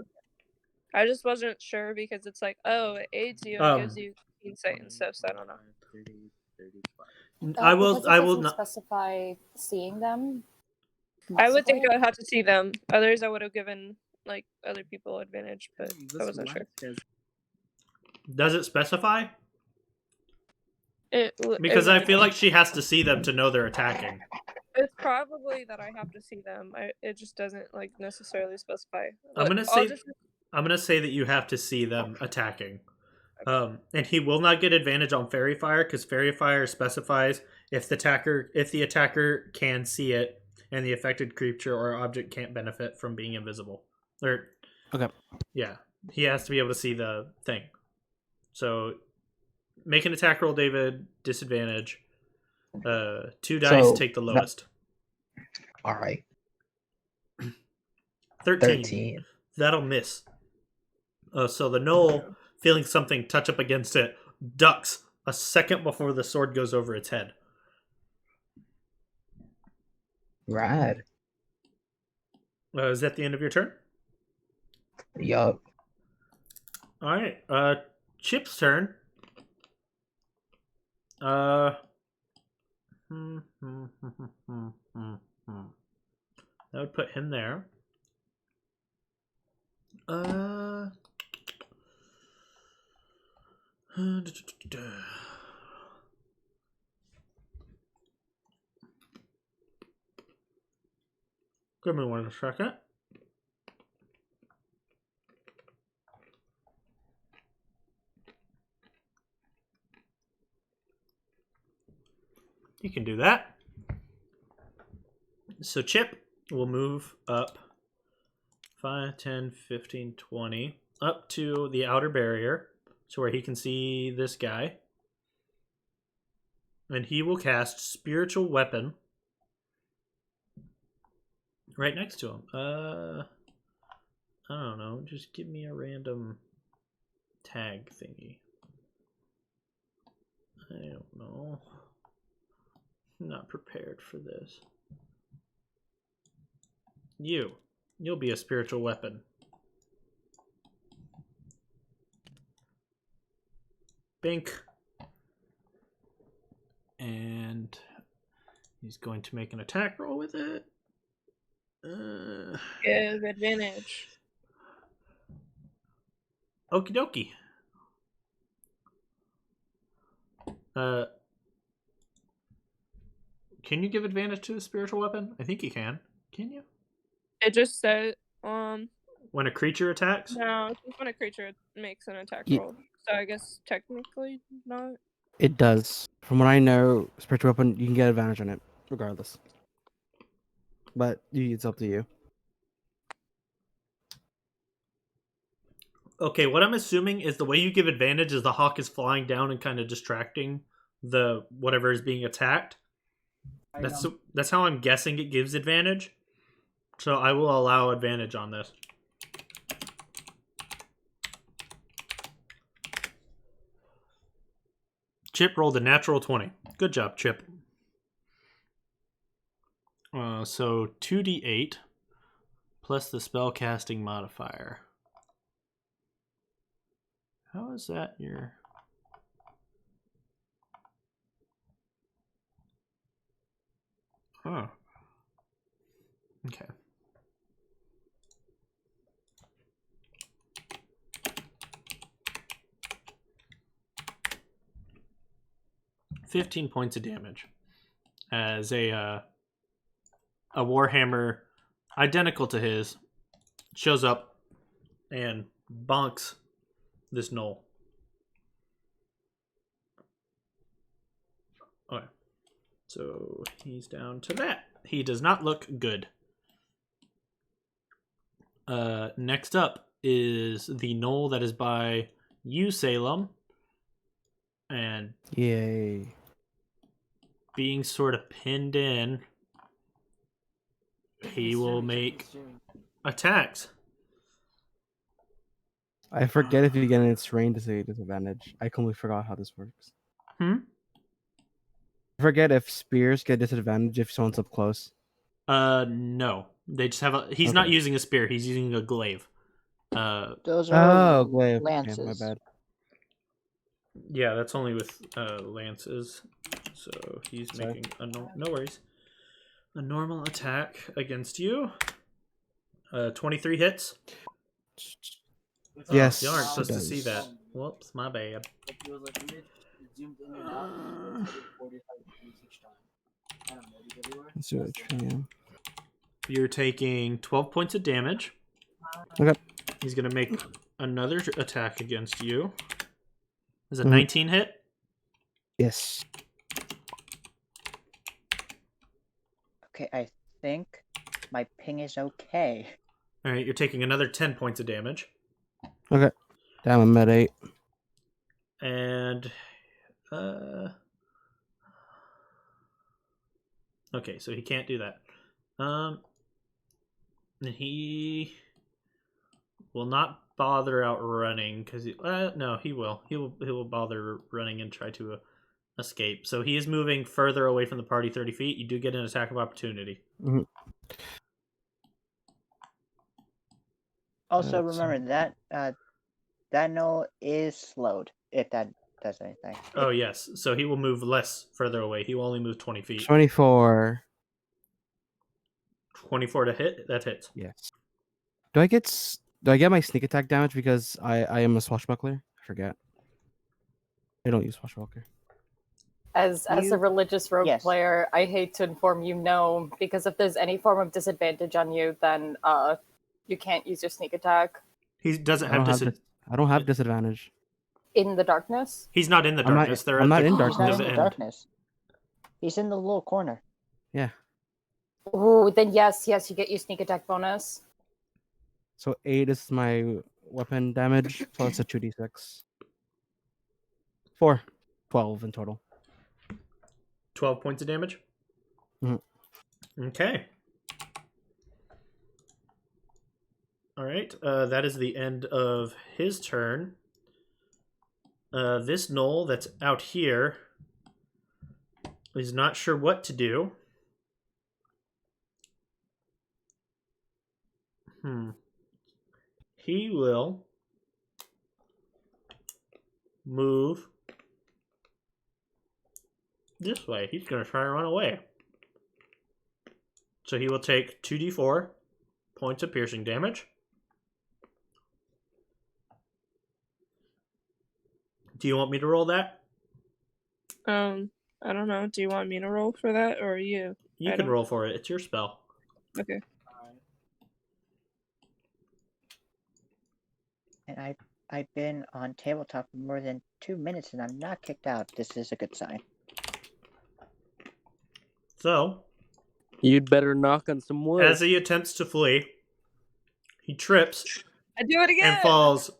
I just wasn't sure because it's like, oh, it aids you and gives you insight and stuff, so I don't know. I Because it will doesn't not. specify seeing them. I would think possibly. I would have to see them. Others I would have given like other people advantage, but I wasn't sure. Does it specify? Because It I would feel like she has to see them to know they're attacking. It's probably that I have to see them. It just doesn't like necessarily specify. I'm But gonna say that you have to see them attacking. And he will not get advantage on Fairy Fire because Fairy Fire specifies if the attacker can see it and the affected creature or object can't benefit from being invisible. Okay. Yeah, he has to be able to see the thing. So make an attack roll, David. Disadvantage. 2 dice. So, Take the lowest. All right. 13. That'll miss. So the gnoll, feeling something touch up against it, ducks a second before the sword goes over its head. Rad. Is that the end of your turn? Yup. All right. Chip's turn. That would put him there. Give me 1 second. You can do that. So Chip will move up 5, 10, 15, 20, up to the outer barrier, to where he can see this guy. And he will cast Spiritual Weapon right next to him. I don't know. Just give me a random tag thingy. I don't know. I'm not prepared for this. You'll be a spiritual weapon. Bink. And he's going to make an attack roll with it. give advantage. Okie dokie. Can you give advantage to the spiritual weapon? I think you can. Can you? It just said when a creature attacks? No, just when a creature makes an attack roll. So I guess technically not. It does. From what I know, spiritual weapon, you can get advantage on it, regardless. But it's up to you. Okay, what I'm assuming is the way you give advantage is the hawk is flying down and kind of distracting the whatever is being attacked. That's how I'm guessing it gives advantage. So I will allow advantage on this. Chip rolled a natural 20. Good job, Chip. So 2d8 plus the spellcasting modifier. How is that your... Huh. Okay. $15 points of damage as a warhammer identical to his shows up and bonks this gnoll. Okay, so he's down to that. He does not look good. Next up is the gnoll that is by you, Salem. And Yay. being sort of pinned in, he will make attacks. I forget if you get in its range to a disadvantage. I completely forgot how this works. Hmm? I forget if spears get disadvantage if someone's up close. No. They just have a. He's not Okay. using a spear. He's using a glaive. Those are glaive. lances. Okay, my bad. Yeah, that's only with lances. So he's Sorry. making a no worries. A normal attack against you. 23 hits. Yes, You aren't it supposed to see does. that. Whoops, my bad. It feels like weird. It zoomed in and out. And it 45 degrees each time. Kind of moved everywhere. Let's do it. Yeah. You're taking 12 points of damage. Okay. He's gonna make another attack against you. Is a 19 hit? Yes. Okay, I think my ping is okay. All right, you're taking another 10 points of damage. Okay. Damn, I'm at 8. And okay, so he can't do that. And he will not bother outrunning because no, he will. He will bother running and try to escape. So he is moving further away from the party, 30 feet. You do get an attack of opportunity. Mm-hmm. Also, remember that that gnoll is slowed. If that does anything. Oh yes, so he will move less further away. He will only move 20 feet. 24. 24 to hit. That hits. Yes. Do I get my sneak attack damage because I am a swashbuckler? I forget. I don't use swashbuckler. As a religious rogue Yes. player, I hate to inform you no, because if there's any form of disadvantage on you, then you can't use your sneak attack. He doesn't I don't have I don't have disadvantage. In the darkness? He's not in the I'm not- darkness. They're I'm at not the in He's not darkness. in the end. darkness. He's in the little corner. Yeah. Ooh, then yes, you get your sneak attack bonus. So 8 is my weapon damage plus a 2d6. 4. 12 in total. 12 points of damage? Mhm. Okay. All right. That is the end of his turn. This gnoll that's out here is not sure what to do. He will move this way. He's going to try and run away. So he will take 2d4 points of piercing damage. Do you want me to roll that? I don't know. Do you want me to roll for that or you? You can roll for it. It's your spell. Okay. And I've been on tabletop for more than 2 minutes and I'm not kicked out. This is a good sign. So, You'd better knock on some wood. as he attempts to flee, he trips I do it again! and falls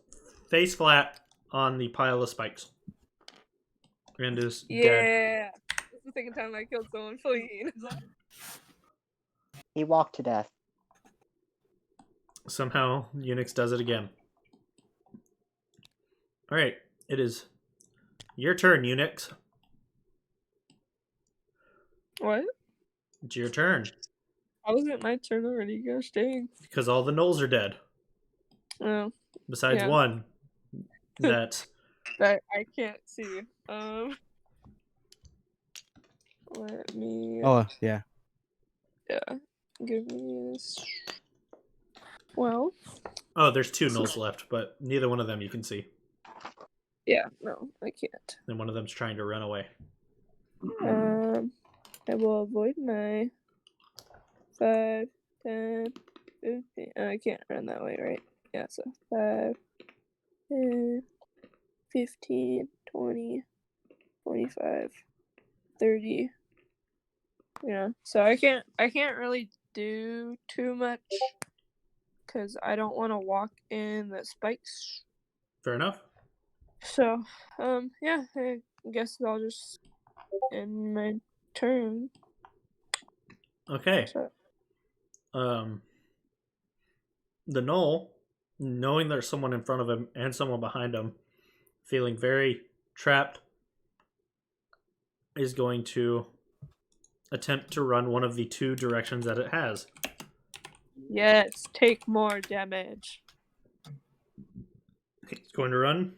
face flat on the pile of spikes. And is dead. Yeah! It's the second time I killed someone fleeing. He walked to death. Somehow, Uninx does it again. Alright, it is your turn, Uninx. What? It's your turn. How was it my turn already? Gosh dang. Because all the gnolls are dead. Oh, Besides yeah. one. That I can't see. Let me... Oh, yeah. Yeah. Give me this... Well... Oh, there's 2 gnolls left, but neither one of them you can see. Yeah, no, I can't. And one of them's trying to run away. I will avoid my 5, 10, 15. I can't run that way, right? Yeah, so 5, 10, 15, 20, 25, 30. Yeah, so I can't really do too much because I don't want to walk in the spikes. Fair enough. So, yeah, I guess I'll just end my turn. Okay. So, The gnoll, knowing there's someone in front of him and someone behind him, feeling very trapped, is going to attempt to run one of the two directions that it has. yes, take more damage. It's going to run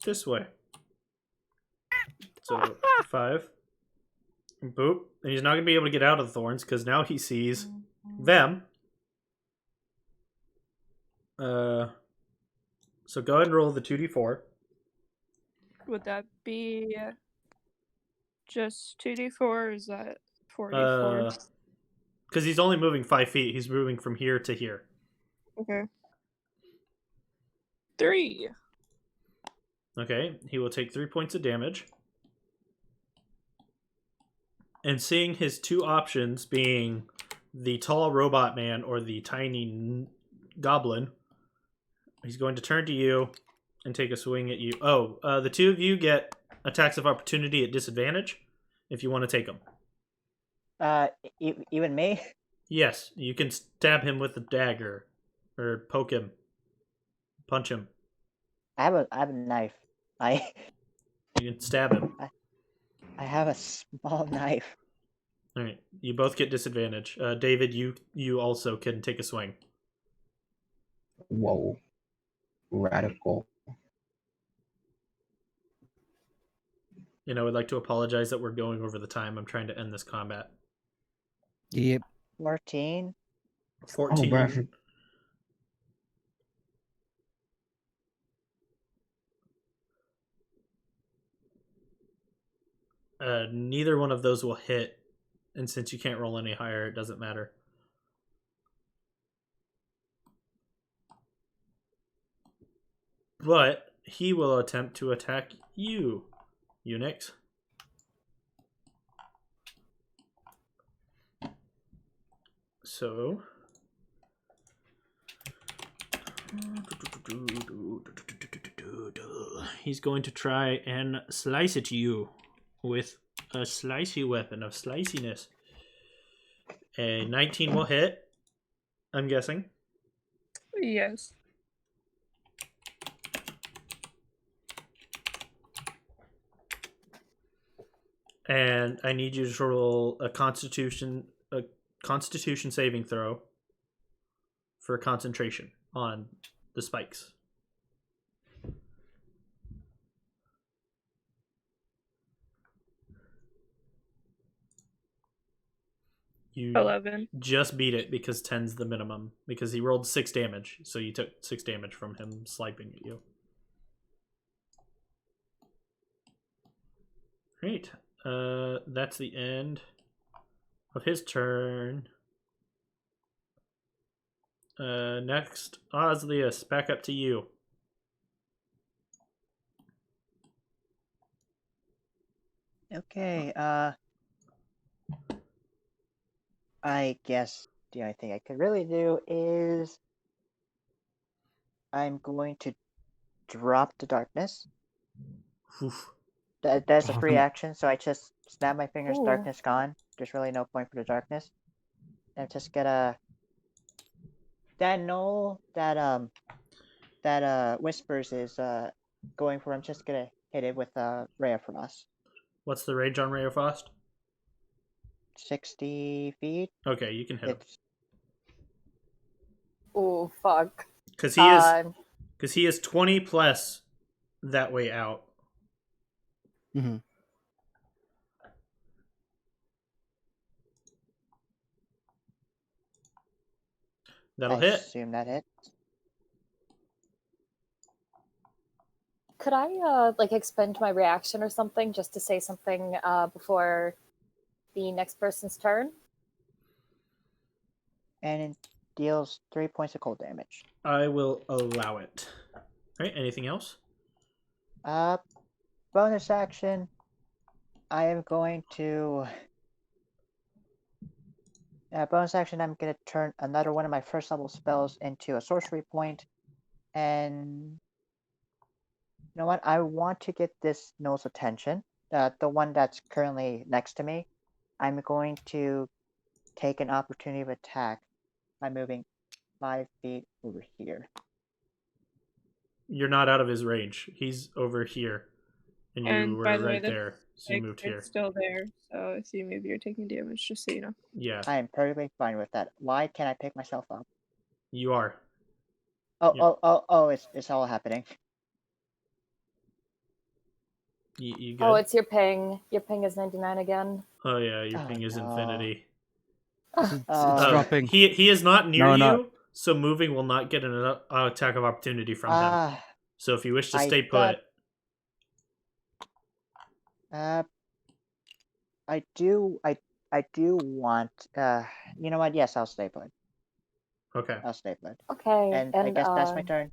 this way. So 5. Boop. And he's not going to be able to get out of the thorns because now he sees them. So go ahead and roll the 2d4. Would that be just 2d4 or is that 4d4? Because he's only moving 5 feet. He's moving from here to here. Okay. 3. Okay, he will take 3 points of damage. And seeing his two options being the tall robot man or the tiny goblin, he's going to turn to you and take a swing at you. Oh, the two of you get attacks of opportunity at disadvantage if you want to take them. Even me? Yes, you can stab him with a dagger or poke him, punch him. I have a knife. You can stab him. I have a small knife. All right, you both get disadvantage. David, you also can take a swing. Whoa. Radical. And I would like to apologize that we're going over the time. I'm trying to end this combat. Yep. 14. 14. Oh, bro. Neither one of those will hit, and since you can't roll any higher, it doesn't matter. But he will attempt to attack you, Uninx. So he's going to try and slice at you with a slicey weapon of sliciness. A 19 will hit, I'm guessing. Yes. And I need you to roll a constitution saving throw for concentration on the spikes. You 11. just beat it because 10's the minimum. Because he rolled 6 damage, so you took 6 damage from him swiping at you. Great. That's the end of his turn. Next, Ozlius, back up to you. Okay, I guess the only thing I could really do is I'm going to drop the darkness. Oof. That's a Oh, free come on. action, so I just snap my fingers, Ooh. darkness gone. There's really no point for the darkness. And I'm just gonna that gnoll that whispers is going for. I'm just gonna hit it with a ray of frost. What's the range on Ray of Frost? 60 feet. Okay, you can hit him. It's Oh fuck. Because he is 20 plus that way out. Mm-hmm. That'll I hit. assume that hits. Could I like expend my reaction or something just to say something before the next person's turn? And it deals 3 points of cold damage. I will allow it. All right, anything else? Bonus action. I am going to Bonus action, I'm gonna turn another one of my first level spells into a sorcery point, and you know what? I want to get this gnoll's attention. The one that's currently next to me. I'm going to take an opportunity of attack by moving 5 feet over here. You're not out of his range. He's over here, and you And were by the way, right the there. So you moved here. It's still there, so if you move, you're taking damage. Just so you know. Yeah, I am perfectly fine with that. Why can't I pick myself up? you are. Oh, Yeah. it's all happening. You good? Oh, it's your ping. Your ping is 99 again. Oh yeah, your Oh, ping is no. infinity. It's Oh. dropping. He is not near No, you, not. so moving will not get an attack of opportunity from him. Ah, So if you wish to I stay put, I do want. You know what? Yes, I'll stay put. okay. I'll stay put. Okay, And I guess that's my turn.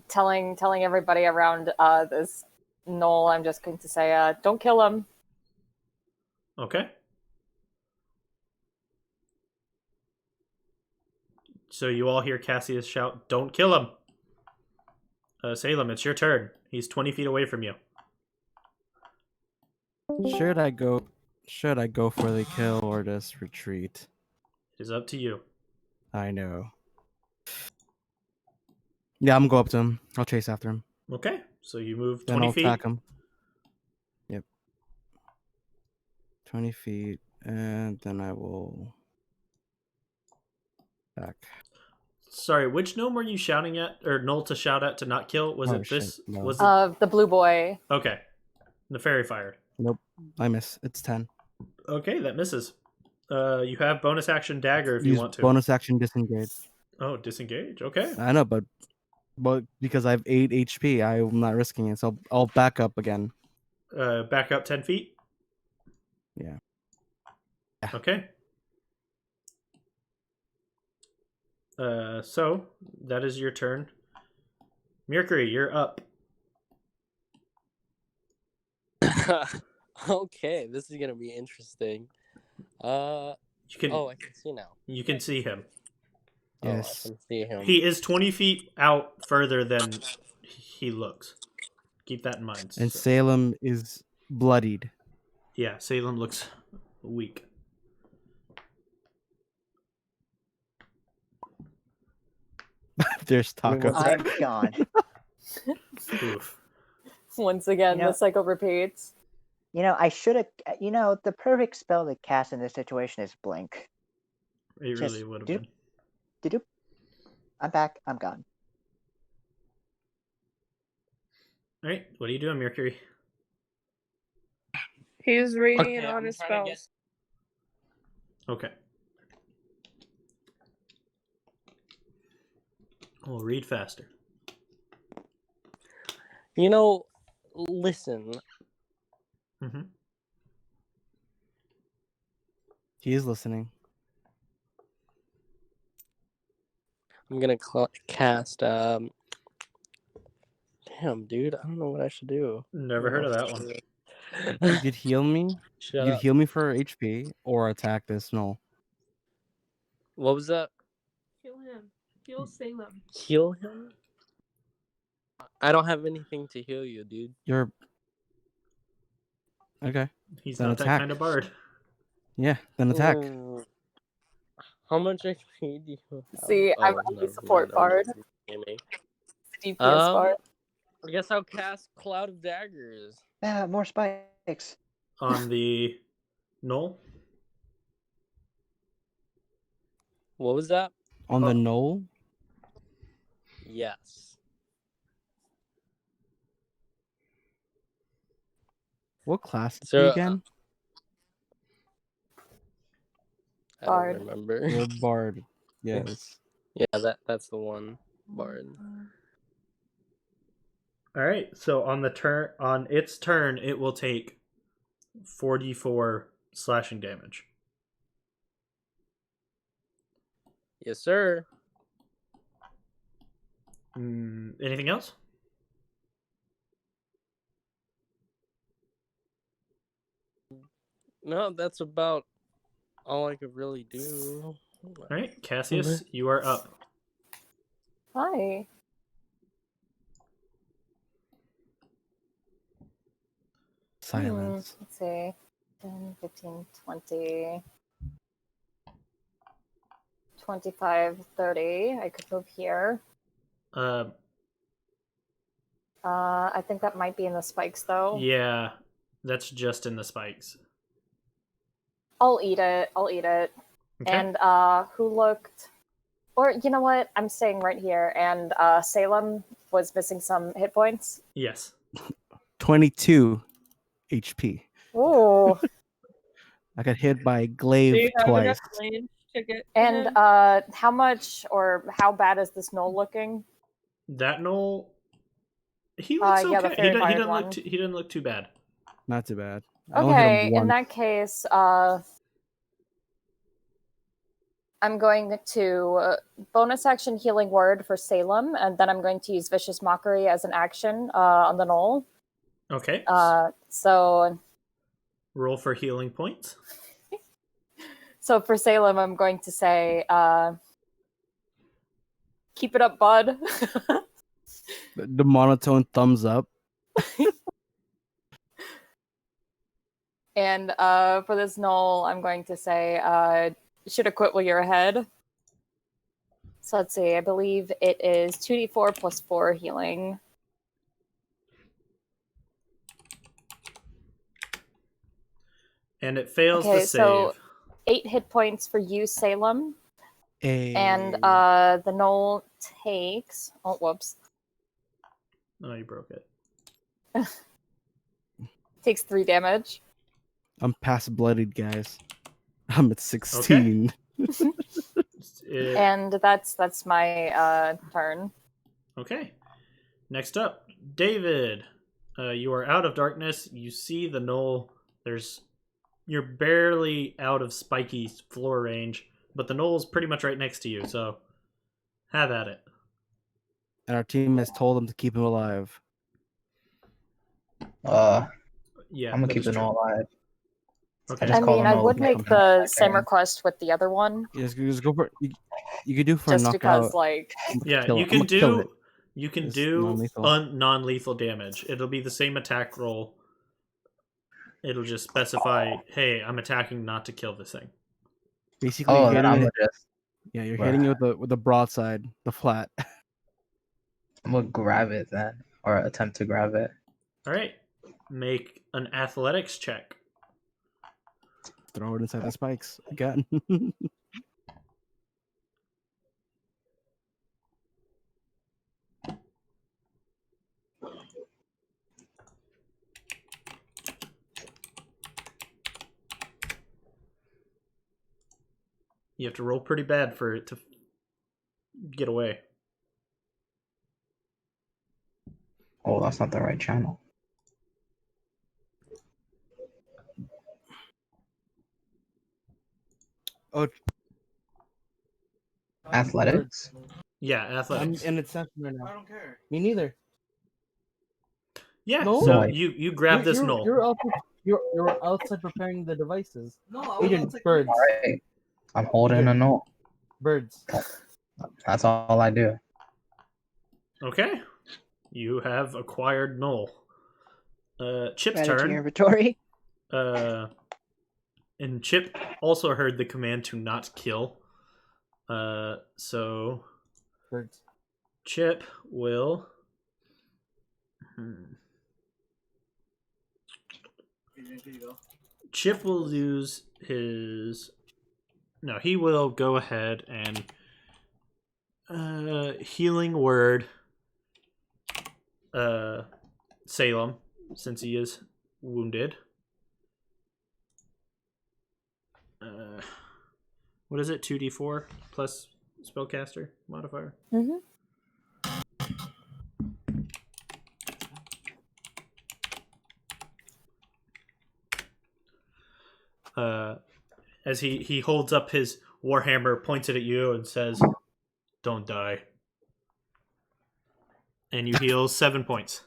telling everybody around this gnoll, I'm just going to say, don't kill him. Okay. So you all hear Cassius shout, "Don't kill him!" Salem, it's your turn. He's 20 feet away from you. Should I go for the kill or just retreat? It is up to you. I know. Yeah, I'm gonna go up to him. I'll chase after him. Okay, so you move Then 20 I'll feet. attack him. Yep. 20 feet, and then I will attack. Sorry, which gnome were you shouting at, or gnoll to shout at to not kill? Was Oh, it this? shit, no. Was it? The blue boy. Okay. The fairy fire. Nope, I miss. It's 10. Okay, that misses. You have bonus action dagger if you Use want to. bonus action disengage. Oh, disengage. Okay. I know, but because I have 8 HP, I'm not risking it. So I'll back up again. Back up 10 feet. Yeah. Okay. So that is your turn. Mercury, you're up. Okay, this is gonna be interesting. You can. Oh, I can see now. You can see him. Yes. Oh, I can see him. He is 20 feet out further than he looks. Keep that in mind. And So- Salem is bloodied. Yeah, Salem looks weak. There's Taco. I'm gone. Oof. Once again, You know- the cycle repeats. You know, I should have. You know, the perfect spell to cast in this situation is Blink. It Just really would have do- been. Did I'm back. I'm gone. All right, what are you doing, Mercury? He's reading Okay, on I'm his trying to spells. Okay. We'll read faster. You know, listen. Mm-hmm. He is listening. I'm gonna cast. Damn, dude, I don't know what I should do. Never heard of that one. You could heal me. Shut You could up. heal me for HP or attack this gnoll. What was that? Kill him. Kill Salem. Heal him? I don't have anything to heal you, dude. You're okay. He's Then not that attack. kind of bard. Yeah, then attack. How much HP do you have? See, I'm Oh, the never support mind, I'm bard. just gaming. The DPS bard. I guess I'll cast Cloud of Daggers. More spikes. On the gnoll? What was that? On the gnoll? Yes. What class is So, he again? I Bard. don't remember. You're a bard. Yes. Yeah, that's the one. Bard. All right. So on its turn, it will take 44 slashing damage. Yes, sir. Anything else? No, that's about all I could really do. All right, Cassius, you are up. Hi. Silence. Let's see. 10, 15, 20, 25, 30. I could move here. I think that might be in the spikes, though. Yeah, that's just in the spikes. I'll eat it. Okay. And who looked... Or, you know what? I'm staying right here. And Salem was missing some hit points. Yes. 22 HP. Ooh. I got hit by Do glaive you have twice. enough range to get to And him? how much or how bad is this gnoll looking? That gnoll, he looks yeah, the okay. fairy He fired didn't one. look. He didn't look too bad. Not too bad. I only hit him Okay, in once. that case, I'm going to bonus action healing word for Salem, and then I'm going to use vicious mockery as an action on the gnoll. Okay. So Roll for healing points. So for Salem, I'm going to say, keep it up, bud. The monotone thumbs up. And for this gnoll, I'm going to say, should have quit while you're ahead. So let's see, I believe it is 2d4 plus 4 healing. And it fails Okay, the save. so 8 hit points for you, Salem. And the gnoll takes... Oh, whoops. Oh, you broke it. Takes 3 damage. I'm past bloodied, guys. I'm at 16. And that's my turn. Okay. Next up, David. You are out of darkness. You see the gnoll. You're barely out of Spiky floor range, but the gnoll's pretty much right next to you, so have at it. And our team has told him to keep him alive. Yeah, I'm gonna keep the gnoll alive. Okay. just I call mean, the I gnoll would to make come the back same in. request with the other one. Just go for you could do for a Just knockout. because, like... Yeah, kill you it. can I'ma kill it. do It's non-lethal. non-lethal damage. It'll be the same attack roll. It'll just specify, hey, I'm attacking not to kill this thing. Basically, Oh, you're then hitting I'm it. gonna just Yeah, you're hitting it with the broadside, the flat. I'm gonna grab it then, or attempt to grab it. All right, make an athletics check. Throw it inside the spikes again. You have to roll pretty bad for it to get away. Oh, that's not the right channel. Oh, Athletics? Yeah, athletics. I'm in its center right now. I don't care. Me neither. Yeah, No? so No. you grab this gnoll. You're outside preparing the devices. No, I was Agent, outside birds. Alright. I'm holding a gnoll. Birds. That's all I do. Okay, you have acquired gnoll. Chip's Add it to your turn. inventory. And Chip also heard the command to not kill. So Birds. Chip will. Here you go. Chip will use his. No, he will go ahead and healing word Salem, since he is wounded. What is it? 2d4 plus spellcaster modifier? Mm-hmm. As he holds up his warhammer, points it at you, and says, "Don't die." And you heal 7 points.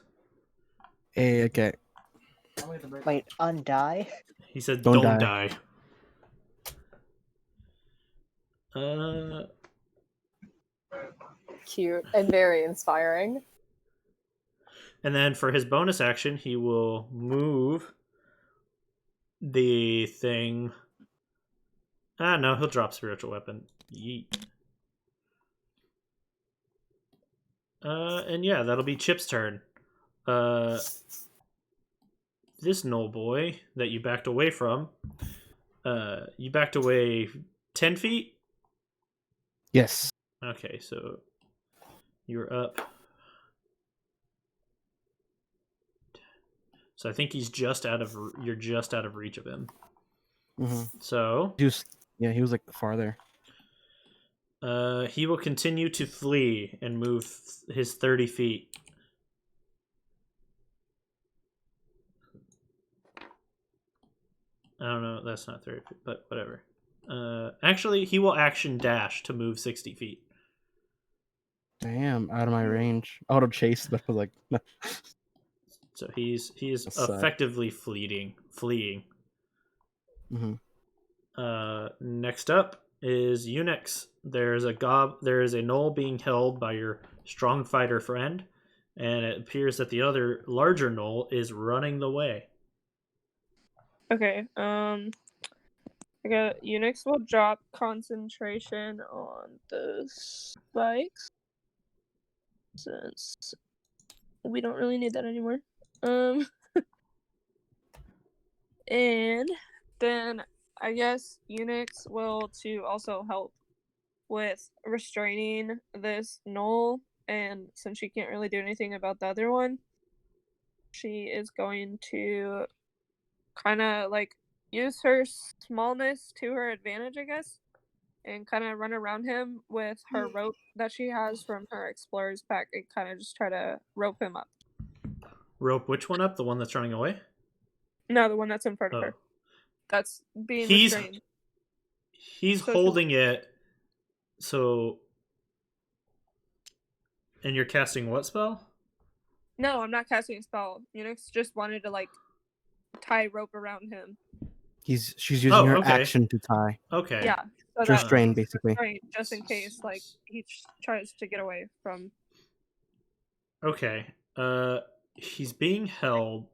Hey, okay. Wait, undie? He said, Don't "Don't die." die." Cute and very inspiring. And then for his bonus action, he will move the thing. No, he'll drop spiritual weapon. Yeet. And yeah, that'll be Chip's turn. This gnoll boy that you backed away from, you backed away 10 feet? Yes. Okay, so you're up. So I think you're just out of reach of him. Mm-hmm. So he was like farther. He will continue to flee and move his 30 feet. I don't know, that's not 30 feet, but whatever. Actually, he will action dash to move 60 feet. Damn, out of my range. Auto chase, but I was like, no. So he is effectively fleeing. Mm-hmm. Next up is Uninx. There is a gnoll being held by your strong fighter friend, and it appears that the other larger gnoll is running the way. Okay. I got Uninx will drop concentration on the spikes since we don't really need that anymore. And then I guess Uninx will to also help with restraining this gnoll, and since she can't really do anything about the other one, she is going to kind of like use her smallness to her advantage, I guess, and kind of run around him with her rope that she has from her explorer's pack and kind of just try to rope him up. Rope which one up? The one that's running away? No, the one that's in front of her. That's being restrained. He's holding it, so... And you're casting what spell? No, I'm not casting a spell. Uninx just wanted to, like, tie rope around him. She's using her action to tie. Okay. Yeah. So restrain, basically. Just in case, like, he tries to get away from... Okay. He's being held.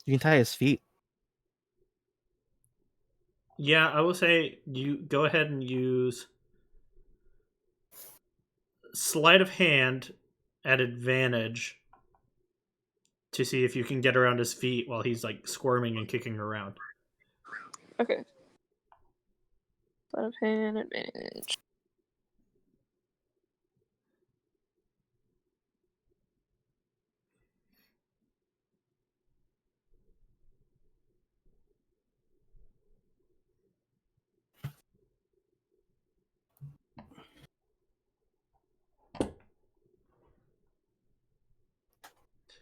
You can tie his feet. Yeah, I will say you go ahead and use sleight of hand at advantage to see if you can get around his feet while he's like squirming and kicking around. Okay. Sleight of hand advantage.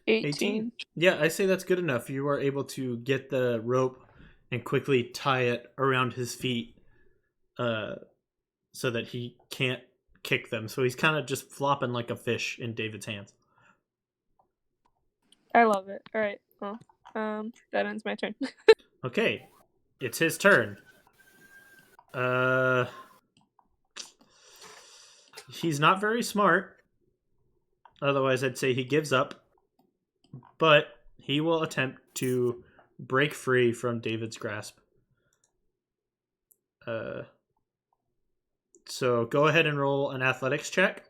$18. Yeah, I say that's good enough. You are able to get the rope and quickly tie it around his feet so that he can't kick them. So he's kind of just flopping like a fish in David's hands. I love it. All right. Well, that ends my turn. Okay. It's his turn. He's not very smart. Otherwise, I'd say he gives up. But he will attempt to break free from David's grasp. So go ahead and roll an athletics check,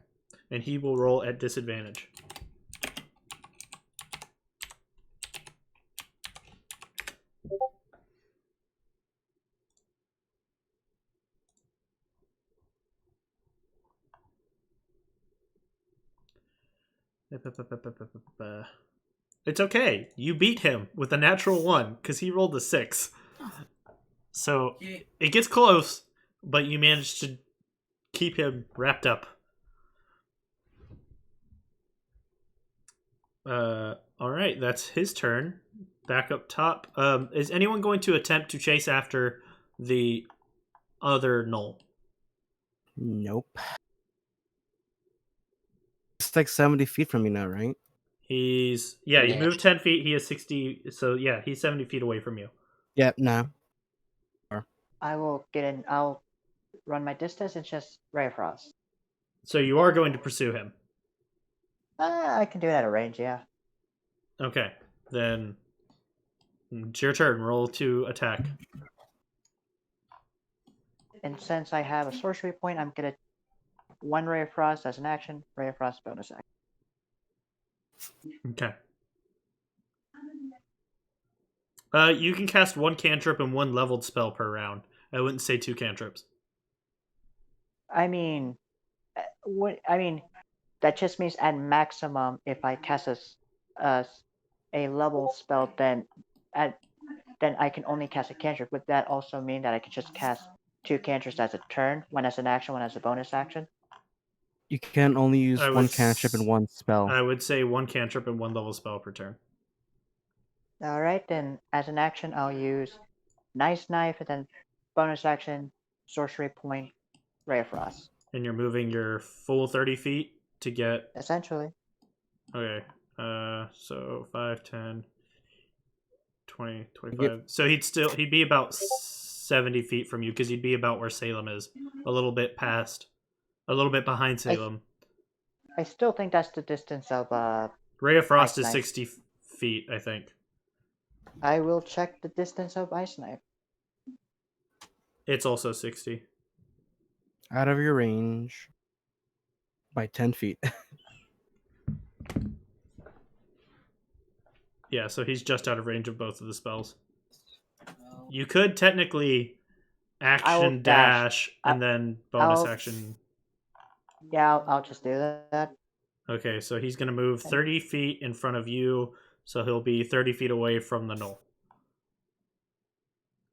and he will roll at disadvantage. It's okay. You beat him with a natural 1 because he rolled a 6. So it gets close, but you managed to keep him wrapped up. All right, that's his turn. Back up top. Is anyone going to attempt to chase after the other gnoll? Nope. It's like 70 feet from me now, right? He moved 10 feet. He is 60. So yeah, he's 70 feet away from you. Yep, no. I will get in. I'll run my distance and just Ray of Frost. So you are going to pursue him. I can do it at a range, yeah. Okay, then it's your turn. Roll to attack. And since I have a sorcery point, I'm gonna 1 Ray of Frost as an action, Ray of Frost bonus action. Okay. You can cast 1 cantrip and 1 leveled spell per round. I wouldn't say 2 cantrips. I mean, that just means at maximum, if I cast a level spell, then I can only cast a cantrip. Would that also mean that I can just cast 2 cantrips as a turn, one as an action, one as a bonus action? You can only use I one would cantrip and 1 spell. I would say 1 cantrip and 1 level spell per turn. All right, then as an action, I'll use Nice Knife, and then bonus action, Sorcery Point, Ray of Frost. And you're moving your full 30 feet to get... Essentially. Okay. So 5, 10, 20, 25. So he'd be about 70 feet from you, because he'd be about where Salem is. A little bit behind Salem. I still think that's the distance of Ray of Frost Ice is Knife. 60 feet, I think. I will check the distance of Ice Knife. It's also 60. Out of your range by 10 feet. Yeah, so he's just out of range of both of the spells. Well, You could technically I will action dash. dash and then bonus I'll- action. Yeah, I'll just do that. Okay, so he's going to move 30 feet in front of you, so he'll be 30 feet away from the knoll.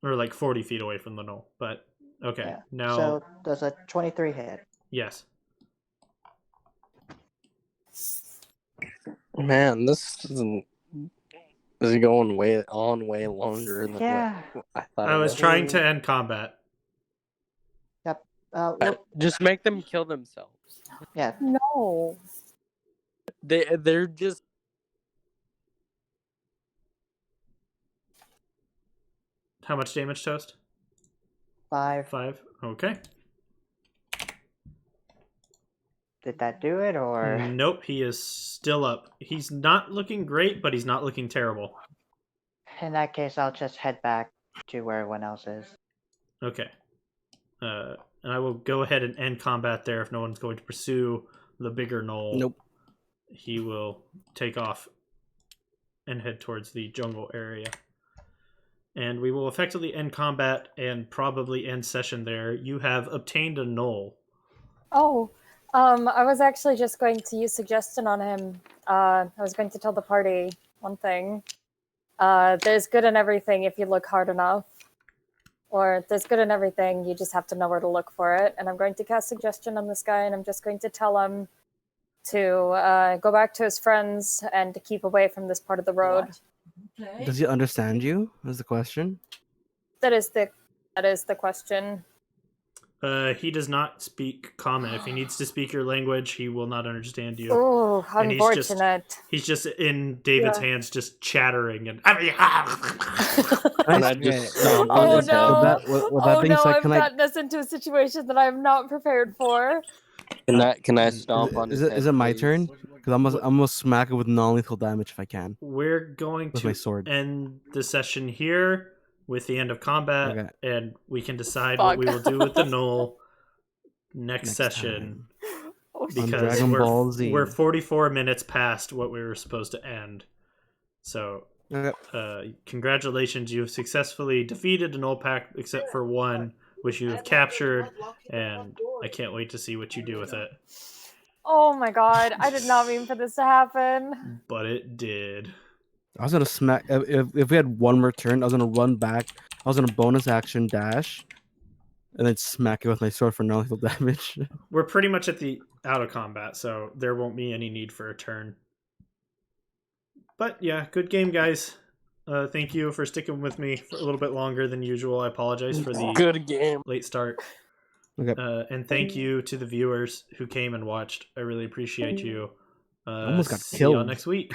Or like 40 feet away from the knoll. But, okay, Yeah. now... So does a 23 hit? Yes. Man, this is going way longer than Yeah. what I thought. I it was would. trying to end combat. Just make them kill themselves. Yeah. No. They're just How much damage, Toast? 5. 5. Okay. Did that do it, or? Nope, he is still up. He's not looking great, but he's not looking terrible. In that case, I'll just head back to where everyone else is. Okay. And I will go ahead and end combat there if no one's going to pursue the bigger knoll. Nope. He will take off and head towards the jungle area. And we will effectively end combat and probably end session there. You have obtained a knoll. Oh, I was actually just going to use suggestion on him. I was going to tell the party one thing. There's good in everything if you look hard enough. Or there's good in everything, you just have to know where to look for it. And I'm going to cast suggestion on this guy, and I'm just going to tell him to go back to his friends and to keep away from this part of the road. play? Does he understand you? Is the question. That is the question. He does not speak common. If he needs to speak your language, he will not understand you. Oh, And unfortunate. He's just in David's hands, just chattering and. And I just stomp on Oh his head. no! With that Oh being no! said, I've can I gotten us into a situation that I'm not prepared for. Can I stomp on his head? is it my please? turn? Because I'm gonna smack it with non-lethal damage if I can We're going with my to sword. end the session here with the end of combat, Okay. and we can decide what we will do with the knoll next Next session. Oh, On Because Dragon Ball Z. we're 44 minutes past what we were supposed to end. So, Okay. congratulations, you've successfully defeated the knoll pack except for one, which you have captured, and I can't wait to see what you do with it. Oh my god! I did not mean for this to happen. But it did. I was gonna smack if we had one more turn. I was gonna run back. I was gonna bonus action dash, and then smack it with my sword for non-lethal damage. We're pretty much at the out of combat, so there won't be any need for a turn. But yeah, good game, guys. Thank you for sticking with me for a little bit longer than usual. I apologize for the Good game. late start. Okay. And thank you to the viewers who came and watched. I really appreciate you. Almost got See y'all killed. next week.